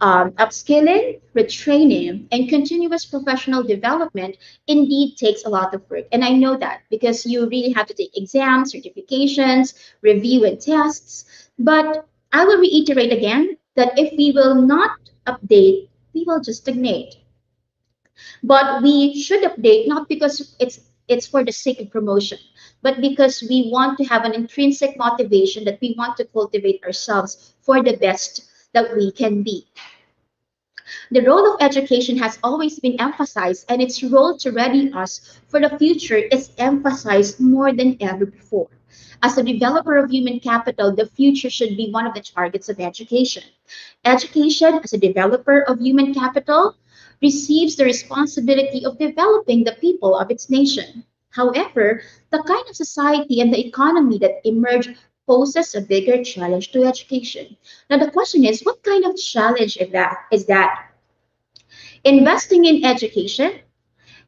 Speaker 3: Upskilling, retraining, and continuous professional development indeed takes a lot of work. And I know that because you really have to take exams, certifications, review, and tests. But I will reiterate again that if we will not update, we will just stagnate. But we should update not because it's for the sake of promotion, but because we want to have an intrinsic motivation that we want to cultivate ourselves for the best that we can be. The role of education has always been emphasized, and its role to ready us for the future is emphasized more than ever before. As a developer of human capital, the future should be one of the targets of education. Education, as a developer of human capital, receives the responsibility of developing the people of its nation. However, the kind of society and the economy that emerge poses a bigger challenge to education. Now, the question is, what kind of challenge is that? Investing in education.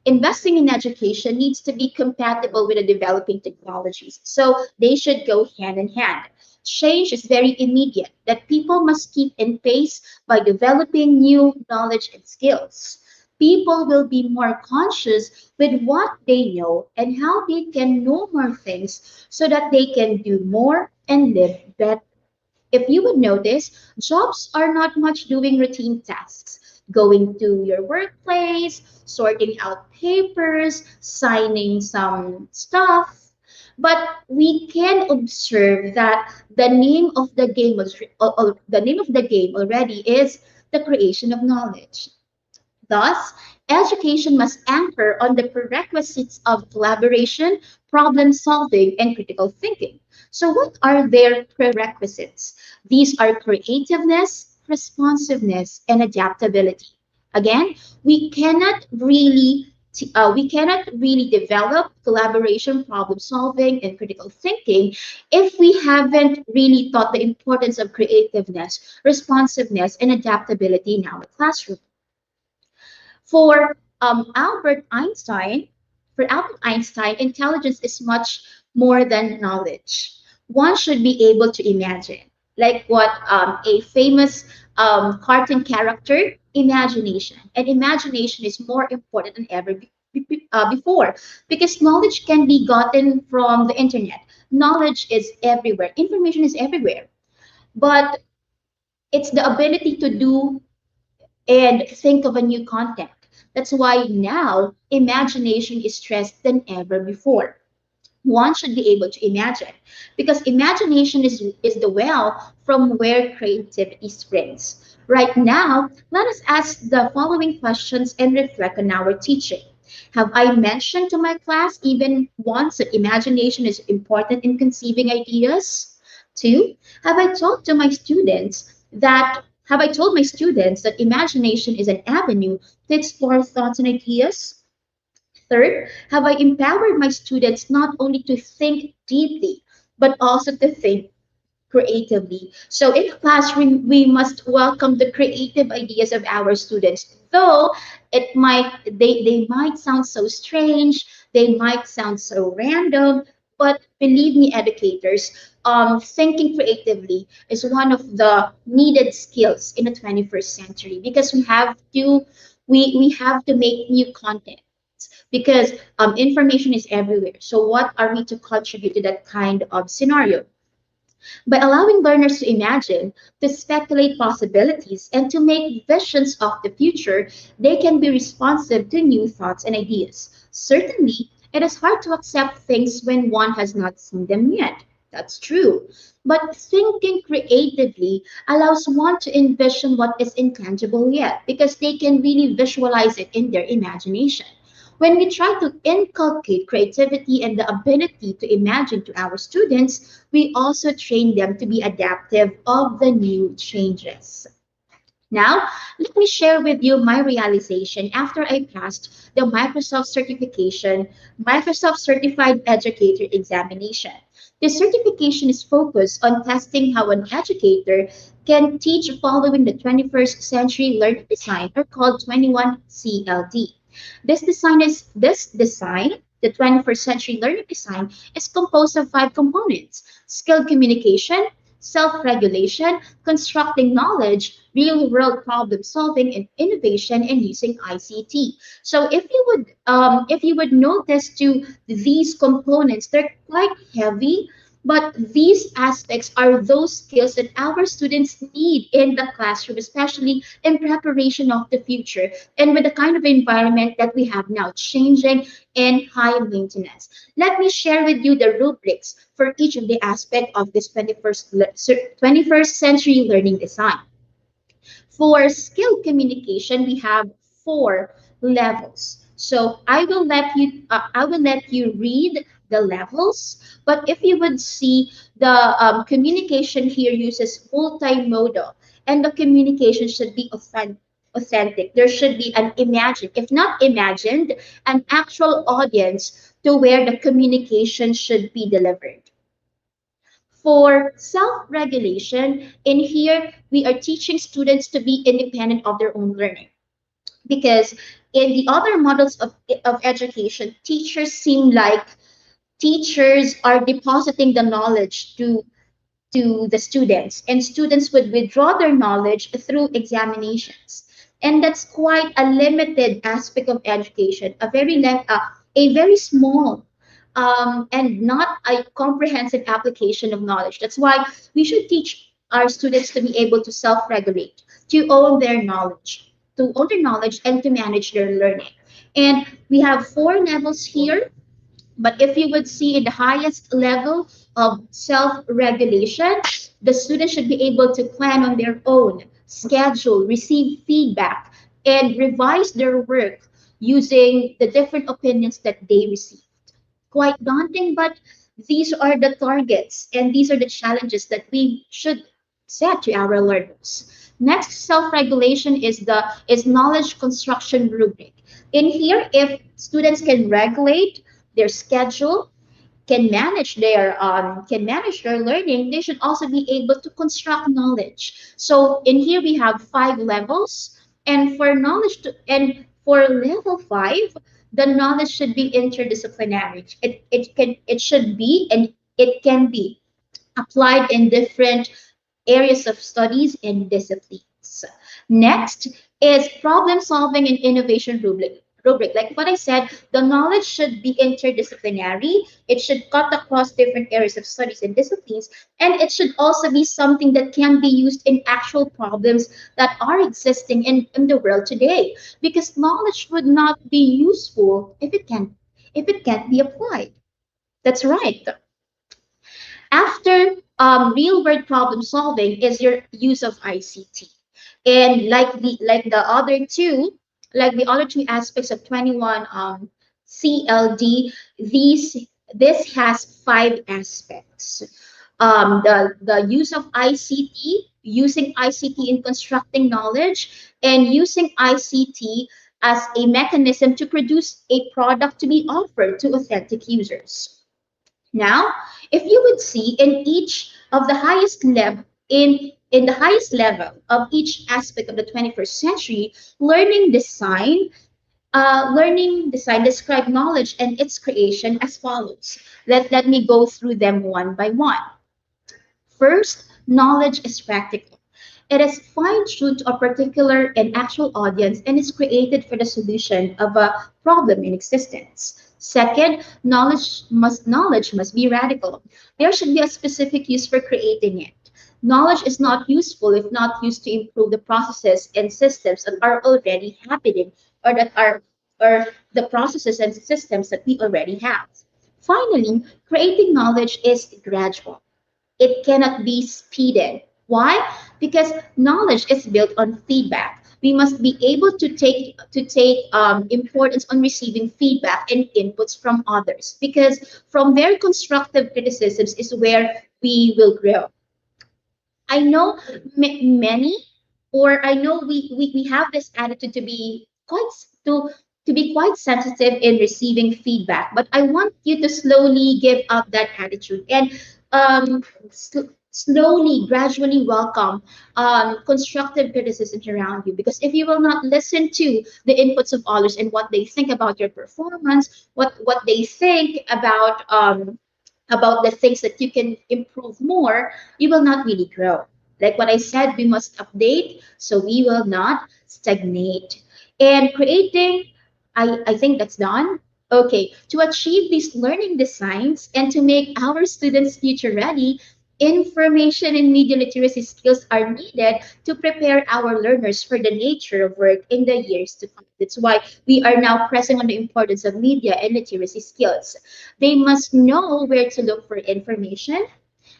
Speaker 3: Investing in education needs to be compatible with the developing technologies. So they should go hand in hand. Change is very immediate, that people must keep in pace by developing new knowledge and skills. People will be more conscious with what they know and how they can know more things so that they can do more and live better. If you would notice, jobs are not much doing routine tasks, going to your workplace, sorting out papers, signing some stuff. But we can observe that the name of the game already is the creation of knowledge. Thus, education must anchor on the prerequisites of collaboration, problem solving, and critical thinking. So, what are their prerequisites? These are creativeness, responsiveness, and adaptability. Again, we cannot really develop collaboration, problem solving, and critical thinking if we haven't really taught the importance of creativeness, responsiveness, and adaptability in our classroom. For Albert Einstein, intelligence is much more than knowledge. One should be able to imagine, like what a famous cartoon character, imagination. And imagination is more important than ever before because knowledge can be gotten from the internet. Knowledge is everywhere. Information is everywhere. But it's the ability to do and think of a new content. That's why now imagination is stressed than ever before. One should be able to imagine because imagination is the well from where creativity springs. Right now, let us ask the following questions and reflect on our teaching. Have I mentioned to my class even once that imagination is important in conceiving ideas? Two, have I talked to my students that have I told my students that imagination is an avenue to explore thoughts and ideas? Third, have I empowered my students not only to think deeply, but also to think creatively? So in the classroom, we must welcome the creative ideas of our students, though they might sound so strange, they might sound so random, but believe me, educators, thinking creatively is one of the needed skills in the 21st century because we have to make new content because information is everywhere. So what are we to contribute to that kind of scenario? By allowing learners to imagine, to speculate possibilities, and to make visions of the future, they can be responsive to new thoughts and ideas. Certainly, it is hard to accept things when one has not seen them yet. That's true. But thinking creatively allows one to envision what is intangible yet because they can really visualize it in their imagination. When we try to inculcate creativity and the ability to imagine to our students, we also train them to be adaptive of the new changes. Now, let me share with you my realization after I passed the Microsoft Certified Educator examination. This certification is focused on testing how an educator can teach following the 21st century learning design or called 21 CLD. The 21st century learning design, is composed of 5 components: skilled communication, self-regulation, constructing knowledge, real-world problem solving, and innovation and using ICT. So if you would notice to these components, they're quite heavy. But these aspects are those skills that our students need in the classroom, especially in preparation of the future and with the kind of environment that we have now, changing and high maintenance. Let me share with you the rubrics for each of the aspect of this 21st century learning design. For skill communication, we have 4 levels. So I will let you read the levels. But if you would see, the communication here uses multimodal, and the communication should be authentic. There should be an imagined, if not imagined, an actual audience to where the communication should be delivered. For self-regulation, in here, we are teaching students to be independent of their own learning. Because in the other models of education, teachers are depositing the knowledge to the students, and students would withdraw their knowledge through examinations. And that's quite a limited aspect of education, a very small and not a comprehensive application of knowledge. That's why we should teach our students to be able to self-regulate, to own their knowledge and to manage their learning. And we have 4 levels here. But if you would see in the highest level of self-regulation, the students should be able to plan on their own, schedule, receive feedback, and revise their work using the different opinions that they receive. Quite daunting, but these are the targets and these are the challenges that we should set to our learners. Next, self-regulation is knowledge construction rubric. In here, if students can regulate their schedule, can manage their learning, they should also be able to construct knowledge. So in here we have 5 levels, and for level 5, the knowledge should be interdisciplinary. It should be, and it can be applied in different areas of studies and disciplines. Next is problem solving and innovation rubric. Like what I said, the knowledge should be interdisciplinary. It should cut across different areas of studies and disciplines, and it should also be something that can be used in actual problems that are existing in the world today. Because knowledge would not be useful if it can't be applied. That's right. After real world problem solving is your use of ICT. And like the other two aspects of 21 CLD, this has 5 aspects. The use of ICT, using ICT in constructing knowledge, and using ICT as a mechanism to produce a product to be offered to authentic users. Now, if you would see in each of the highest level, in the highest level of each aspect of the 21st century, learning design describe knowledge and its creation as follows. Let me go through them one by one. First, knowledge is practical. It is fine-tuned to a particular and actual audience and is created for the solution of a problem in existence. Second, knowledge must be radical. There should be a specific use for creating it. Knowledge is not useful if not used to improve the processes and systems that are already happening, or the processes and systems that we already have. Finally, creating knowledge is gradual. It cannot be speeded. Why? Because knowledge is built on feedback. We must be able to take importance on receiving feedback and inputs from others, because from their constructive criticisms is where we will grow. I know many, or I know we have this attitude to be quite sensitive in receiving feedback, but I want you to slowly give up that attitude and slowly, gradually welcome constructive criticisms around you. Because if you will not listen to the inputs of others and what they think about your performance, what they think about the things that you can improve more, you will not really grow. Like what I said, we must update so we will not stagnate. And creating, I think that's done. Okay, to achieve these learning designs and to make our students future ready, information and media literacy skills are needed to prepare our learners for the nature of work in the years to come. That's why we are now pressing on the importance of media and literacy skills. They must know where to look for information,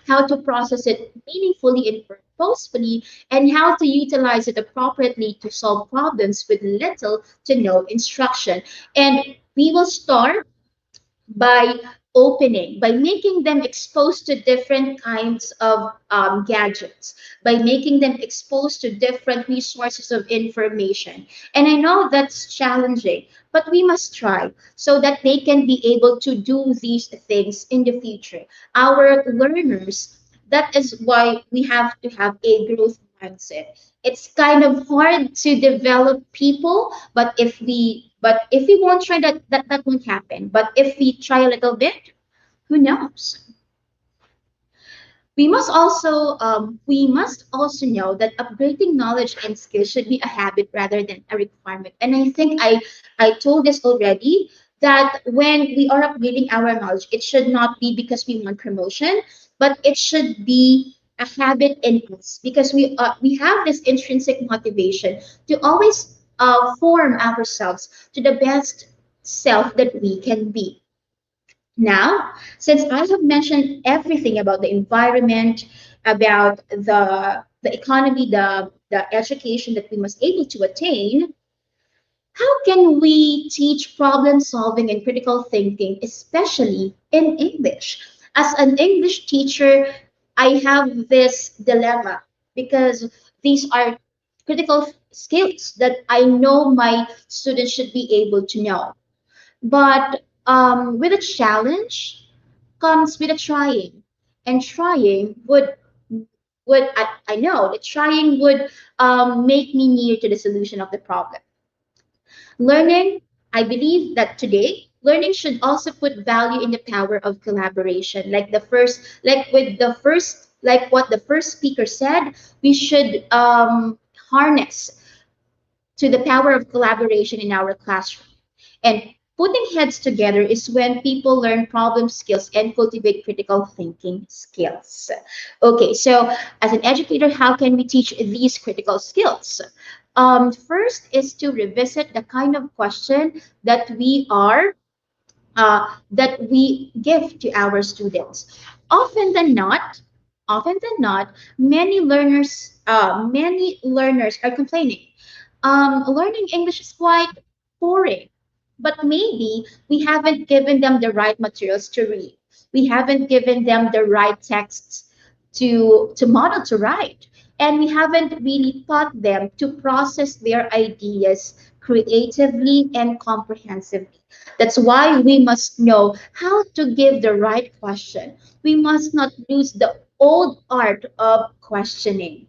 Speaker 3: how to process it meaningfully and purposefully, and how to utilize it appropriately to solve problems with little to no instruction. And we will start by by making them exposed to different kinds of gadgets, by making them exposed to different resources of information. And I know that's challenging, but we must try so that they can be able to do these things in the future. Our learners, that is why we have to have a growth mindset. It's kind of hard to develop people, but if we won't try that won't happen. But if we try a little bit, who knows? We must also know that upgrading knowledge and skills should be a habit rather than a requirement. And I think I told this already, that when we are upgrading our knowledge, it should not be because we want promotion, but it should be a habit in us because we have this intrinsic motivation to always form ourselves to the best self that we can be. Now, since I have mentioned everything about the environment, about the economy, the education that we must able to attain, how can we teach problem solving and critical thinking, especially in English? As an English teacher, I have this dilemma because these are critical skills that I know my students should be able to know. But with a challenge comes with a trying, and trying I know that trying would make me near to the solution of the problem. Learning, I believe that today, learning should also put value in the power of collaboration. Like what the first speaker said, we should harness to the power of collaboration in our classroom. And putting heads together is when people learn problem skills and cultivate critical thinking skills. Okay, so as an educator, how can we teach these critical skills? First is to revisit the kind of question that we give to our students. Often than not, often than not, many learners are complaining. Learning English is quite boring, but maybe we haven't given them the right materials to read. We haven't given them the right texts to model to write, and we haven't really taught them to process their ideas creatively and comprehensively. That's why we must know how to give the right question. We must not lose the old art of questioning.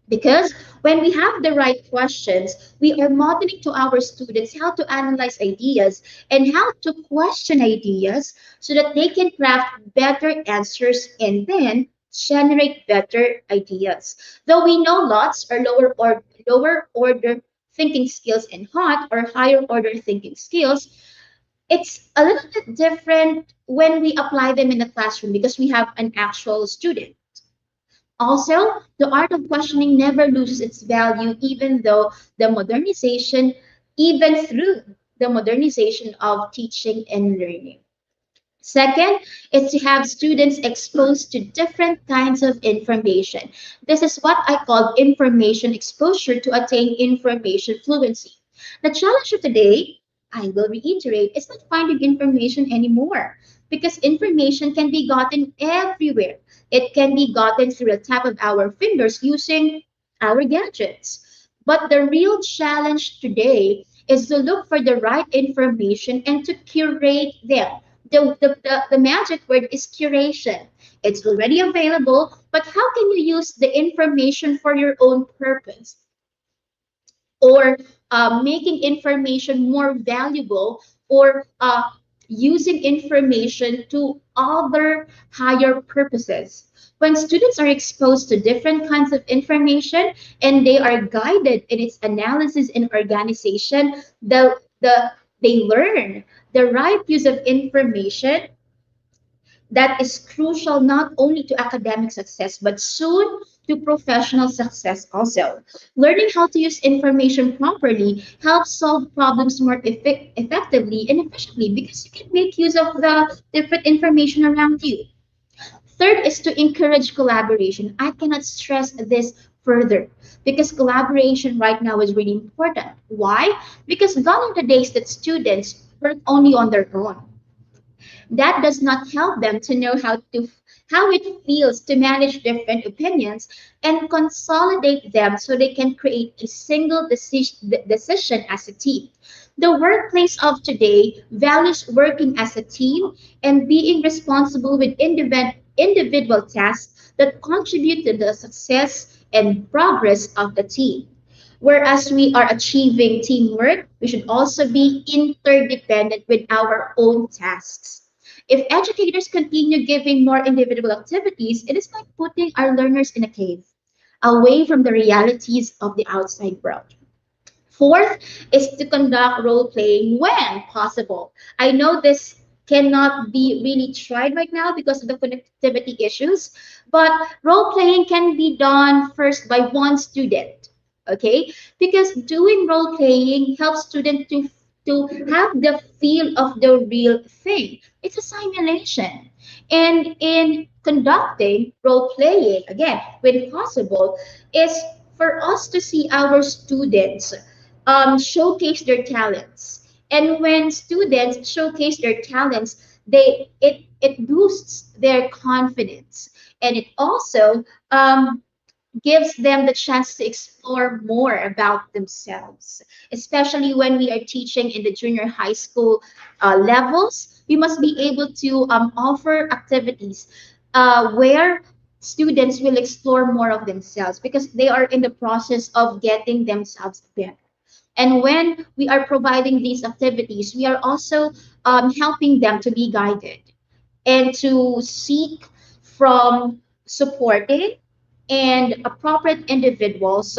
Speaker 3: Because when we have the right questions, we are modeling to our students how to analyze ideas and how to question ideas so that they can craft better answers and then generate better ideas. Though we know lots are lower order thinking skills and hot or higher order thinking skills, it's a little bit different when we apply them in the classroom because we have an actual student. Also, the art of questioning never loses its value even through the modernization of teaching and learning. Second is to have students exposed to different kinds of information. This is what I call information exposure to attain information fluency. The challenge of today, I will reiterate, is not finding information anymore because information can be gotten everywhere. It can be gotten through a tap of our fingers using our gadgets. But the real challenge today is to look for the right information and to curate them. The magic word is curation. It's already available, but how can you use the information for your own purpose? Or making information more valuable, or using information to other higher purposes. When students are exposed to different kinds of information and they are guided in its analysis and organization, They learn the right use of information that is crucial not only to academic success, but soon to professional success also. Learning how to use information properly helps solve problems more effectively and efficiently because you can make use of the different information around you. Third is to encourage collaboration. I cannot stress this further because collaboration right now is really important. Why? Because gone are the days that students work only on their own. That does not help them to know how it feels to manage different opinions and consolidate them so they can create a single decision as a team. The workplace of today values working as a team and being responsible with individual tasks that contribute to the success and progress of the team. Whereas we are achieving teamwork, we should also be interdependent with our own tasks. If educators continue giving more individual activities, it is like putting our learners in a cave, away from the realities of the outside world. Fourth is to conduct role playing when possible. I know this cannot be really tried right now because of the connectivity issues, but role playing can be done first by one student. Okay, because doing role playing helps students to have the feel of the real thing. It's a simulation. And in conducting role playing, again, when possible, is for us to see our students showcase their talents. And when students showcase their talents, it boosts their confidence, and it also gives them the chance to explore more about themselves. Especially when we are teaching in the junior high school levels, we must be able to offer activities where students will explore more of themselves because they are in the process of getting themselves better. And when we are providing these activities, we are also helping them to be guided and to seek from supporting and appropriate individuals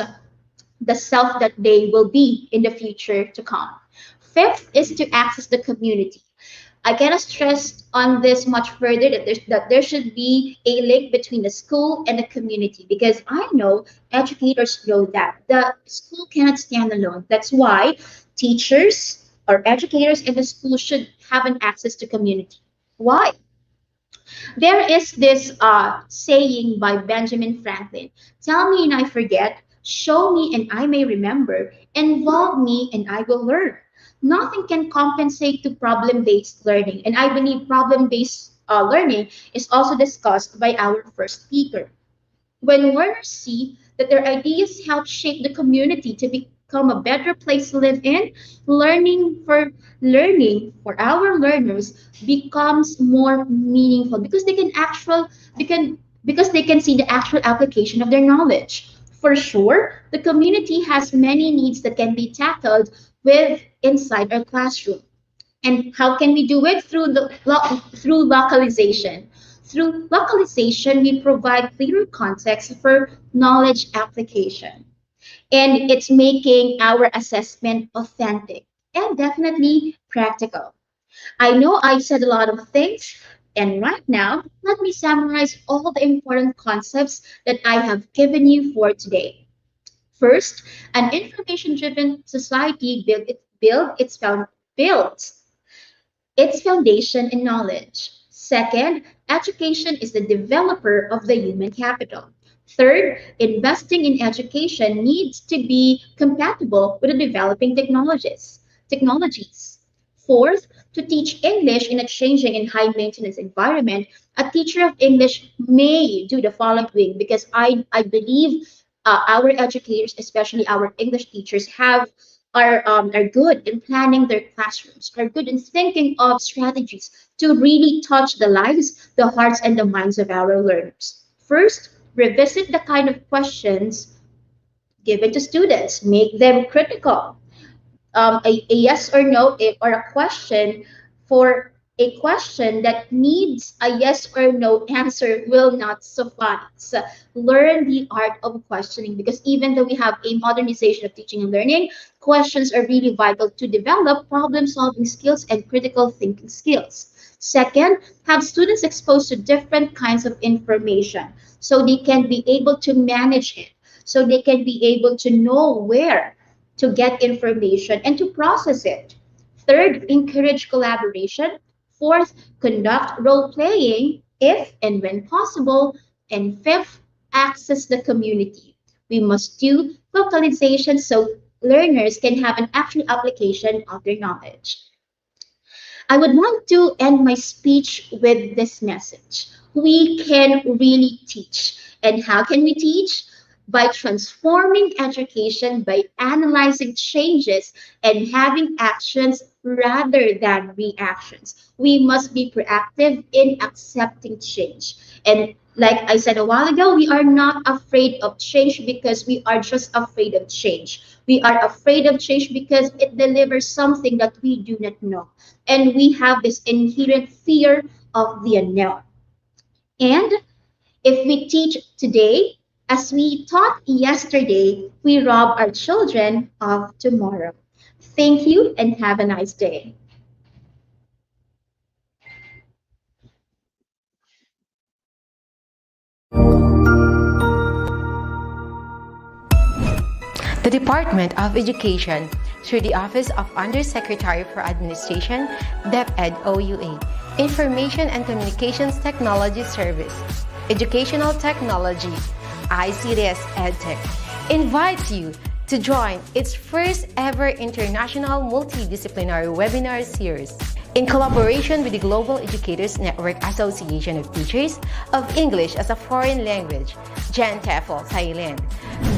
Speaker 3: the self that they will be in the future to come. Fifth is to access the community. I cannot stress on this much further that there should be a link between the school and the community because I know educators know that the school cannot stand alone. That's why teachers or educators in the school should have an access to community. Why? There is this saying by Benjamin Franklin: tell me and I forget, show me and I may remember, involve me and I will learn. Nothing can compensate to problem based learning. And I believe problem based learning is also discussed by our first speaker. When learners see that their ideas help shape the community to become a better place to live in, learning for our learners becomes more meaningful because they can see the actual application of their knowledge. For sure, the community has many needs that can be tackled with inside our classroom. And how can we do it? Through localization. Through localization, we provide clearer context for knowledge application. And it's making our assessment authentic and definitely practical. I know I've said a lot of things, and right now, let me summarize all the important concepts that I have given you for today. First, an information-driven society builds its foundation in knowledge. Second, education is the developer of the human capital. Third, investing in education needs to be compatible with the developing technologies. Fourth, to teach English in a changing and high maintenance environment, a teacher of English may do the following because I believe our educators, especially our English teachers, are good in planning their classrooms, are good in thinking of strategies to really touch the lives, the hearts, and the minds of our learners. First, revisit the kind of questions given to students. Make them critical. A yes or no or a question for a question that needs a yes or no answer will not suffice. Learn the art of questioning, because even though we have a modernization of teaching and learning, questions are really vital to develop problem solving skills and critical thinking skills. Second, have students exposed to different kinds of information so they can be able to manage it, so they can be able to know where to get information and to process it. Third, encourage collaboration. Fourth, conduct role playing if and when possible. And fifth, access the community. We must do localization so learners can have an actual application of their knowledge. I would want to end my speech with this message. We can really teach. And how can we teach? By transforming education, by analyzing changes and having actions rather than reactions. We must be proactive in accepting change. And like I said a while ago, we are not afraid of change because we are just afraid of change. We are afraid of change because it delivers something that we do not know. And we have this inherent fear of the unknown. And if we teach today, as we taught yesterday, we rob our children of tomorrow. Thank you and have a nice day.
Speaker 2: The Department of Education, through the Office of Undersecretary for Administration, DepEd OUA, Information and Communications Technology Service, Educational Technology, ICTS-EdTech, invites you to join its first ever international multidisciplinary webinar series in collaboration with the Global Educators Network Association of Teachers of English as a Foreign Language, GENTEFL, Thailand.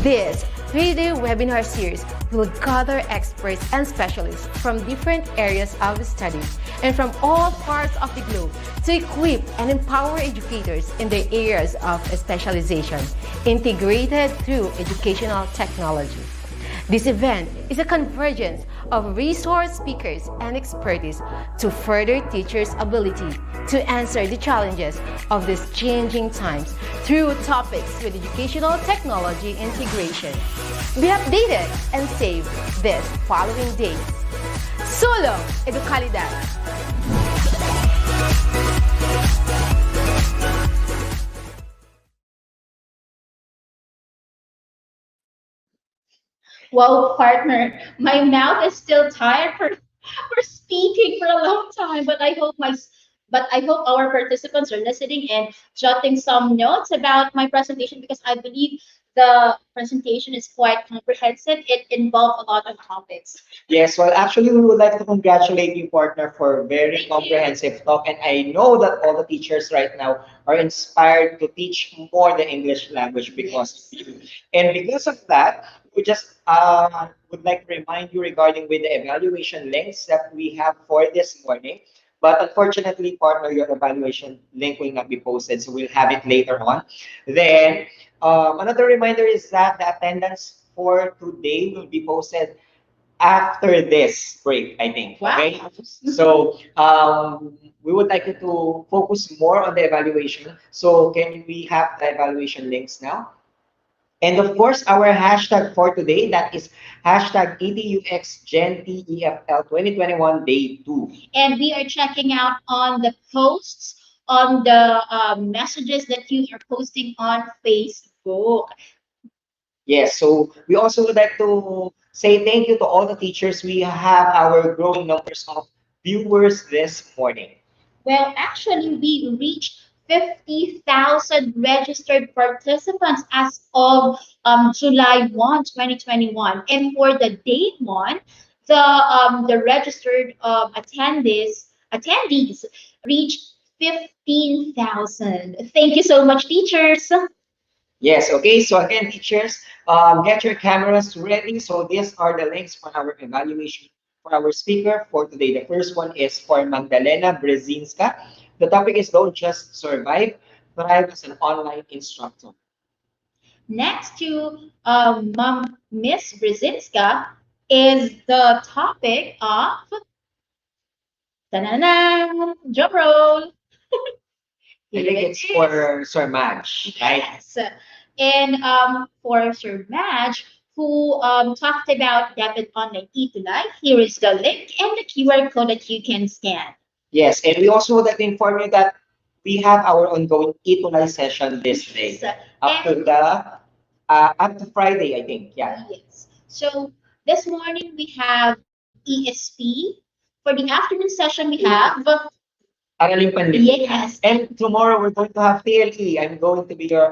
Speaker 2: This 3-day webinar series will gather experts and specialists from different areas of study and from all parts of the globe to equip and empower educators in their areas of specialization, integrated through educational technology. This event is a convergence of resource speakers and expertise to further teachers' ability to answer the challenges of these changing times through topics with educational technology integration. Be updated and save this following dates. Solo Educalidad!
Speaker 3: Well, partner, my mouth is still tired for speaking for a long time, but I hope our participants are listening and jotting some notes about my presentation, because I believe the presentation is quite comprehensive. It involved a lot of topics.
Speaker 6: Yes, well, actually, we would like to congratulate you, partner, for a very comprehensive talk. And I know that all the teachers right now are inspired to teach more the English language because of you. And because of that, we just would like to remind you regarding with the evaluation links that we have for this morning. But unfortunately, partner, your evaluation link will not be posted, so we'll have it later on. Then, another reminder is that the attendance for today will be posted after this break, I think.
Speaker 3: Wow.
Speaker 6: Okay. So we would like you to focus more on the evaluation. So can we have the evaluation links now? And of course, our hashtag for today, that is hashtag EDUXGenTEFL 2021 Day 2.
Speaker 3: And we are checking out on the posts, on the messages that you are posting on Facebook.
Speaker 6: Yes, so we also would like to say thank you to all the teachers. We have our growing numbers of viewers this morning.
Speaker 3: Well, actually, we reached 50,000 registered participants as of July 1, 2021. And for the day one, the registered attendees reached 15,000. Thank you so much, teachers.
Speaker 6: Yes, okay. So again, teachers, get your cameras ready. So these are the links for our evaluation for our speaker for today. The first one is for Magdalena Brzezinska. The topic is Don't Just Survive, Thrive as an Online Instructor.
Speaker 3: Next to Miss Brzezinska is the topic of Ta-na-na! Drum roll!
Speaker 6: I think it's for Sir Madge, right?
Speaker 3: Yes. And for Sir Madge, who talked about DepEd Online E2Life, here is the link and the QR code that you can scan.
Speaker 6: Yes, and we also would like to inform you that we have our ongoing E2Life session this day. Up to Friday, I think. Yeah.
Speaker 3: Yes. So this morning we have ESP. For the afternoon session, we have
Speaker 6: Araling Panlipunan.
Speaker 3: Yes.
Speaker 6: And tomorrow we're going to have TLE. I'm going to be your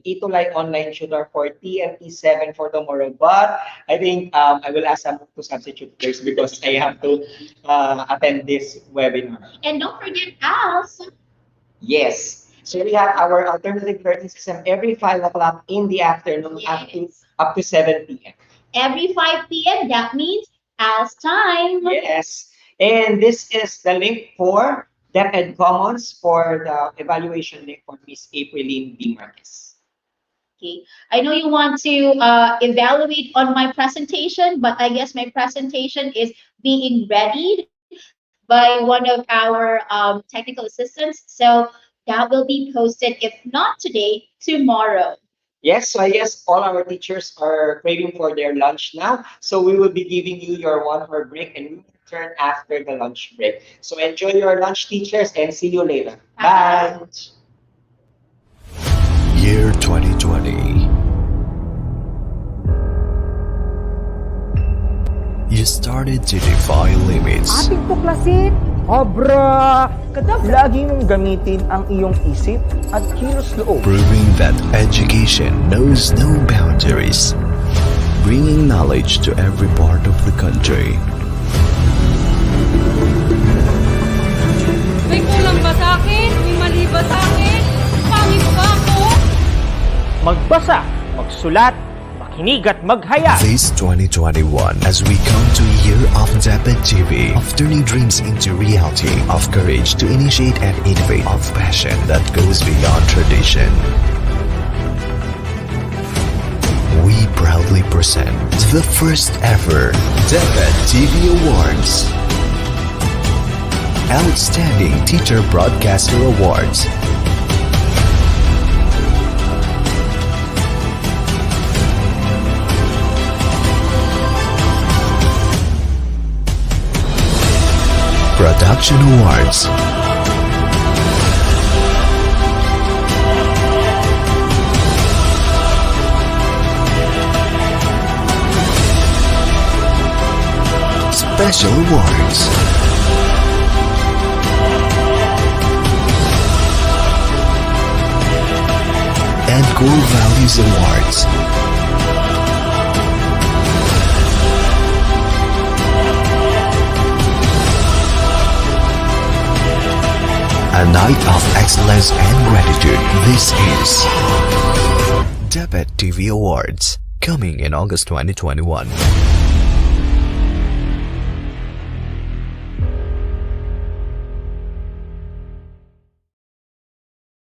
Speaker 6: E2Life online tutor for TLE 7 for tomorrow. But I think I will ask someone to substitute first because I have to attend this webinar.
Speaker 3: And don't forget us.
Speaker 6: Yes. So we have our alternative learning system every 5 o'clock in the afternoon up to 7 p.m.
Speaker 3: Every 5 p.m. That means ALS time.
Speaker 6: Yes. And this is the link for DepEd Commons for the evaluation link for Miss Aprilline D. Marquez.
Speaker 3: Okay, I know you want to evaluate on my presentation, but I guess my presentation is being readied by one of our technical assistants. So that will be posted, if not today, tomorrow.
Speaker 6: Yes, so I guess all our teachers are craving for their lunch now. So we will be giving you your 1 hour break and we will return after the lunch break. So enjoy your lunch, teachers, and see you later. Bye.
Speaker 10: Year 2020. You started to defy limits.
Speaker 1: Ating tuklasin, obra! Lagi mong gamitin ang iyong isip at kilos loob.
Speaker 10: Proving that education knows no boundaries. Bringing knowledge to every part of the country.
Speaker 11: May kulang ba sa akin? May mali ba sa akin? Pangit ba ako?
Speaker 1: Magbasa, magsulat, makinig at maghaya.
Speaker 10: This 2021, as we come to a year of DepEd TV, of turning dreams into reality, of courage to initiate and innovate, of passion that goes beyond tradition. We proudly present the first ever DepEd TV Awards. Outstanding Teacher Broadcaster Awards. Production Awards. Special Awards. And Core Values Awards. A night of excellence and gratitude. This is DepEd TV Awards, coming in August 2021.